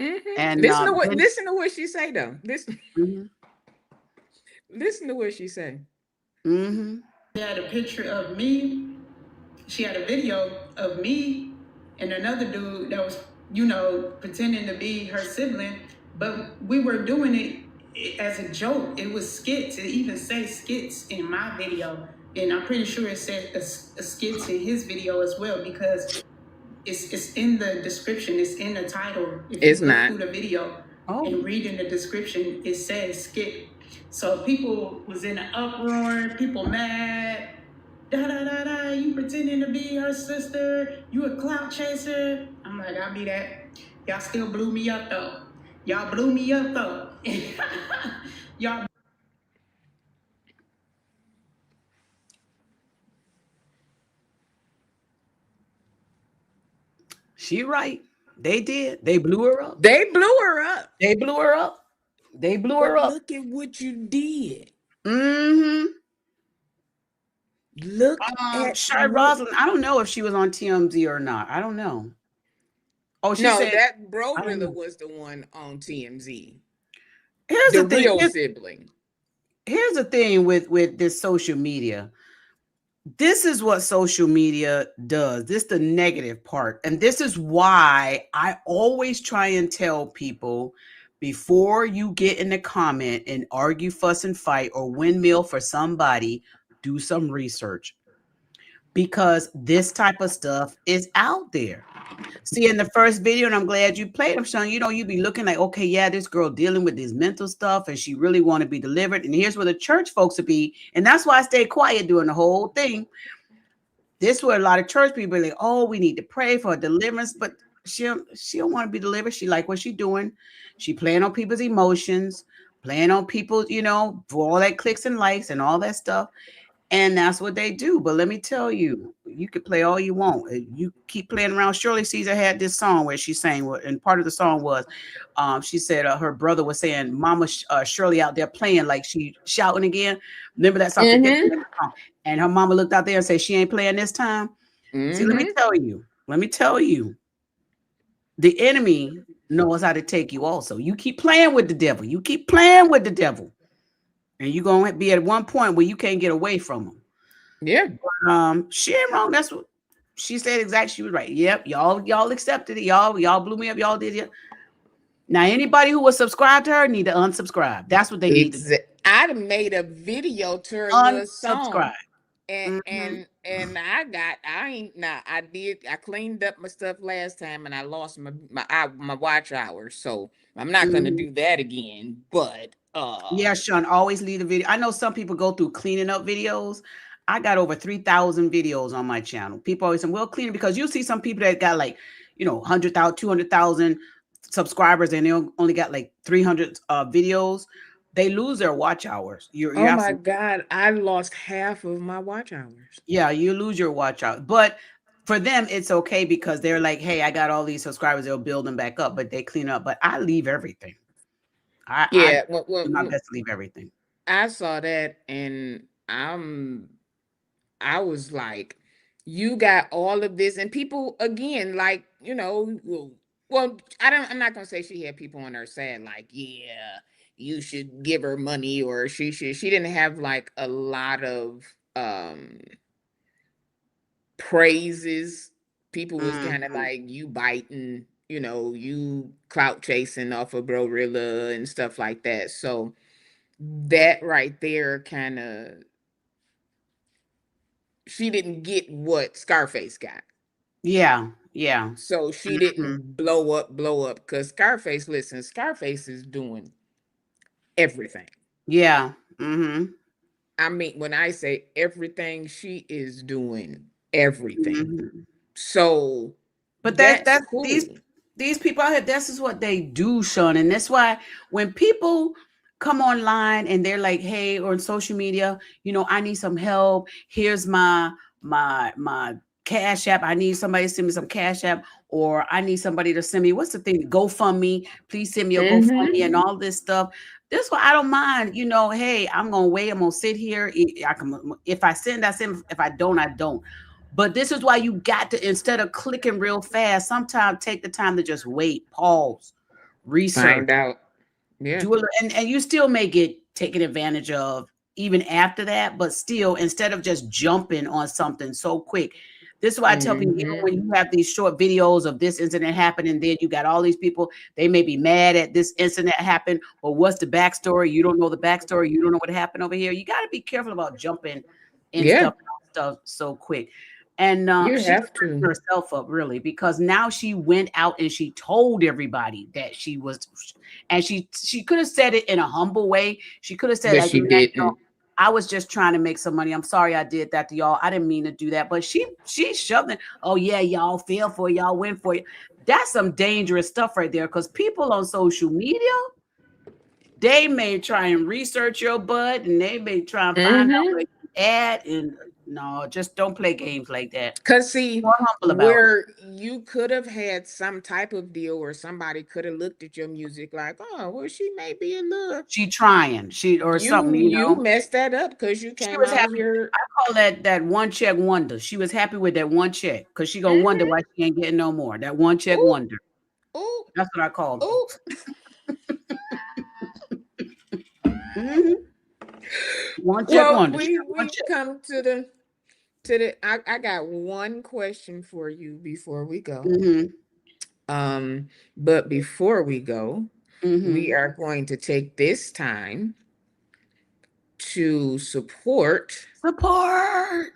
And then, Listen to what she say though. mm-hmm. Listen to what she say. Mm-hmm. She had a picture of me. She had a video of me and another dude that was, pretending to be her sibling, but we were doing it as a joke. It was skits. It even says skits in my video, and I'm pretty sure it said a skits in his video as well, because it's in the description. It's in the title. If you It's look not. through the video Oh. and read in the description, it says skit. So people was in an uproar. People mad. Da da da da. You pretending to be her sister. You a clout chaser. I'm like, I'll be that. Y'all still blew me up though. Y'all blew me up though. Y'all. She right. They did. They blew her up. They blew her up. They blew her up. They blew But her up. look at what you did. Mm-hmm. Look at Shy what. Roslyn. I don't know if she was on TMZ or not. I don't know. Oh, she No, said, that I don't Brorilla know. was the one on TMZ. Here's The the thing. real sibling. Here's the thing with this social media. This is what social media does. This is the negative part. And this is why I always try and tell people before you get in the comment and argue, fuss, and fight or windmill for somebody, do some research. Because this type of stuff is out there. See, in the first video, and I'm glad you played them, Sean, you be looking like, okay, yeah, this girl dealing with this mental stuff and she really want to be delivered. And here's where the church folks would be. And that's why I stayed quiet during the whole thing. This is where a lot of church people are like, oh, we need to pray for deliverance. But she don't want to be delivered. She like what she doing. She playing on people's emotions, playing on people, for all that clicks and likes and all that stuff. And that's what they do. But let me tell you, you could play all you want. You keep playing around. Shirley Caesar had this song where she sang, and part of the song was, she said her brother was saying, Mama Shirley out there playing like she shouting again. Remember that song? Forget the name of the song. And her mama looked out there and said, she ain't playing this time. See, let me Mm-hmm. tell you. let me tell you, the enemy knows how to take you also. You keep playing with the devil. You keep playing with the devil. And you're going to be at one point where you can't get away from him. Yeah. She ain't wrong. That's what she said. Exactly. She was right. Yep. Y'all accepted it. Y'all blew me up. Y'all did it. Now, anybody who was subscribed to her need to unsubscribe. That's what they need to do. I done made a video to her little Unsubscribe. song. And Mm-hmm. I ain't nah, I cleaned up my stuff last time and I lost my watch hours. So I'm not gonna Mm-hmm. do that again. But Yeah, Sean, always leave the video. I know some people go through cleaning up videos. I got over 3,000 videos on my channel. People always say, well, clean it because you see some people that got like, 100,000, 200,000 subscribers and they only got like 300 videos. They lose their watch hours. You're oh my absolutely, God, I lost half of my watch hours. yeah, you lose your watch hours. But for them, it's okay because they're like, hey, I got all these subscribers. They'll build them back up, but they clean up. But I leave everything. I Yeah, do my best to leave everything. I saw that and I was like, you got all of this, and people again, like, I'm not gonna say she had people on her saying, like, yeah, you should give her money, or she didn't have like a lot of praises. People was kind of Mhm. like, you biting, you clout chasing off of Brorilla and stuff like that. So that right there kind of, she didn't get what Scarface got. Yeah, yeah. So she Mhm. didn't blow up. Because Scarface, listen, Scarface is doing everything. Yeah. Mhm. I mean, when I say everything, she is doing everything. Mhm. So But that's that's cool. these people out here, this is what they do, Sean. And that's why when people come online and they're like, hey, or on social media, I need some help. Here's my cash app. I need somebody to send me some cash app, or I need somebody to send me what's the thing? GoFundMe. Please send me a GoFundMe Mm-hmm. and all this stuff. This why I don't mind, hey, I'm gonna wait, I'm gonna sit here. I can if I send, I send. If I don't, I don't. But this is why you got to, instead of clicking real fast, sometimes take the time to just wait, pause, research, Find out. Yeah. do it, and you still may get taken advantage of even after that. But still, instead of just jumping on something so quick, this is why I tell people, even Mm-hmm. when you have these short videos of this incident happening, then you got all these people, they may be mad at this incident happened, but what's the backstory? You don't know the backstory. You don't know what happened over here. You got to be careful about jumping in Yeah. stuff so quick. And You she have to. herself up really, because now she went out and she told everybody that she was, and she could have said it in a humble way. She could have said But like, she man, didn't. I was just trying to make some money. I'm sorry I did that to y'all. I didn't mean to do that. But she shoved it. Oh yeah, y'all fell for it, y'all went for it. That's some dangerous stuff right there. Because people on social media, they may try and research your butt and they may try and find out Mm-hmm. where you at. And no, just don't play games like that. Cause see, More humble about it. where you could have had some type of deal, or somebody could have looked at your music like, oh, well, she may be in love. She trying, she or something, You messed that up because you She came was out happy. here. I call that one check wonder. She was happy with that one check because she gonna wonder Mm-hmm. why she ain't getting no more. That one check Ooh, wonder. ooh, That's what I call them ooh. folks. Mhm. One check Well, wonder. She got one we check. come I got one question for you before we go. Mhm. Um, but before we go, we Mhm. are going to take this time to support Support.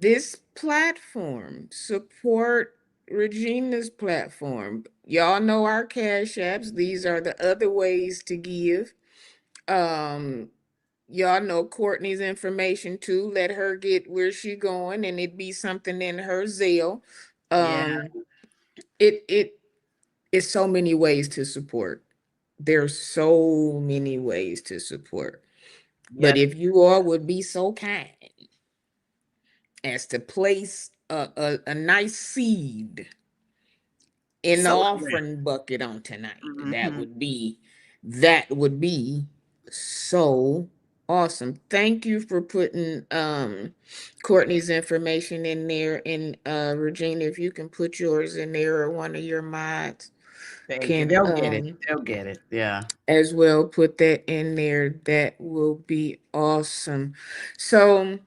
this platform, support Regina's platform. Y'all know our cash apps. These are the other ways to give. Um, y'all know Courtney's information too. Let her get where she going, and it be something in her Zelle. Yeah. It is so many ways to support. There's so many ways to support. But Yep. if you all would be so kind as to place a nice seed in the So yeah. offering bucket on tonight, Mhm. that would be so Awesome. Thank you for putting Courtney's information in there. And Regina, if you can put yours in there, or one of your mods Thank you. can They'll get it. They'll get it. Yeah. as well put that in there. That will be awesome. So,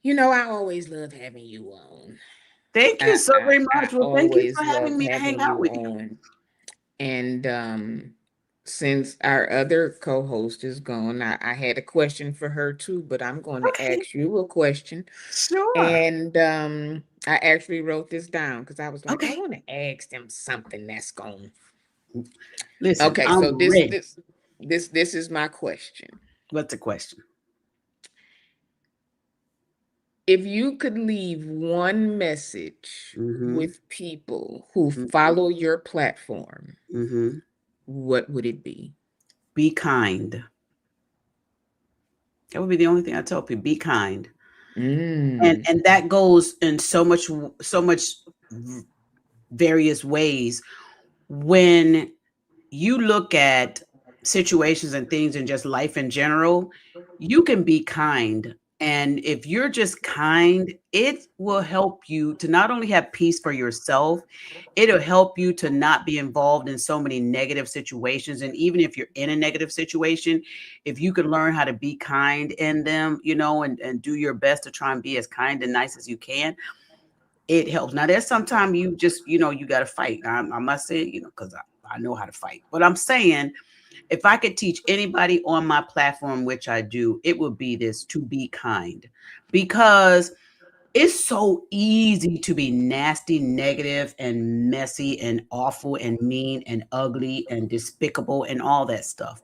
I always love having you on. Thank you I, so I very I much. Well, thank you always for love having me to hang having out you with you. on. And since our other co-host is gone, I had a question for her too, but I'm going to Okay. ask you a question. Sure. And I actually wrote this down because I was like, I Okay. want to ask them something that's going. Listen, Okay, I'm so this ready. this this is my question. What's the question? If you could leave one message Mm-hmm. with people who follow your platform, Mm-hmm. what would it be? Be kind. That would be the only thing I tell people. Be kind. And Mm. and that goes in so much various ways. When you look at situations and things and just life in general, you can be kind. And if you're just kind, it will help you to not only have peace for yourself, it'll help you to not be involved in so many negative situations. And even if you're in a negative situation, if you can learn how to be kind in them, and do your best to try and be as kind and nice as you can, it helps. Now, there's sometimes you just, you got to fight. I must say, because I know how to fight. But I'm saying, if I could teach anybody on my platform, which I do, it would be this: to be kind. Because it's so easy to be nasty, negative, and messy, and awful, and mean, and ugly, and despicable, and all that stuff.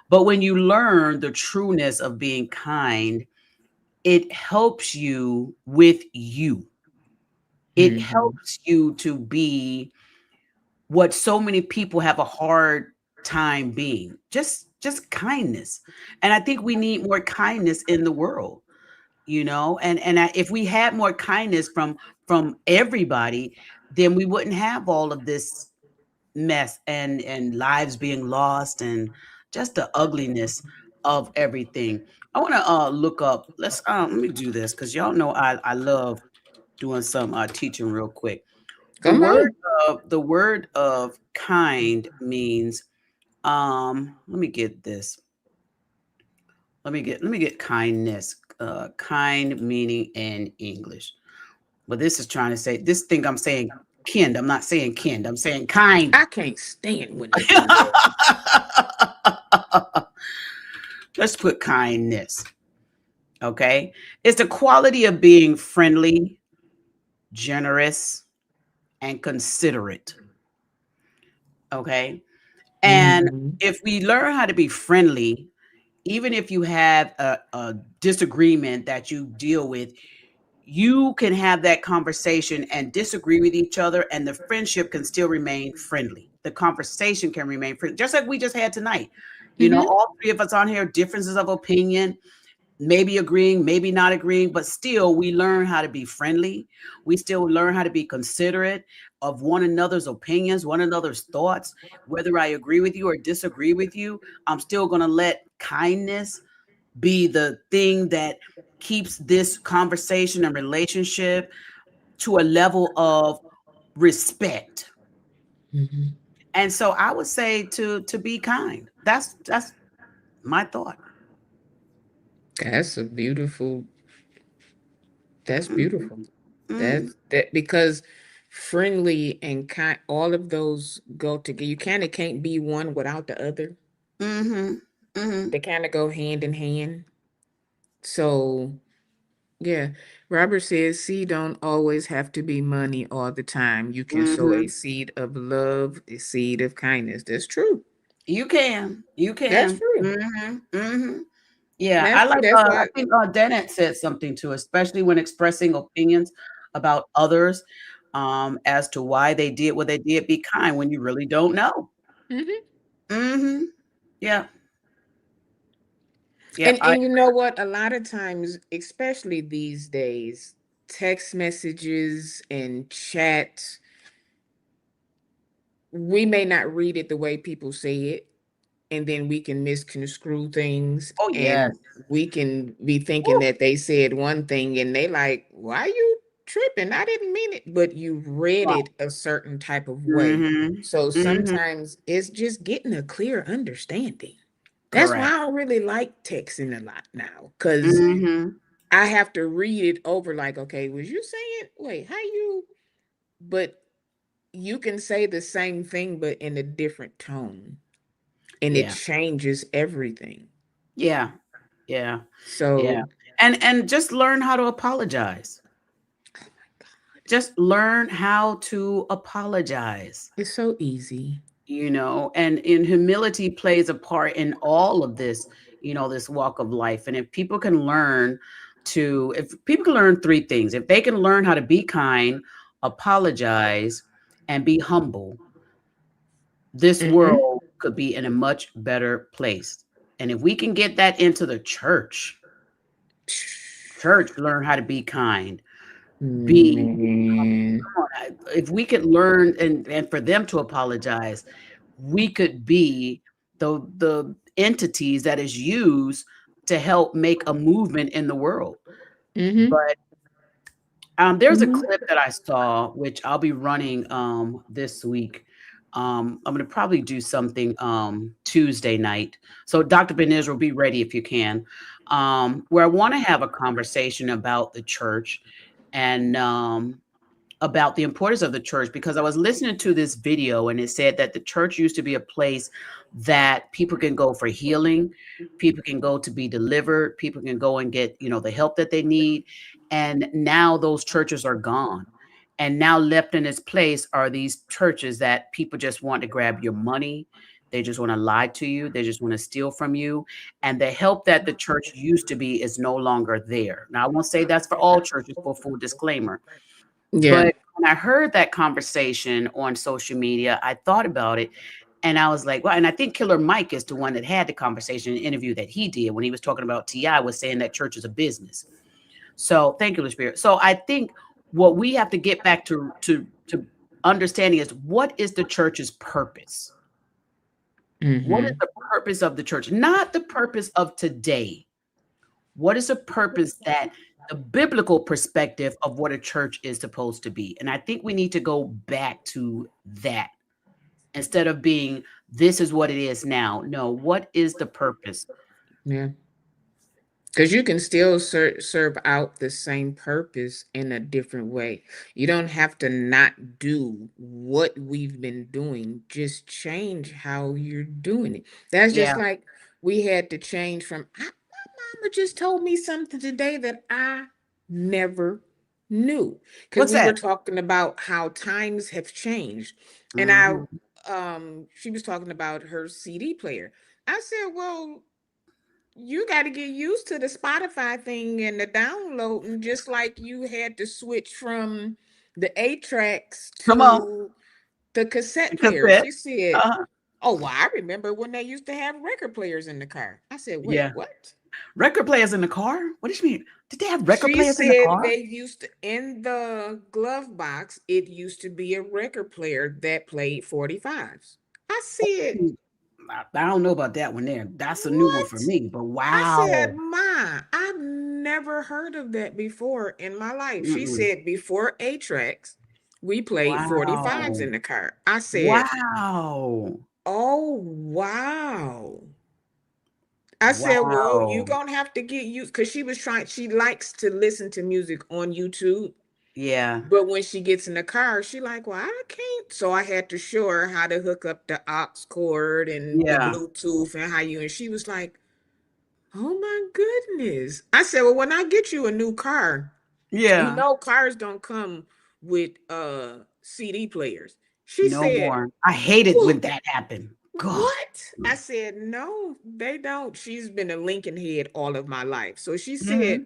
But when you learn the trueness of being kind, it helps you with you. It Mm-hmm. helps you to be what so many people have a hard time being, just kindness. And I think we need more kindness in the world, if we had more kindness from everybody, then we wouldn't have all of this mess and lives being lost and just the ugliness of everything. I want to look up, let me do this, because y'all know I love doing some teaching real quick. The Come word on. the word of kind means, let me get this. Let me get kindness. Kind meaning in English. But this is trying to say this thing I'm saying kind. I'm not saying kind. I'm saying kind. I can't stand when they do that. Let's put kindness. Okay. It's the quality of being friendly, generous, and considerate. Okay. And Mm-hmm. if we learn how to be friendly, even if you have a disagreement that you deal with, you can have that conversation and disagree with each other, and the friendship can still remain friendly. The conversation can remain friendly, just like we just had tonight. Mm-hmm. All three of us on here, differences of opinion, maybe agreeing, maybe not agreeing, but still we learn how to be friendly. We still learn how to be considerate of one another's opinions, one another's thoughts. Whether I agree with you or disagree with you, I'm still going to let kindness be the thing that keeps this conversation and relationship to a level of respect. Mm-hmm. And so I would say to be kind. That's my thought. That's a beautiful. That's Mhm, beautiful. mhm, That because friendly and kind, all of those go together. You kind of can't be one without the other. mhm, mhm, They kind of go hand in hand. So yeah, Robert says seed don't always have to be money all the time. You can sow a mhm. seed of love, a seed of kindness. That's true. You can. You That's can. true. Mhm, mhm. Yeah, That's true. That's I why. think Danette said something too, especially when expressing opinions about others, as to why they did what they did. Be kind when you really don't know. Mhm. Mhm. Yeah. Yeah. And you know what? A lot of times, especially these days, text messages and chats, we may not read it the way people say it. and then we can misconstrue things, Oh, and yes. we can be thinking Woo. that they said one thing and they like, why you tripping? I didn't mean it, but you read Right. it a certain type of way. Mm-hmm. So Mm-hmm. sometimes it's just getting a clear understanding. That's why Correct. I don't really like texting a lot now, because Mm-hmm. I have to read it over like, okay, was you saying, wait, how you, but you can say the same thing, but in a different tone, and it Yeah. changes everything. Yeah. Yeah. Yeah. So, And just learn how to apologize. oh my God, Just learn how to apologize. it's so easy. And in humility plays a part in all of this, this walk of life. And if people can learn three things, if they can learn how to be kind, apologize, and be humble, this Mm-hmm. world could be in a much better place. And if we can get that into the church learn how to be kind, be Man. come on, if we could learn and for them to apologize, we could be the entities that is used to help make a movement in the world. Mm-hmm. But there's a Mm-hmm. clip that I saw, which I'll be running this week. I'm going to probably do something Tuesday night. So Dr. Ben Israel, be ready if you can. Where I want to have a conversation about the church and about the importance of the church, because I was listening to this video and it said that the church used to be a place that people can go for healing, people can go to be delivered, people can go and get, the help that they need. And now those churches are gone. And now left in its place are these churches that people just want to grab your money. They just want to lie to you. They just want to steal from you. And the help that the church used to be is no longer there. Now, I won't say that's for all churches, for full disclaimer. Yeah. But when I heard that conversation on social media, I thought about it and I was like, well, and I think Killer Mike is the one that had the conversation, an interview that he did when he was talking about T.I. was saying that church is a business. So thank you, Holy Spirit. So I think what we have to get back to understanding is, what is the church's purpose? What is Mm-hmm. the purpose of the church? Not the purpose of today. What is the purpose that the biblical perspective of what a church is supposed to be? And I think we need to go back to that instead of being, this is what it is now. No, what is the purpose? Yeah. Because you can still serve out the same purpose in a different way. You don't have to not do what we've been doing, just change how you're doing it. That's just Yeah. like we had to change from, my mama just told me something today that I never knew. Because What's we were that? talking about how times have changed. And Mhm. she was talking about her CD player. I said, well, you got to get used to the Spotify thing and the downloading, just like you had to switch from the 8 tracks Come on. to the cassette player. Cassette. She said, Uh-huh. oh, well, I remember when they used to have record players in the car. I said, wait, Yeah. what? Record players in the car? What do you mean? Did they have record She players in the said car? they used to, in the glove box, it used to be a record player that played 45s. I said, I don't know about that one there. That's a new one for what? me, but I said, wow. Ma, I've never heard of that before in my life. She Mm-mm. said, before 8 tracks, we played 45s Wow. in the car. I said, Wow. oh, wow. I said, well, you're Wow. going to have to get used, because she was trying, she likes to listen to music on YouTube. Yeah. But when she gets in the car, she like, well, I can't. So I had to show her how to hook up the aux cord and the Yeah. Bluetooth and how you, and she was like, oh my goodness. I said, well, when I get you a new car, Yeah. cars don't come with CD players. She No said, more. I hated when well, that happened. God. what? I said, no, they don't. She's been a Lincoln head all of my life. So she said, Mhm.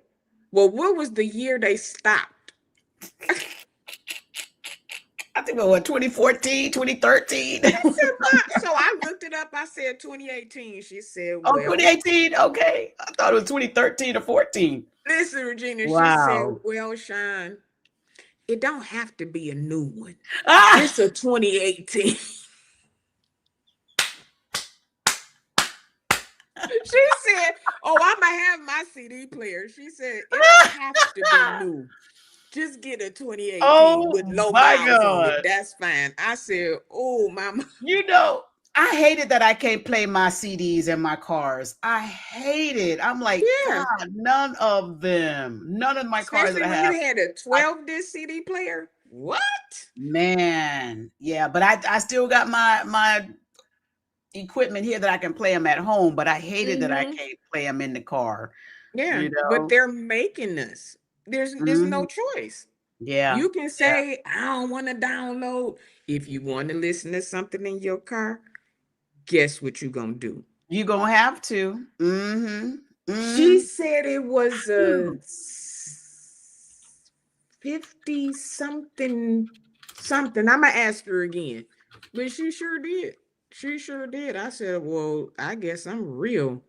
well, what was the year they stopped? I think it was 2014, 2013. I said, Ma. So I looked it up. I said 2018. She said, Oh, well, 2018. Okay. I thought it was 2013 or 14. listen, Regina. She said, Wow. well, Sean, it don't have to be a new one. Ah, Just a 2018. She said, "Oh, I'ma have my CD player." She said, "It don't have to be new. Just get a 2018 with Oh low my miles on it. God. That's fine." I said, "Oh, mama." You know, I hated that I can't play my CDs in my cars. I hate it. I'm like, Yeah, God, none of them. None of my cars that especially I when you have. had a I, 12 disc CD player. What? man, yeah, but I still got my equipment here that I can play them at home, but I hated that I Mm-hmm. can't play them in the car, Yeah, you but know? they're making us. There's Mhm. no choice. Yeah. You can Yeah. say, "I don't want to download." If you want to listen to something in your car, guess what you're gonna do? You gonna have to. Mm-hmm. She Mm-hmm. said it was a 50 something something. I'm gonna ask her again. But she sure did. She sure did. I said, "Well, I guess I'm real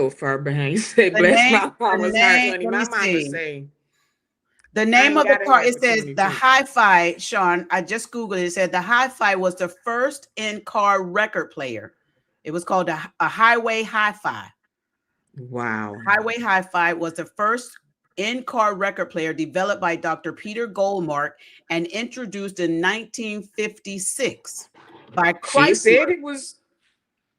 far behind." Say, "Bless my The mama's heart, name, honey." let My me mama see. say, The "I name ain't of the gotta car, have it the says the 22." Hi-Fi, Sean. I just Googled it. It said the Hi-Fi was the first in-car record player. It was called a Highway Hi-Fi. Wow. Highway Hi-Fi was the first in-car record player developed by Dr. Peter Goldmark and introduced in 1956 by She said Chrysler. it was.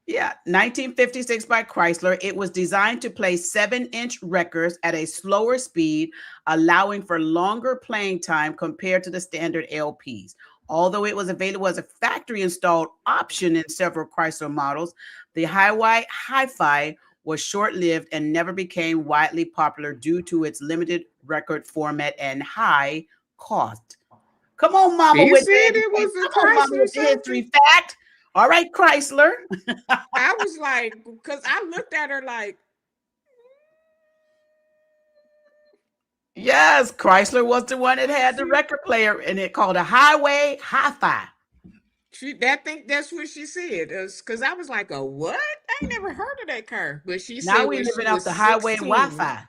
Yeah, 1956 by Chrysler. It was designed to play 7-inch records at a slower speed, allowing for longer playing time compared to the standard LPs. Although it was available as a factory installed option in several Chrysler models, the Highway Hi-Fi was short-lived and never became widely popular due to its limited record format and high cost. Come on, Mama, She with said the it was a come on, Mama, Chrysler with the something. history fact. All right, Chrysler. I was like, because I looked at her like, Yes, Chrysler was the one that had the she record player, and it called a Highway Hi-Fi. she that think that's what she said. Because I was like, "A what? I ain't never heard of that car." But she Now said we when she living off was the Highway 16. Wi-Fi.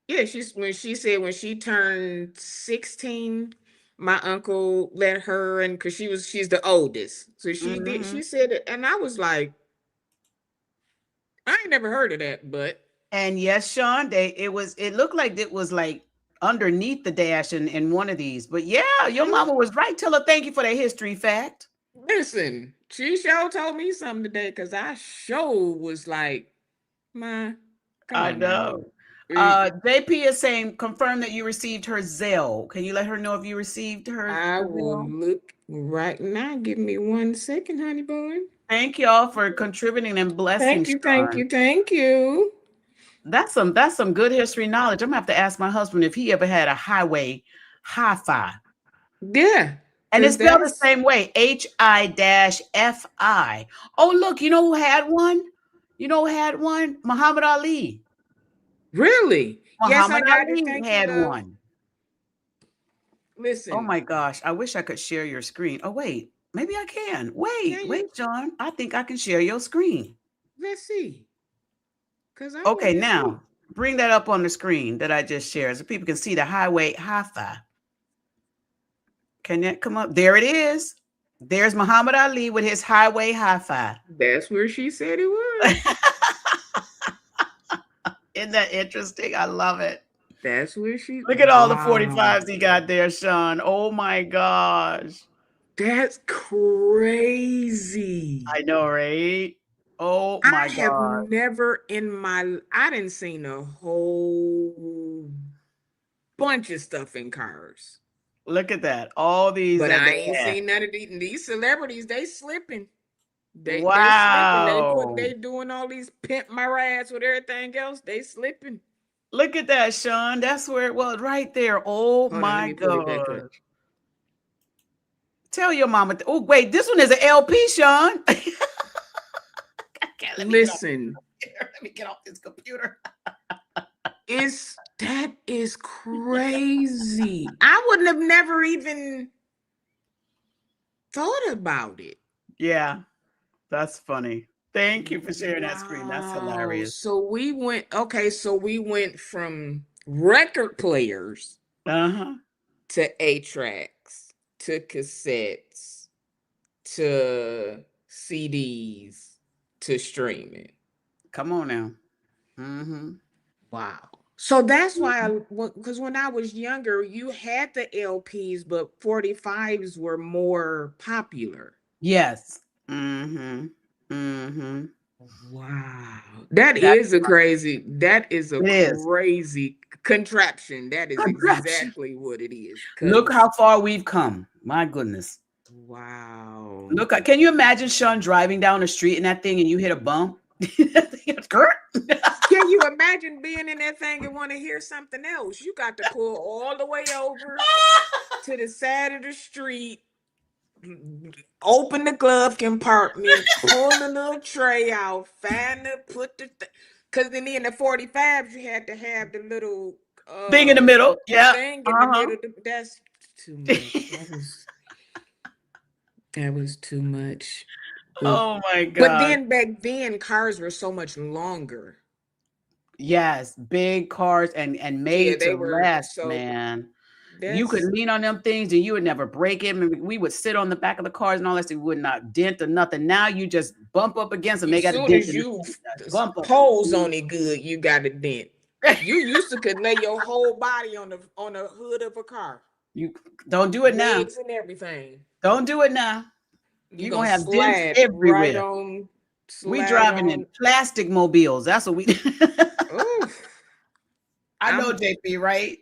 Yeah, when she turned 16, my uncle let her, and because she's the oldest. So Hmm. she said it, and I was like, I ain't never heard of that, but And yes, Sean, it looked like it was like underneath the dash in one of these. But yeah, your mm, mama was right. Tell her thank you for that history fact. listen, she sure told me something today because I sure was like, "Ma, come I on now." know. Eh, JP is saying confirm that you received her Zelle. Can you let her know if you received her I will Zelle? look right now. Give me 1 second, honey bun. Thank y'all for contributing and blessing, Thank you, thank Sean. you, thank you. That's some good history knowledge. I'm gonna have to ask my husband if he ever had a highway hi-fi. Yeah, And it's because spelled the that's same way, HI-FI. Oh, look, you know who had one? You know who had one? Muhammad Ali. really. Yes, I Muhammad got it. Ali Thank you, had love. one. Oh Listen, my gosh. I wish I could share your screen. Oh, wait. Maybe I can. can you? Wait, John. I think I can share your screen. Let's see. Because I Okay, want to see. now bring that up on the screen that I just shared so people can see the highway hi-fi. Can that come up? There it is. There's Muhammad Ali with his highway hi-fi. That's where she said it was. Isn't that interesting? I love it. That's where she. Look at all the Wow. 45s he got there, Sean. Oh my gosh. That's crazy. I know, right? Oh I my have God. never in I didn't seen a whole bunch of stuff in cars. Look at that. All these But that I they ain't had. seen none of these celebrities. They slipping. They slipping. Wow. They doing all these pimp my rides with everything else. They slipping. Look at that, Sean. That's where it was right there. Oh Hold on, let my me pull it back up. God. Tell your mama. Oh, wait, this one is an LP, Sean. Okay, let me get off. Listen, Let me get off this computer. that is crazy. I wouldn't have never even thought about it. Yeah, that's funny. Thank you for sharing that screen. That's Wow. hilarious. So we went from record players Uh-huh. to 8 tracks to cassettes to CDs. to stream it. Come on now. Mm-hmm. Wow. So that's why because when I was younger, you had the LPs, but 45s were more popular. Yes. Mm-hmm. Mm-hmm. Wow. That That is a it is. crazy contraption. That is Contraption. exactly what it is. Look Cause how far we've come. My goodness. wow. Look, can you imagine Sean driving down the street in that thing and you hit a bump? Skirt. Can you imagine being in that thing and want to hear something else? You got to pull all the way over to the side of the street, open the glove compartment, pull the little tray out, find the put the because then in the 45s you had to have the little Thing in the middle. Yeah. thing in the Uh-huh. middle. That's too much. That was too much. But Oh my but God. then back then cars were so much longer. Yes, big cars and Yeah, made they to were last, so man. You could that's lean on them things and you would never break it. And we would sit on the back of the cars and all that. So we would not dent or nothing. Now you just bump up against them. They as got a soon dent as in the you bump up. pose on it good, you got a dent. You used to could lay your whole body on the hood of a car, You don't do it now. legs and everything. Don't do it now. You You're gonna gonna have dents slide right everywhere. on, We slide driving in on. plastic mobiles. That's what we Oh, I know, I'm. JP, right?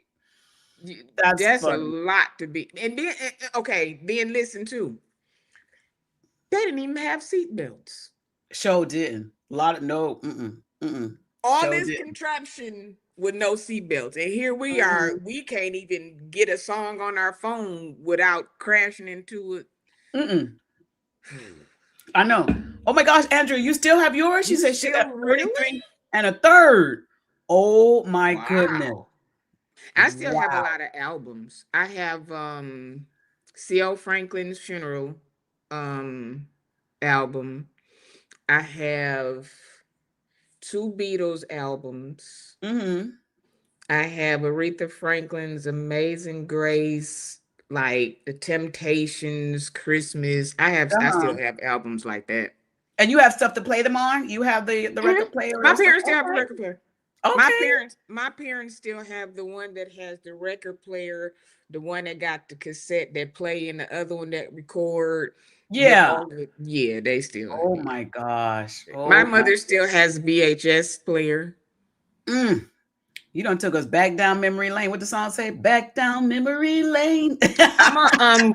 That's That's a funny. lot to be. And then okay, then listen too. They didn't even have seatbelts. Show didn't. A lot of no, All Show this didn't. contraption with no seatbelts, and here we are. Mm-mm. We can't even get a song on our phone without crashing into it. Mm-mm. I know. Oh my gosh, Andrew, you still have yours? She You said she still got really? 33 and a third. Oh my goodness. Wow. I still have a Wow. lot of albums. I have C.L. Franklin's funeral um album. I have two Beatles albums. Mm-hmm. I have Aretha Franklin's Amazing Grace, like The Temptations, Christmas. I Uh-huh. still have albums like that. And you have stuff to play them on? You have the Mhm. record player My and stuff? parents still have a Okay. record player. Okay. My parents still have the one that has the record player, the one that got the cassette that play, and the other one that record with Yeah. all the yeah, they still have Oh it. my gosh. My Oh my. mother still has VHS player. Mm. You done took us back down memory lane. What the song say? Back down memory lane.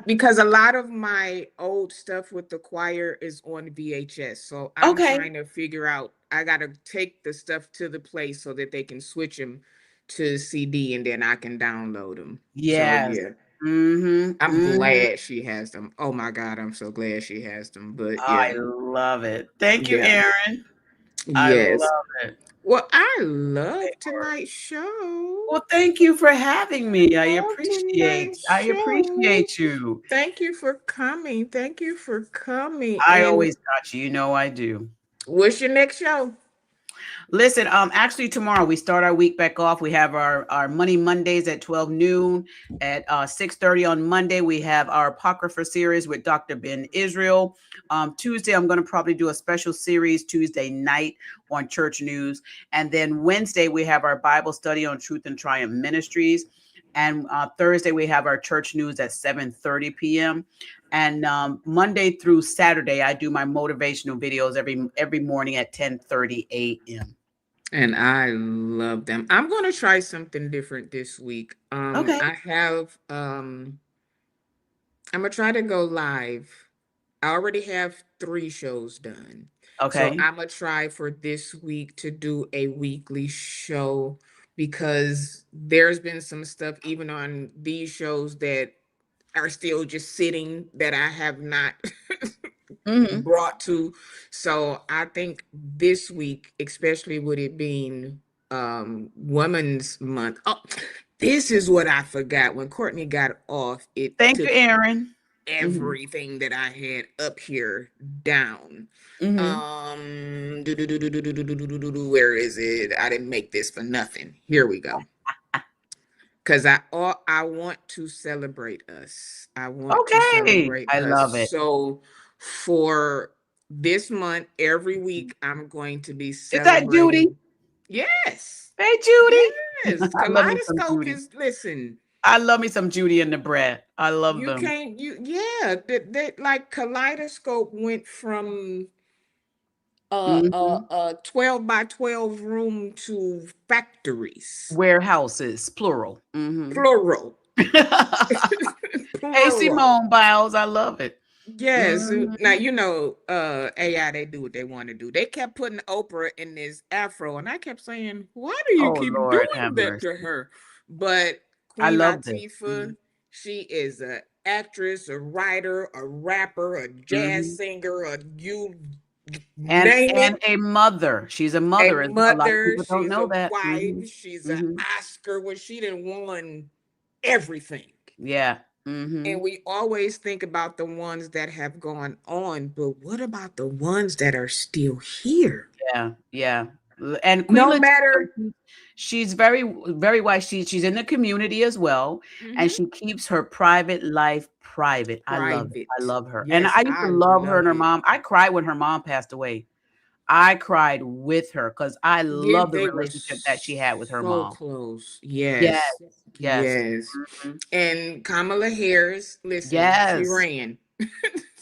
Because a lot of my old stuff with the choir is on VHS. So I'm Okay. trying to figure out I gotta take the stuff to the place so that they can switch them to CD and then I can download them. So Yes. yeah. Mm-hmm. I'm Mm-hmm. glad she has them. Oh my God, I'm so glad she has them. But I yeah, love it. Thank you, yeah, Aaron. I yes. love it. Well, I love tonight's show. Well, thank you for having me. Love tonight's I show. appreciate you. Thank you for coming. Thank you for coming. I And always got you. You know I do. what's your next show? Listen, actually tomorrow we start our week back off. We have our Money Mondays at 12 noon. At 6:30 on Monday, we have our Apocrypha series with Dr. Ben Israel. Tuesday, I'm going to probably do a special series Tuesday night on church news. And then Wednesday, we have our Bible study on Truth and Triumph Ministries. And Thursday, we have our church news at 7:30 p.m. And Monday through Saturday, I do my motivational videos every morning at 10:30 a.m. And I love them. I'm going to try something different this week. Okay. I'm going to try to go live. I already have 3 shows done. So Okay. I'm going to try for this week to do a weekly show because there's been some stuff even on these shows that are still just sitting that I have not Mm-hmm. brought to. So I think this week, especially with it being Women's Month. Oh, this is what I forgot. When Courtney got off, it Thank you, took Aaron. Mm-hmm. everything that I had up here down. Mm-hmm. Where is it? I didn't make this for nothing. Here we go. Because I want to celebrate us. I want to Okay. celebrate I us. love it. So for This month, every week, I'm going to be Is that Judy? celebrating. Yes. Hey, Judy. Yes. I love me some Kaleidoscope Judy. is, listen, I love me some Judy and the Brat. I love you them. can't, yeah, that like Kaleidoscope went from Mhm. 12 by 12 room to factories. Warehouses, plural. Mhm. Plural. Hey, Plural. Simone Biles, I love it. Yes. Now Mhm. you know AI, they do what they want to do. They kept putting Oprah in this afro, and I kept saying, why do you Oh, keep Lord, have doing that mercy. to her? But I Queen love this. Latifah, Mhm. she is a actress, a writer, a rapper, a jazz Mhm. singer, a you And name it. a mother. She's a A mother as well. A lot of mother, people don't she's a know that. Mhm. wife, she's an Mhm. Oscar where she done won everything. Yeah. And Mhm. we always think about the ones that have gone on, but what about the ones that are still here? Yeah, yeah. And Queen No Latifah, matter. she's very, very wise. She's in the community as well, and Mhm. she keeps her private life private. I love it. I Private. love her, and Yes, I used to I love her and love her it. mom. I cried when her mom passed away. I cried with her because I Yeah, love the they were relationship that she had with her so mom. close. Yes, Yes. yes, Yes. mhm, And Kamala Harris, listen, she yes, ran.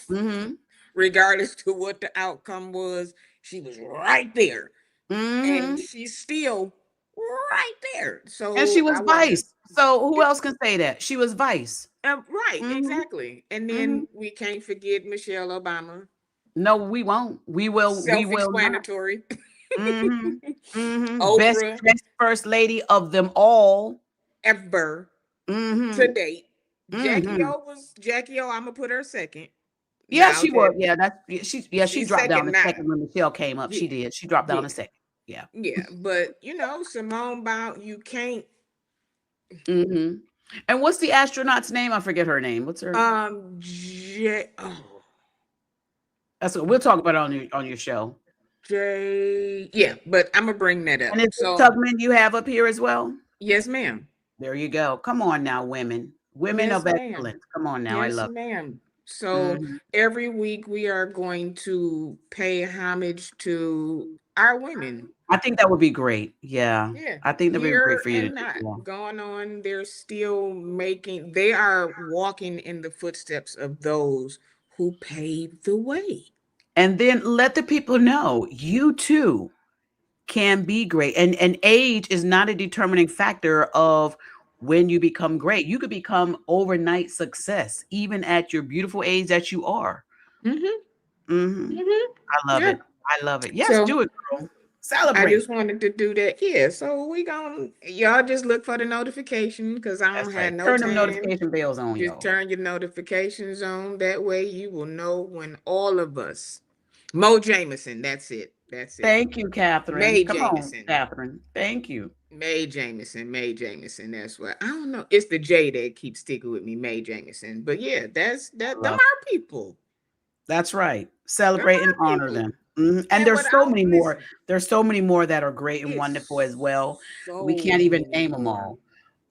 hmm, Regardless to what the outcome was, she was right there. And hmm. she's still right there. And she So was I want to, vice. So who else can say that she was vice? right, Hmm. exactly. And Hmm. then we can't forget Michelle Obama. No, we won't. We will. We will not. Self-explanatory. Mhm. Mhm. Best Oprah best first lady of them all. ever to Mhm. date. Mhm. Jackie O. I'm gonna put her second. Yeah, Now she was. that Yeah, that's she she's dropped down second a now. second when Michelle came up. Yeah, She did. She dropped down a yeah, second. Yeah. yeah. But you know, Simone Biles, you can't. Mhm. And what's the astronaut's name? I forget her name. What's her? Oh, That's what we'll talk about it on your show. Yeah. But I'm gonna bring that up. And is this So Tubman you have up here as well? yes, ma'am. There you go. Come on now, women. Women Yes, of ma'am. excellence. Come on now. I Yes, love ma'am. So it. Mhm. every week we are going to pay homage to our women. I think that would be great. Yeah. Yeah, I think that'd be great here for you to and do. not Yeah. going on. They're still making, they are walking in the footsteps of those who paved the way. And then let the people know you too can be great. And age is not a determining factor of when you become great. You could become overnight success even at your beautiful age that you are. Mm-hmm. Mhm. Mm-hmm. I love Yeah. it. I love it. Yes, So do it, girl. I Celebrate. just wanted to do that. Yeah. So we gonna, y'all just look for the notification because I That's don't have right. no Turn them time. notification bells on, Just y'all. turn your notifications on. That way you will know when all of us, Mo Jameson, that's it. That's it. Thank you, Catherine. May Come on, Jameson. Catherine. Thank you. May Jameson. May Jameson. That's what I don't know. It's the J that keeps sticking with me, May Jameson. But yeah, that's that I them love our people. That's right. Them Celebrate and our honor people. them. Mhm, and And there's so without many more. listen, There's so many more that are great and wonderful as it's well. We so can't even many name them more. all,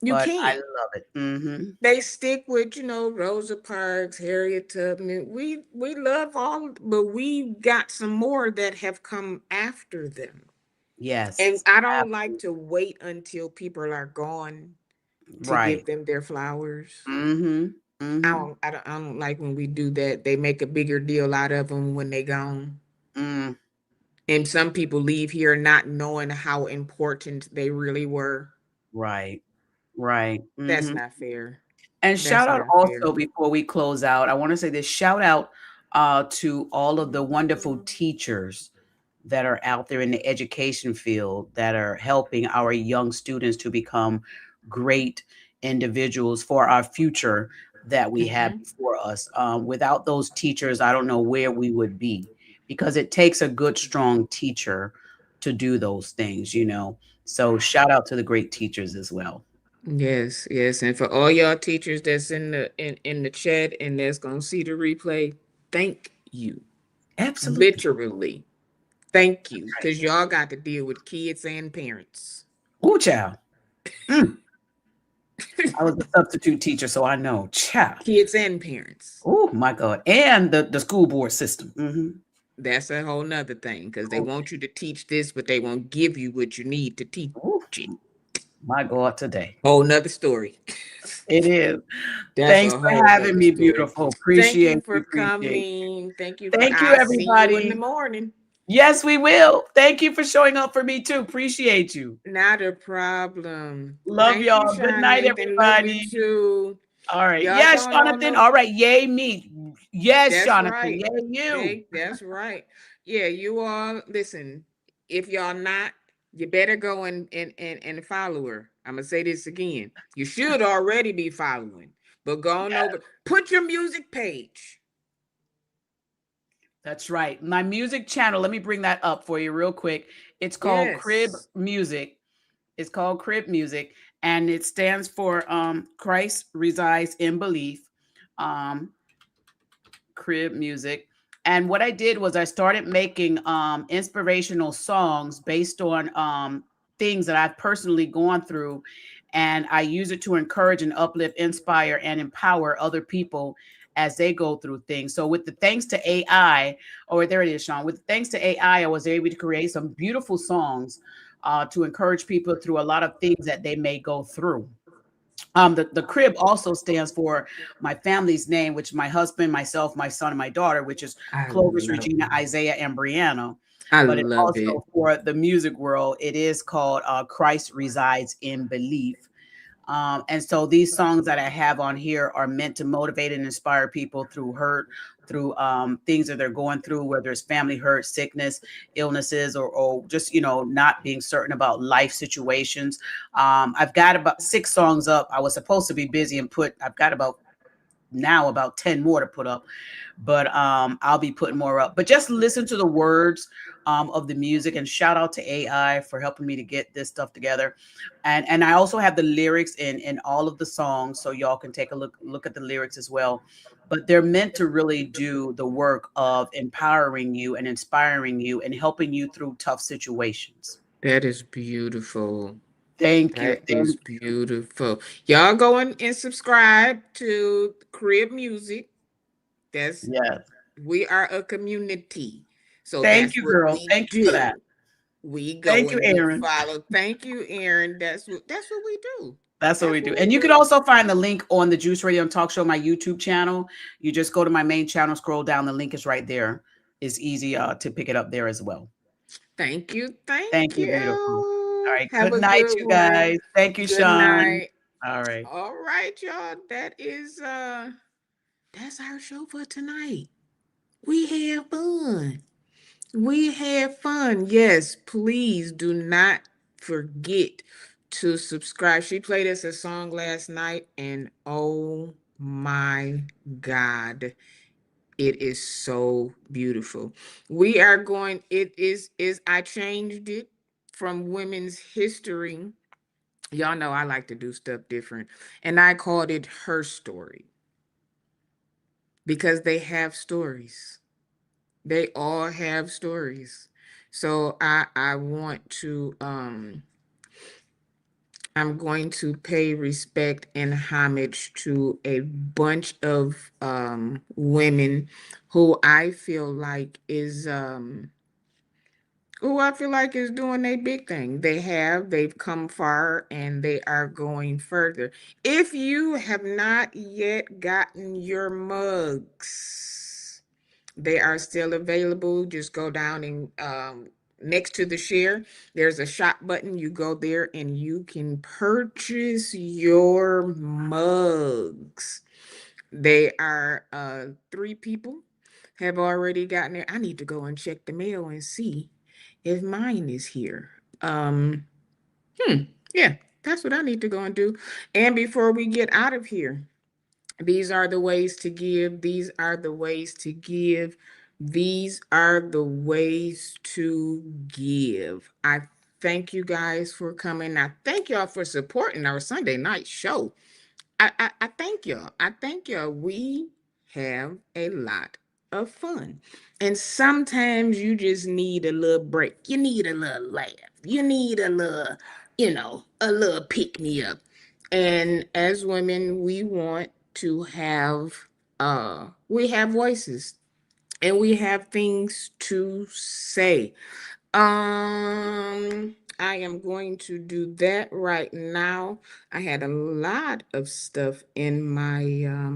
You but I can't. love it. Mhm. They stick with, Rosa Parks, Harriet Tubman. We love all, but we got some more that have come after them. And Yes. I don't like Absolutely. to wait until people are gone to give Right. them their flowers. Mhm. Mhm. I don't like when we do that. They make a bigger deal out of them when they gone. Mm. And some people leave here not knowing how important they really were. Right. Right. That's Mhm. not fair. And shout That's out not also fair. before we close out, I want to say this shout out to all of the wonderful teachers that are out there in the education field that are helping our young students to become great individuals for our future that we have Hmm. before us. Without those teachers, I don't know where we would be because it takes a good, strong teacher to do those things. So shout out to the great teachers as well. Yes, yes. And for all y'all teachers that's in the chat and that's gonna see the replay, thank you. Absolutely. Literally. Thank you. Right. Because y'all got to deal with kids and parents. Ooh, child. Mm, I was a substitute teacher, so I know. Child. Kids and parents. Oh my God. And the school board system. Hmm. That's a whole nother thing because they want you to teach this, but they won't give you what you need to teach Ooh, it. my God, today. Whole nother story. It is. That's Thanks a for whole having nother me, story. beautiful. Thank Appreciate you you. for Appreciate. coming. Thank you for Thank you, I see you in the everybody. morning. Yes, we will. Thank you for showing up for me too. Appreciate you. Not a problem. Love Thank you, y'all. Good Sean night, Nathan. Love you everybody. too. All right. Y'all Yes, going on Jonathan. no. All right. Yay, me. Yes, That's Jonathan. right. Yay, you. That's right. Yeah, you all listen. If y'all not, you better go and follow her. I'm gonna say this again. You should already be following, but go on over. Put your music page. That's right. My music channel, let me bring that up for you real quick. It's called Crib Yes. Music. It's called Crib Music, and it stands for Christ Resides in Belief. Um, Crib Music. And what I did was I started making inspirational songs based on things that I've personally gone through. And I use it to encourage and uplift, inspire, and empower other people as they go through things. So, with the thanks to AI, or there it is, Sean, with thanks to AI, I was able to create some beautiful songs to encourage people through a lot of things that they may go through. The crib also stands for my family's name, which my husband, myself, my son, and my daughter, which is I Clovis, love Regina, it. Isaiah, and Brianna. I But it love it. also for the music world, it is called Christ Resides in Belief. And so these songs that I have on here are meant to motivate and inspire people through hurt, through things that they're going through, whether it's family hurt, sickness, illnesses, or just, not being certain about life situations. I've got about 6 songs up. I was supposed to be busy and I've got about 10 more to put up, but I'll be putting more up. But just listen to the words of the music, and shout out to AI for helping me to get this stuff together. And I also have the lyrics in all of the songs, so y'all can take a look at the lyrics as well. But they're meant to really do the work of empowering you and inspiring you and helping you through tough situations. That is beautiful. Thank you. That is beautiful. Y'all go and subscribe to Crib Music. That's Yes. we are a community. So Thank that's you, what girl. we Thank you for that. do. We go Thank you, and we Aaron. follow. Thank you, Aaron. That's what we do. That's what That's we do. what we And you can do. also find the link on the Juice Radio and Talk Show, my YouTube channel. You just go to my main channel, scroll down. The link is right there. It's easy to pick it up there as well. Thank you. Thank Thank you, beautiful. All you. right. Have Good a night, good you one. guys. Thank you, Good Sean. night. All right. All right, y'all. That's our show for tonight. We had fun. We had fun. Yes, please do not forget to subscribe. She played us a song last night, and oh my God, it is so beautiful. We are going, it is I changed it from women's history. Y'all know I like to do stuff different. And I called it Her Story because they have stories. They all have stories. So I want to I'm going to pay respect and homage to a bunch of women who I feel like is who I feel like is doing a big thing. They've come far and they are going further. If you have not yet gotten your mugs, they are still available. Just go down and next to the share, there's a shop button. You go there and you can purchase your mugs. They are 3 people have already gotten there. I need to go and check the mail and see if mine is here. Um, hmm, yeah, that's what I need to go and do. And before we get out of here, these are the ways to give. These are the ways to give. These are the ways to give. I thank you guys for coming. I thank y'all for supporting our Sunday night show. I thank y'all. I thank y'all. We have a lot of fun. And sometimes you just need a little break. You need a little laugh. You need a little, a little pick me up. And as women, we want to have we have voices. and we have things to say. I am going to do that right now. I had a lot of stuff in my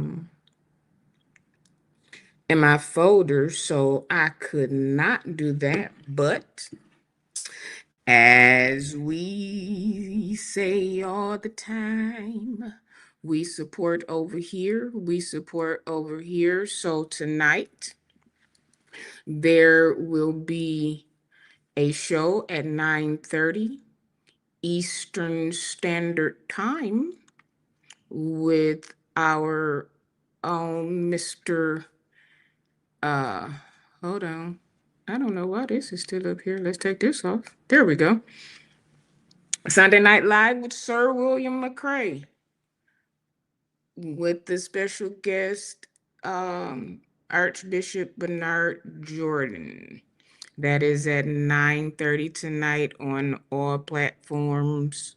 folder, so I could not do that. But as we say all the time, we support over here, we support over here. So tonight there will be a show at 9:30 Eastern Standard Time with our own Mr. Uh hold on. I don't know why this is still up here. Let's take this off. There we go. Sunday Night Live with Sir William McCray with the special guest Archbishop Bernard Jordan. That is at 9:30 tonight on all platforms.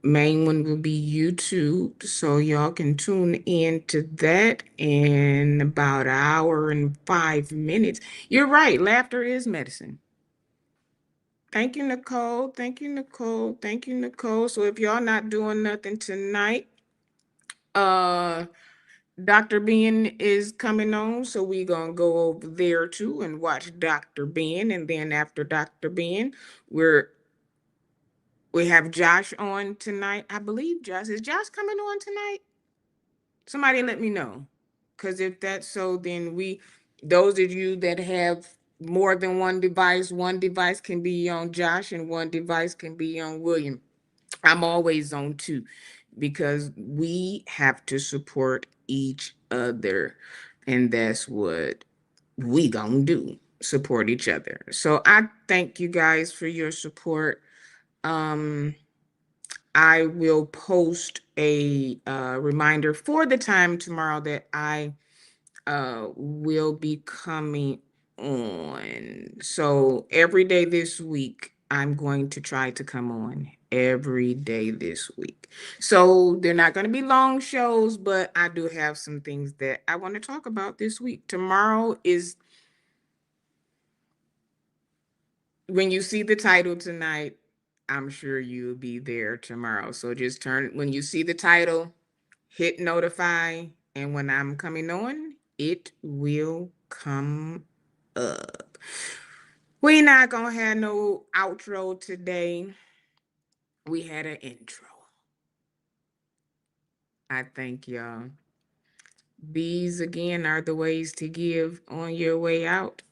Main one will be YouTube, so y'all can tune in to that in about an hour and 5 minutes. You're right, laughter is medicine. Thank you, Nicole. Thank you, Nicole. Thank you, Nicole. So if y'all not doing nothing tonight, uh Dr. Ben is coming on, so we gonna go over there too and watch Dr. Ben, and then after Dr. Ben, we're we have Josh on tonight. I believe Josh is Josh coming on tonight. Somebody let me know, because if that's so, then those of you that have more than one device can be on Josh and one device can be on William. I'm always on two because we have to support each other, and that's what we gonna do, support each other. So I thank you guys for your support. um I will post a reminder for the time tomorrow that I will be coming on. So every day this week, I'm going to try to come on every day this week. So they're not going to be long shows, but I do have some things that I want to talk about this week. Tomorrow is when you see the title tonight, I'm sure you'll be there tomorrow. So just when you see the title, hit notify, and when I'm coming on, it will come up. We not gonna have no outro today. We had an intro. I thank y'all. These again are the ways to give on your way out.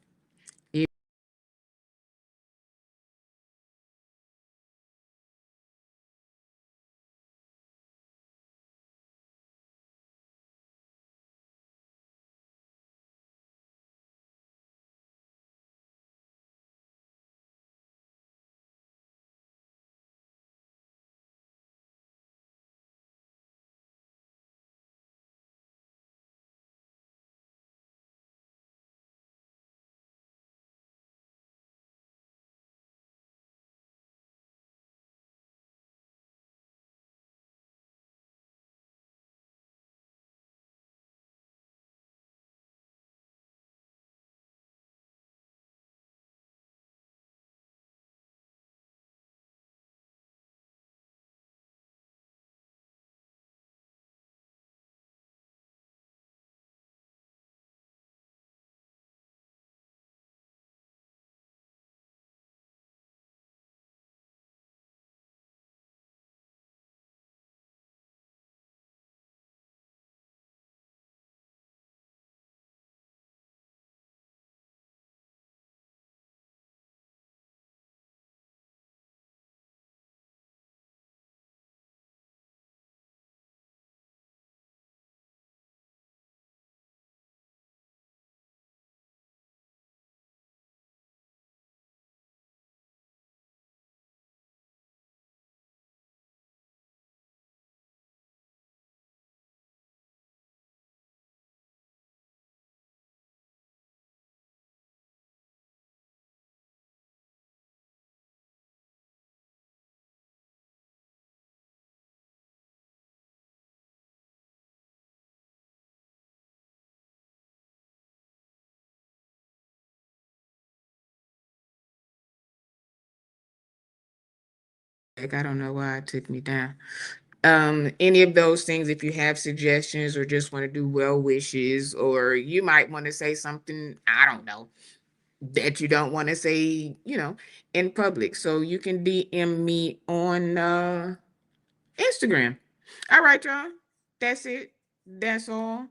Like, I don't know why it took me down. Any of those things, if you have suggestions or just want to do well wishes, or you might want to say something, I don't know, that you don't want to say, in public. So you can DM me on Instagram. All right, y'all. That's it. That's all.